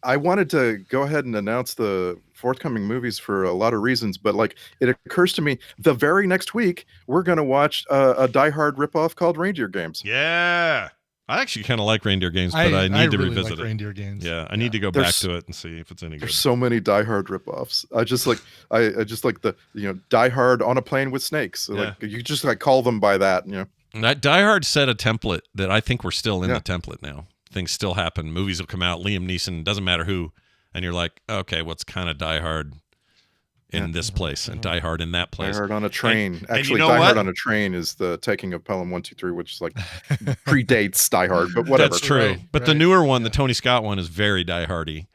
H: I wanted to go ahead and announce the forthcoming movies for a lot of reasons, but like it occurs to me the very next week we're going to watch a Die Hard ripoff called Reindeer Games.
A: Yeah. I actually kind of like Reindeer Games, but I need to
B: really
A: revisit
B: like Reindeer Games.
A: Yeah, I need to go back to it and see if it's any good.
H: There's so many Die Hard ripoffs. I just like the Die Hard on a plane with snakes. Like you just like call them by that,
A: And that Die Hard set a template that I think we're still in the template now. Things still happen. Movies will come out. Liam Neeson, doesn't matter who, and you're like, okay, what's kind of Die Hard in this place and Die Hard in that place?
H: Die Hard on a train.
A: Actually,
H: Die Hard on a train is the taking of Pelham 1, 2, 3, which is like predates Die Hard, but whatever.
A: That's true. But the newer one, the Tony Scott one, is very Die Hardy.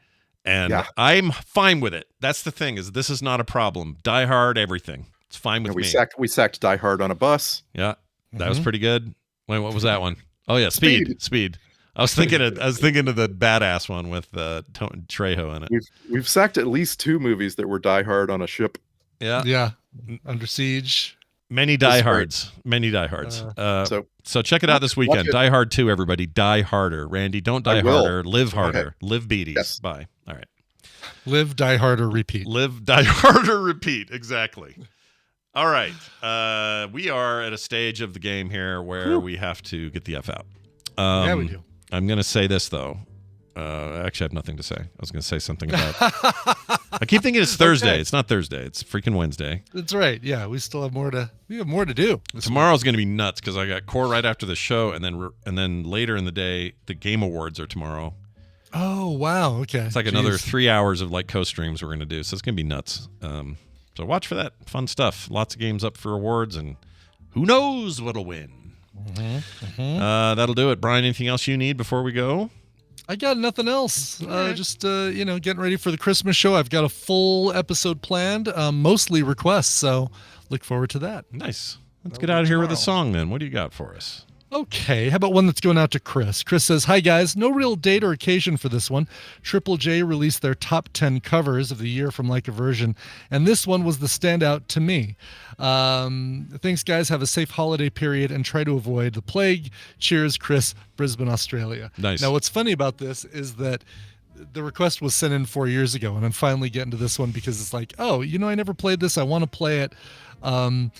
A: And I'm fine with it. That's the thing, is this is not a problem. Die Hard, everything. It's fine with me.
H: We sacked Die Hard on a bus.
A: Yeah. That was pretty good. Wait, what was that one? Oh yeah, Speed. I was thinking of the badass one with Trejo in it.
H: We've sacked at least 2 movies that were Die Hard on a ship.
B: Yeah. Under Siege.
A: Many Die Hards. So check it out this weekend. Die Hard 2, everybody. Die harder. Randy, don't die harder. Live harder. Live beaties. Yes. Bye. All right.
B: Live, die harder, repeat.
A: Live, die harder, repeat. Exactly. All right. We are at a stage of the game here where we have to get the F out.
B: Yeah, we do.
A: I'm going to say this, though. I actually have nothing to say. I was going to say something about I keep thinking it's Thursday. Okay. It's not Thursday. It's freaking Wednesday.
B: That's right. Yeah, we still have more to do.
A: Tomorrow's going to be nuts because I got Core right after the show, and then later in the day, the Game Awards are tomorrow.
B: Oh, wow. Okay.
A: It's like another 3 hours of like co-streams we're going to do, so it's going to be nuts. So watch for that fun stuff. Lots of games up for awards, and who knows what'll win. That'll do it. Brian, anything else you need before we go?
B: I got nothing else. Just getting ready for the Christmas show. I've got a full episode planned, mostly requests, so look forward to that.
A: Nice. Let's get out of here with a song then. What do you got for us?
B: Okay, how about one that's going out to Chris? Chris says, "Hi guys, no real date or occasion for this one. Triple J released their top 10 covers of the year from Like a Virgin, and this one was the standout to me. Thanks guys, have a safe holiday period and try to avoid the plague. Cheers, Chris, Brisbane, Australia."
A: Nice.
B: Now what's funny about this is that the request was sent in 4 years ago, and I'm finally getting to this one because it's like, oh, I never played this. I want to play it. So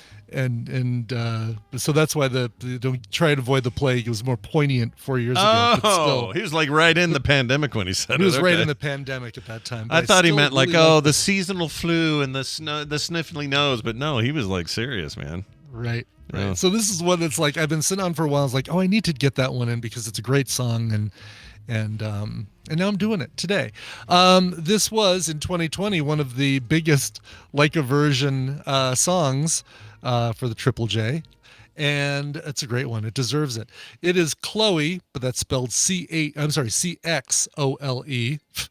B: that's why the don't try to avoid the plague. It was more poignant 4 years ago.
A: Oh, he was like right in the pandemic when he said it.
B: He was right in the pandemic at that time.
A: I thought he meant like, the seasonal flu and the sniffly nose, but no, he was like serious, man.
B: Right. Yeah. So this is what it's like. I've been sitting on for a while. I was like, oh, I need to get that one in because it's a great song, and now I'm doing it today. This was in 2020 one of the biggest Like a Virgin songs for the Triple J, and it's a great one. It deserves it. It is Chloe, but that's spelled CXOLE.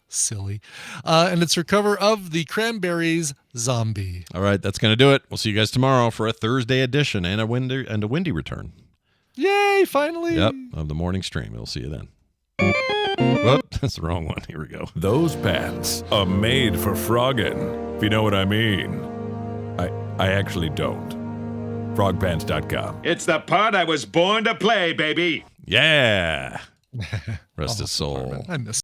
B: Silly. And it's her cover of the Cranberries' Zombie.
A: All right, that's gonna do it. We'll see you guys tomorrow for a Thursday edition and a windy return.
B: Yay! Finally.
A: Yep, of the morning stream. We'll see you then. Whoop, that's the wrong one. Here we go.
C: Those pants are made for frogging, if you know what I mean. I actually don't. Frogpants.com.
D: It's the part I was born to play, baby.
A: Yeah. Rest his soul.
B: I miss